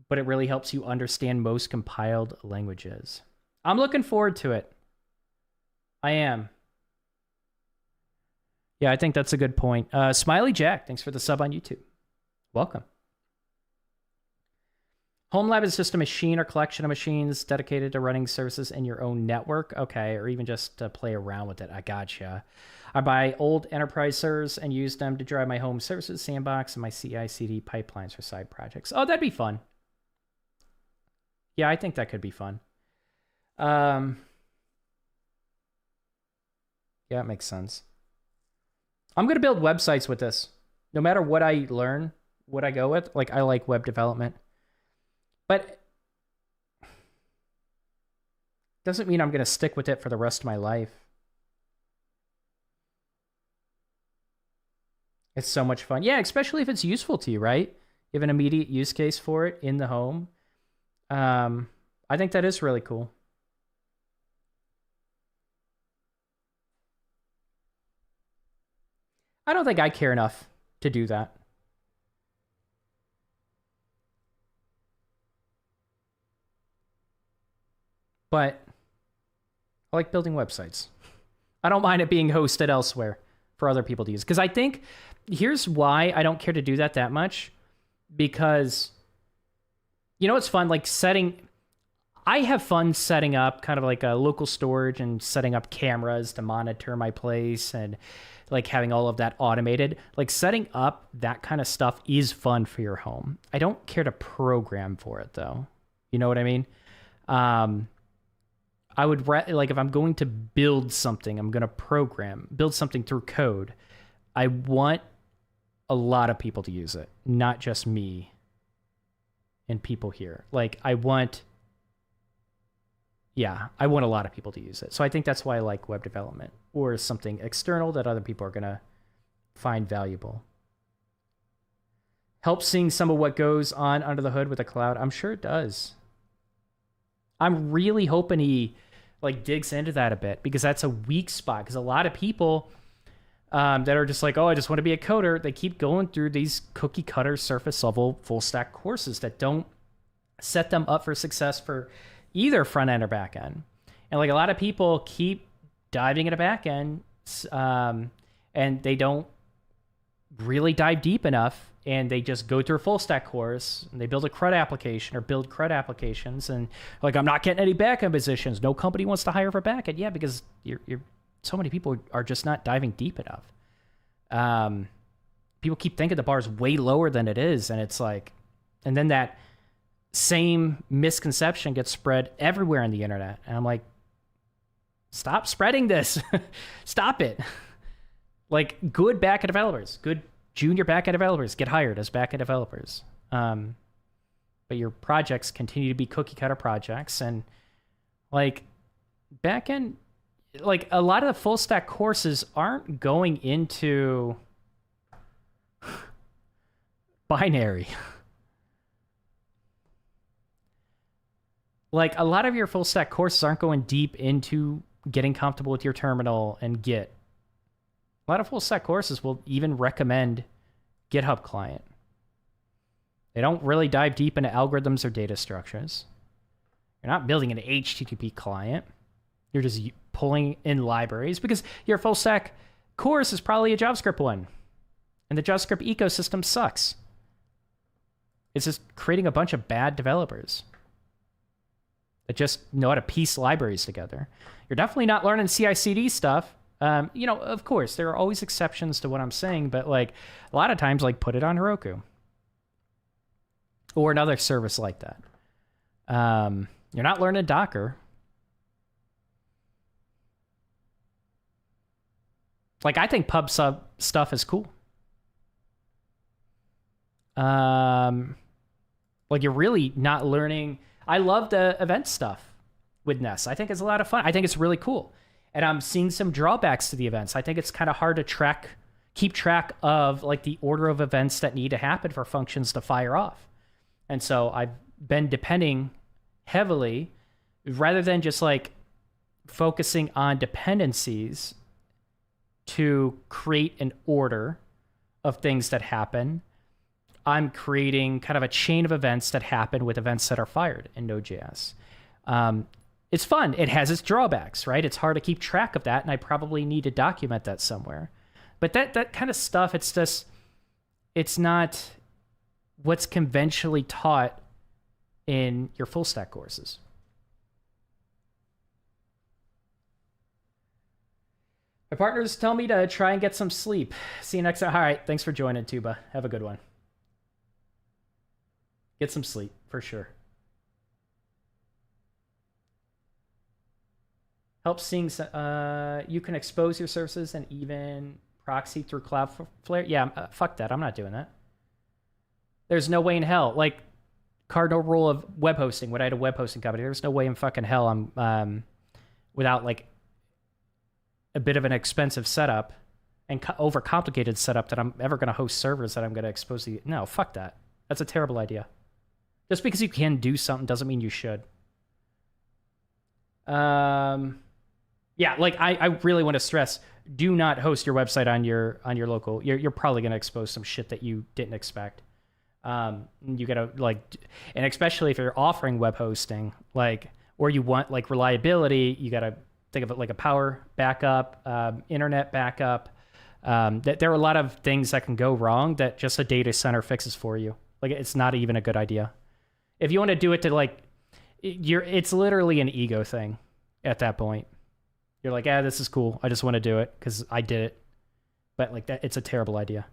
but it really helps you understand most compiled languages. I'm looking forward to it. I am. Yeah, I think that's a good point. Smiley Jack, thanks for the sub on YouTube. Welcome. Home Lab is just a machine or collection of machines dedicated to running services in your own network. Okay, or even just to play around with it. I gotcha. I buy old enterprise servers and use them to drive my home services sandbox and my CI/CD pipelines for side projects. Oh, that'd be fun. Yeah, I think that could be fun. Yeah, it makes sense. I'm going to build websites with this. No matter what I learn, what I go with, like I like web development. But Doesn't mean I'm going to stick with it for the rest of my life. It's so much fun. Yeah, especially if it's useful to you, right? You have an immediate use case for it in the home. I think that is really cool. I don't think I care enough to do that. But I like building websites. I don't mind it being hosted elsewhere for other people to use. Because I think, here's why I don't care to do that much. Because, you know, it's fun, like I have fun setting up kind of like a local storage and setting up cameras to monitor my place and like having all of that automated. Like setting up that kind of stuff is fun for your home. I don't care to program for it though. You know what I mean? I would like if I'm going to build something, I'm going to build something through code. I want a lot of people to use it, not just me and people here. Like I want a lot of people to use it. So I think that's why I like web development or something external that other people are going to find valuable. Help seeing some of what goes on under the hood with the cloud. I'm sure it does. I'm really hoping he like digs into that a bit because that's a weak spot. Because a lot of people that are just like, oh, I just want to be a coder, they keep going through these cookie cutter surface level full stack courses that don't set them up for success for either front end or back end. And like a lot of people keep diving into back end and they don't really dive deep enough. And they just go through a full stack course and they build a CRUD application or build CRUD applications. And like, I'm not getting any backend positions. No company wants to hire for backend. Yeah, because you're so many people are just not diving deep enough. People keep thinking the bar is way lower than it is. And it's like, and then that same misconception gets spread everywhere on the internet. And I'm like, stop spreading this. Stop it. Like good backend developers, good junior backend developers get hired as backend developers. But your projects continue to be cookie cutter projects. And like backend, like a lot of the full stack courses aren't going into binary. Like a lot of your full stack courses aren't going deep into getting comfortable with your terminal and Git. A lot of full stack courses will even recommend GitHub client. They don't really dive deep into algorithms or data structures. You're not building an HTTP client. You're just pulling in libraries because your full stack course is probably a JavaScript one. And the JavaScript ecosystem sucks. It's just creating a bunch of bad developers that just know how to piece libraries together. You're definitely not learning CI/CD stuff. You know, of course, there are always exceptions to what I'm saying, but like a lot of times, like put it on Heroku or another service like that. You're not learning Docker. Like I think pub sub stuff is cool. Like you're really not learning. I love the event stuff with Nest. I think it's a lot of fun. I think it's really cool. And I'm seeing some drawbacks to the events. I think it's kind of hard to keep track of like the order of events that need to happen for functions to fire off. And so I've been depending heavily, rather than just like focusing on dependencies to create an order of things that happen. I'm creating kind of a chain of events that happen with events that are fired in Node.js. It's fun. It has its drawbacks, right? It's hard to keep track of that, and I probably need to document that somewhere. But that kind of stuff, it's not what's conventionally taught in your full stack courses. My partners tell me to try and get some sleep. See you next time. All right, thanks for joining, Tuba. Have a good one. Get some sleep, for sure. Help seeing, you can expose your services and even proxy through Cloudflare. Yeah, fuck that. I'm not doing that. There's no way in hell. Like, cardinal rule of web hosting, when I had a web hosting company, there's no way in fucking hell I'm without like a bit of an expensive setup and overcomplicated setup that I'm ever going to host servers that I'm going to expose the... No, fuck that. That's a terrible idea. Just because you can do something doesn't mean you should. Yeah, like I really want to stress, do not host your website on your local. You're probably going to expose some shit that you didn't expect. You gotta like, and especially if you're offering web hosting, like, or you want like reliability, you gotta think of it like a power backup, internet backup. That there are a lot of things that can go wrong that just a data center fixes for you. Like, it's not even a good idea. If you want to do it to like, it's literally an ego thing at that point. You're like, this is cool. I just want to do it because I did it. But like that, it's a terrible idea.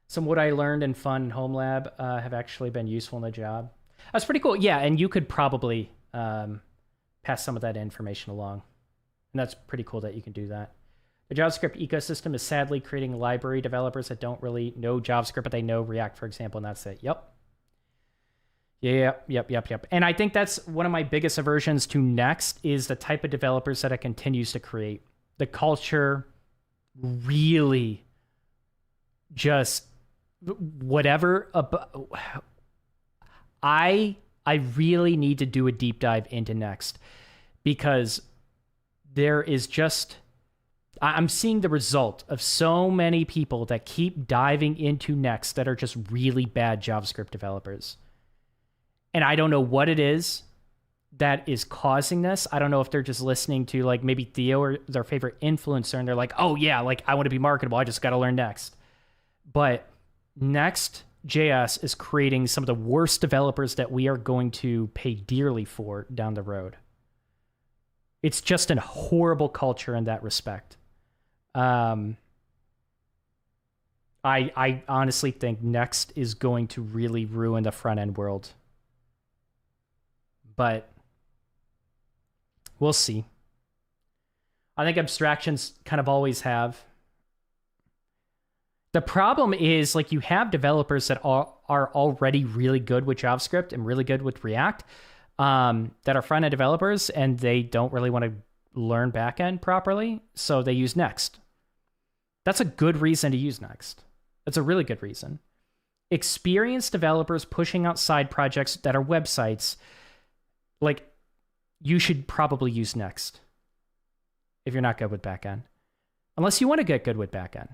Some what I learned in fun home lab have actually been useful in the job. That's pretty cool. Yeah, and you could probably pass some of that information along. And that's pretty cool that you can do that. The JavaScript ecosystem is sadly creating library developers that don't really know JavaScript, but they know React, for example, and that's it. Yep. Yep. And I think that's one of my biggest aversions to Next is the type of developers that it continues to create. The culture really just whatever. I really need to do a deep dive into Next because there is just... I'm seeing the result of so many people that keep diving into Next that are just really bad JavaScript developers. And I don't know what it is that is causing this. I don't know if they're just listening to like maybe Theo or their favorite influencer and they're like, oh yeah, like I want to be marketable. I just got to learn Next. But Next.js is creating some of the worst developers that we are going to pay dearly for down the road. It's just a horrible culture in that respect. I honestly think Next is going to really ruin the front end world. But we'll see. I think abstractions kind of always have. The problem is like you have developers that are already really good with JavaScript and really good with React that are front end developers and they don't really want to learn backend properly, so they use Next. That's a good reason to use Next. That's a really good reason. Experienced developers pushing out side projects that are websites, like, you should probably use Next if you're not good with backend. Unless you want to get good with backend.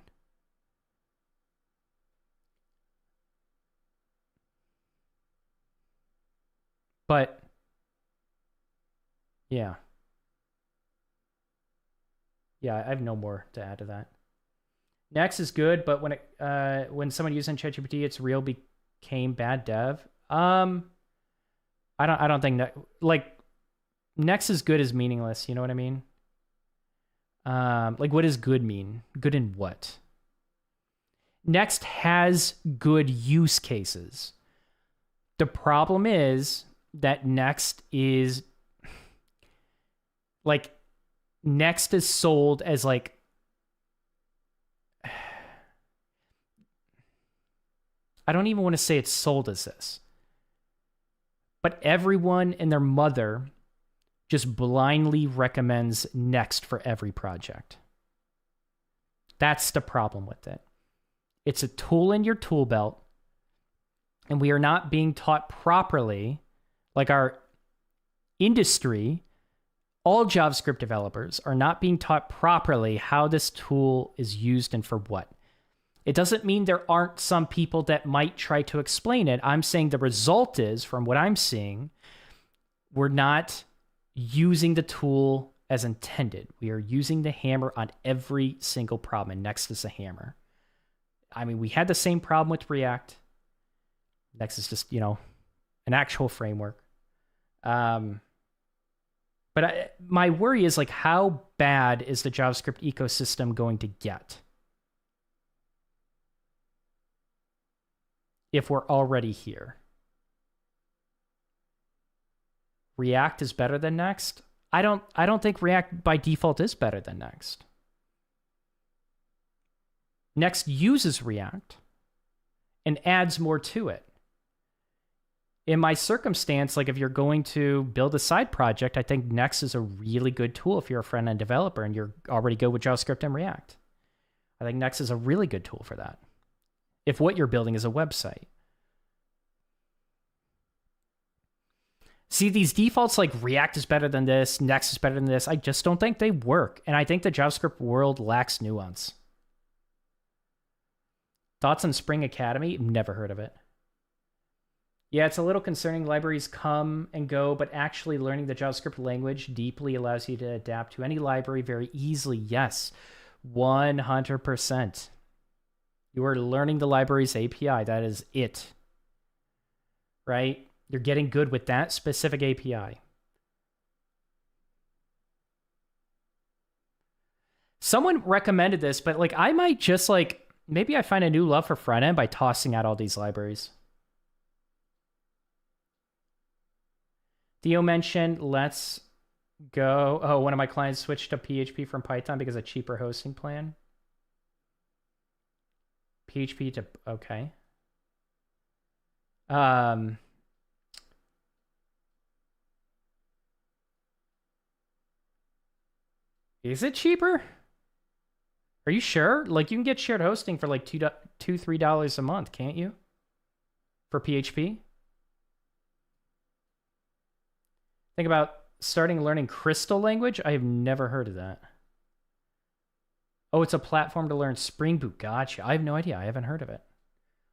But, yeah. Yeah, I have no more to add to that. Next is good, but when someone using ChatGPT, it's real became bad dev. I don't think that like Next is good is meaningless. You know what I mean? Like what does good mean? Good in what? Next has good use cases. The problem is that Next is like Next is sold as like I don't even want to say it's sold as this. But everyone and their mother just blindly recommends Next for every project. That's the problem with it. It's a tool in your tool belt, and we are not being taught properly, like our industry, all JavaScript developers are not being taught properly how this tool is used and for what. It doesn't mean there aren't some people that might try to explain it. I'm saying the result is, from what I'm seeing, we're not using the tool as intended. We are using the hammer on every single problem, and Next is a hammer. I mean, we had the same problem with React. Next is just, an actual framework. But my worry is, like, how bad is the JavaScript ecosystem going to get if we're already here? React is better than Next? I don't think React by default is better than Next. Next uses React and adds more to it. in my circumstance, like if you're going to build a side project, I think Next is a really good tool if you're a front-end developer and you're already good with JavaScript and React. I think Next is a really good tool for that. If what you're building is a website. See, these defaults like React is better than this, Next is better than this, I just don't think they work. And I think the JavaScript world lacks nuance. Thoughts on Spring Academy? Never heard of it. Yeah, it's a little concerning. Libraries come and go, but actually learning the JavaScript language deeply allows you to adapt to any library very easily. Yes, 100%. You are learning the library's API. That is it. Right? You're getting good with that specific API. Someone recommended this, but like I might just like, maybe I find a new love for front end by tossing out all these libraries. Theo mentioned, let's go. Oh, one of my clients switched to PHP from Python because of a cheaper hosting plan. PHP to, okay. Is it cheaper? Are you sure? Like you can get shared hosting for like $2-3 a month, can't you? For PHP? Think about starting learning Crystal language. I have never heard of that. Oh, it's a platform to learn Spring Boot. Gotcha. I have no idea. I haven't heard of it.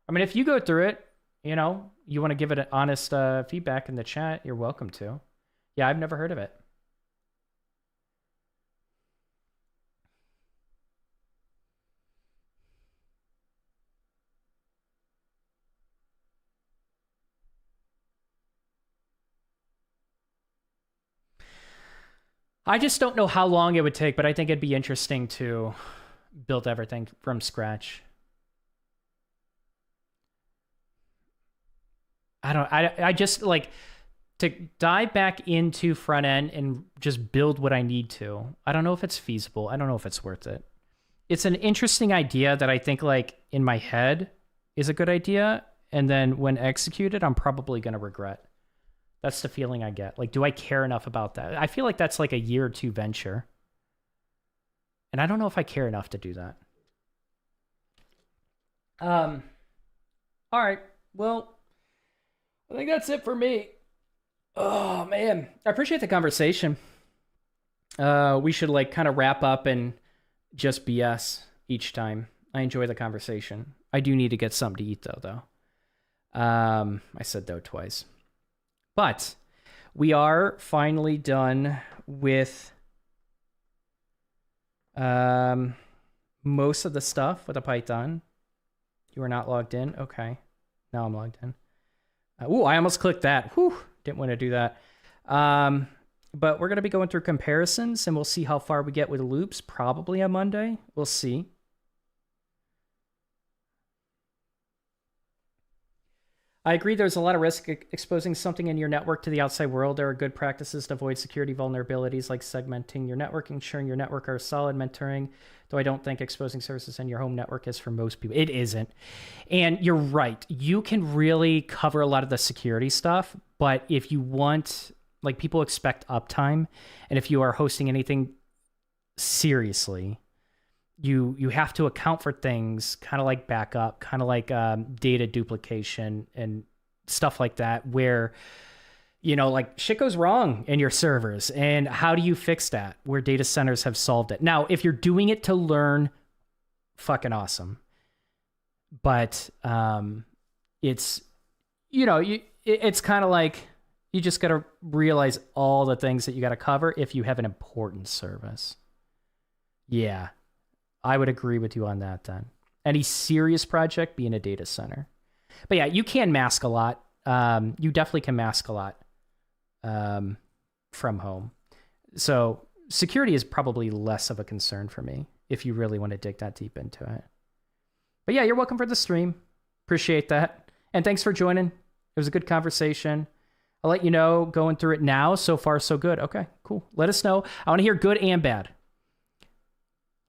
I mean, if you go through it, you know, you want to give it an honest feedback in the chat, you're welcome to. Yeah, I've never heard of it. I just don't know how long it would take, but I think it'd be interesting to build everything from scratch. I just like to dive back into front end and just build what I need to. I don't know if it's feasible. I don't know if it's worth it. It's an interesting idea that I think like in my head is a good idea. And then when executed, I'm probably going to regret. That's the feeling I get. Like, do I care enough about that? I feel like that's like a year or two venture. And I don't know if I care enough to do that. All right. Well, I think that's it for me. Oh, man. I appreciate the conversation. We should like kind of wrap up and just BS each time. I enjoy the conversation. I do need to get something to eat though. I said though twice. But we are finally done with most of the stuff with the Python. You are not logged in? Okay. Now I'm logged in. Ooh, I almost clicked that. Whew, didn't want to do that. But we're going to be going through comparisons, and we'll see how far we get with loops, probably on Monday. We'll see. I agree there's a lot of risk exposing something in your network to the outside world. There are good practices to avoid security vulnerabilities like segmenting your network, ensuring your network are solid, mentoring, though I don't think exposing services in your home network is for most people. It isn't. And you're right. You can really cover a lot of the security stuff, but if you want, like people expect uptime, and if you are hosting anything seriously, you have to account for things kind of like backup, kind of like data duplication and stuff like that, where, you know, like shit goes wrong in your servers. And how do you fix that? Where data centers have solved it. Now, if you're doing it to learn, fucking awesome. But it's, you know, it's kind of like you just got to realize all the things that you got to cover if you have an important service. Yeah. I would agree with you on that then. Any serious project being a data center. But yeah, you can mask a lot. You definitely can mask a lot from home. So security is probably less of a concern for me if you really want to dig that deep into it. But yeah, you're welcome for the stream. Appreciate that. And thanks for joining. It was a good conversation. I'll let you know going through it now. So far, so good. Okay, cool. Let us know. I want to hear good and bad.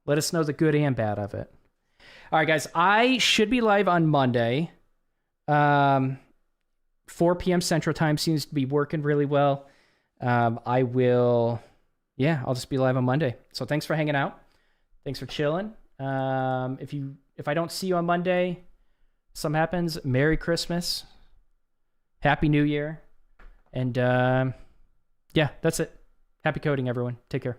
Let us know the good and bad of it. All right, guys. I should be live on Monday. 4 p.m. Central Time seems to be working really well. I'll just be live on Monday. So thanks for hanging out. Thanks for chilling. If I don't see you on Monday, something happens, Merry Christmas. Happy New Year. And yeah, that's it. Happy coding, everyone. Take care.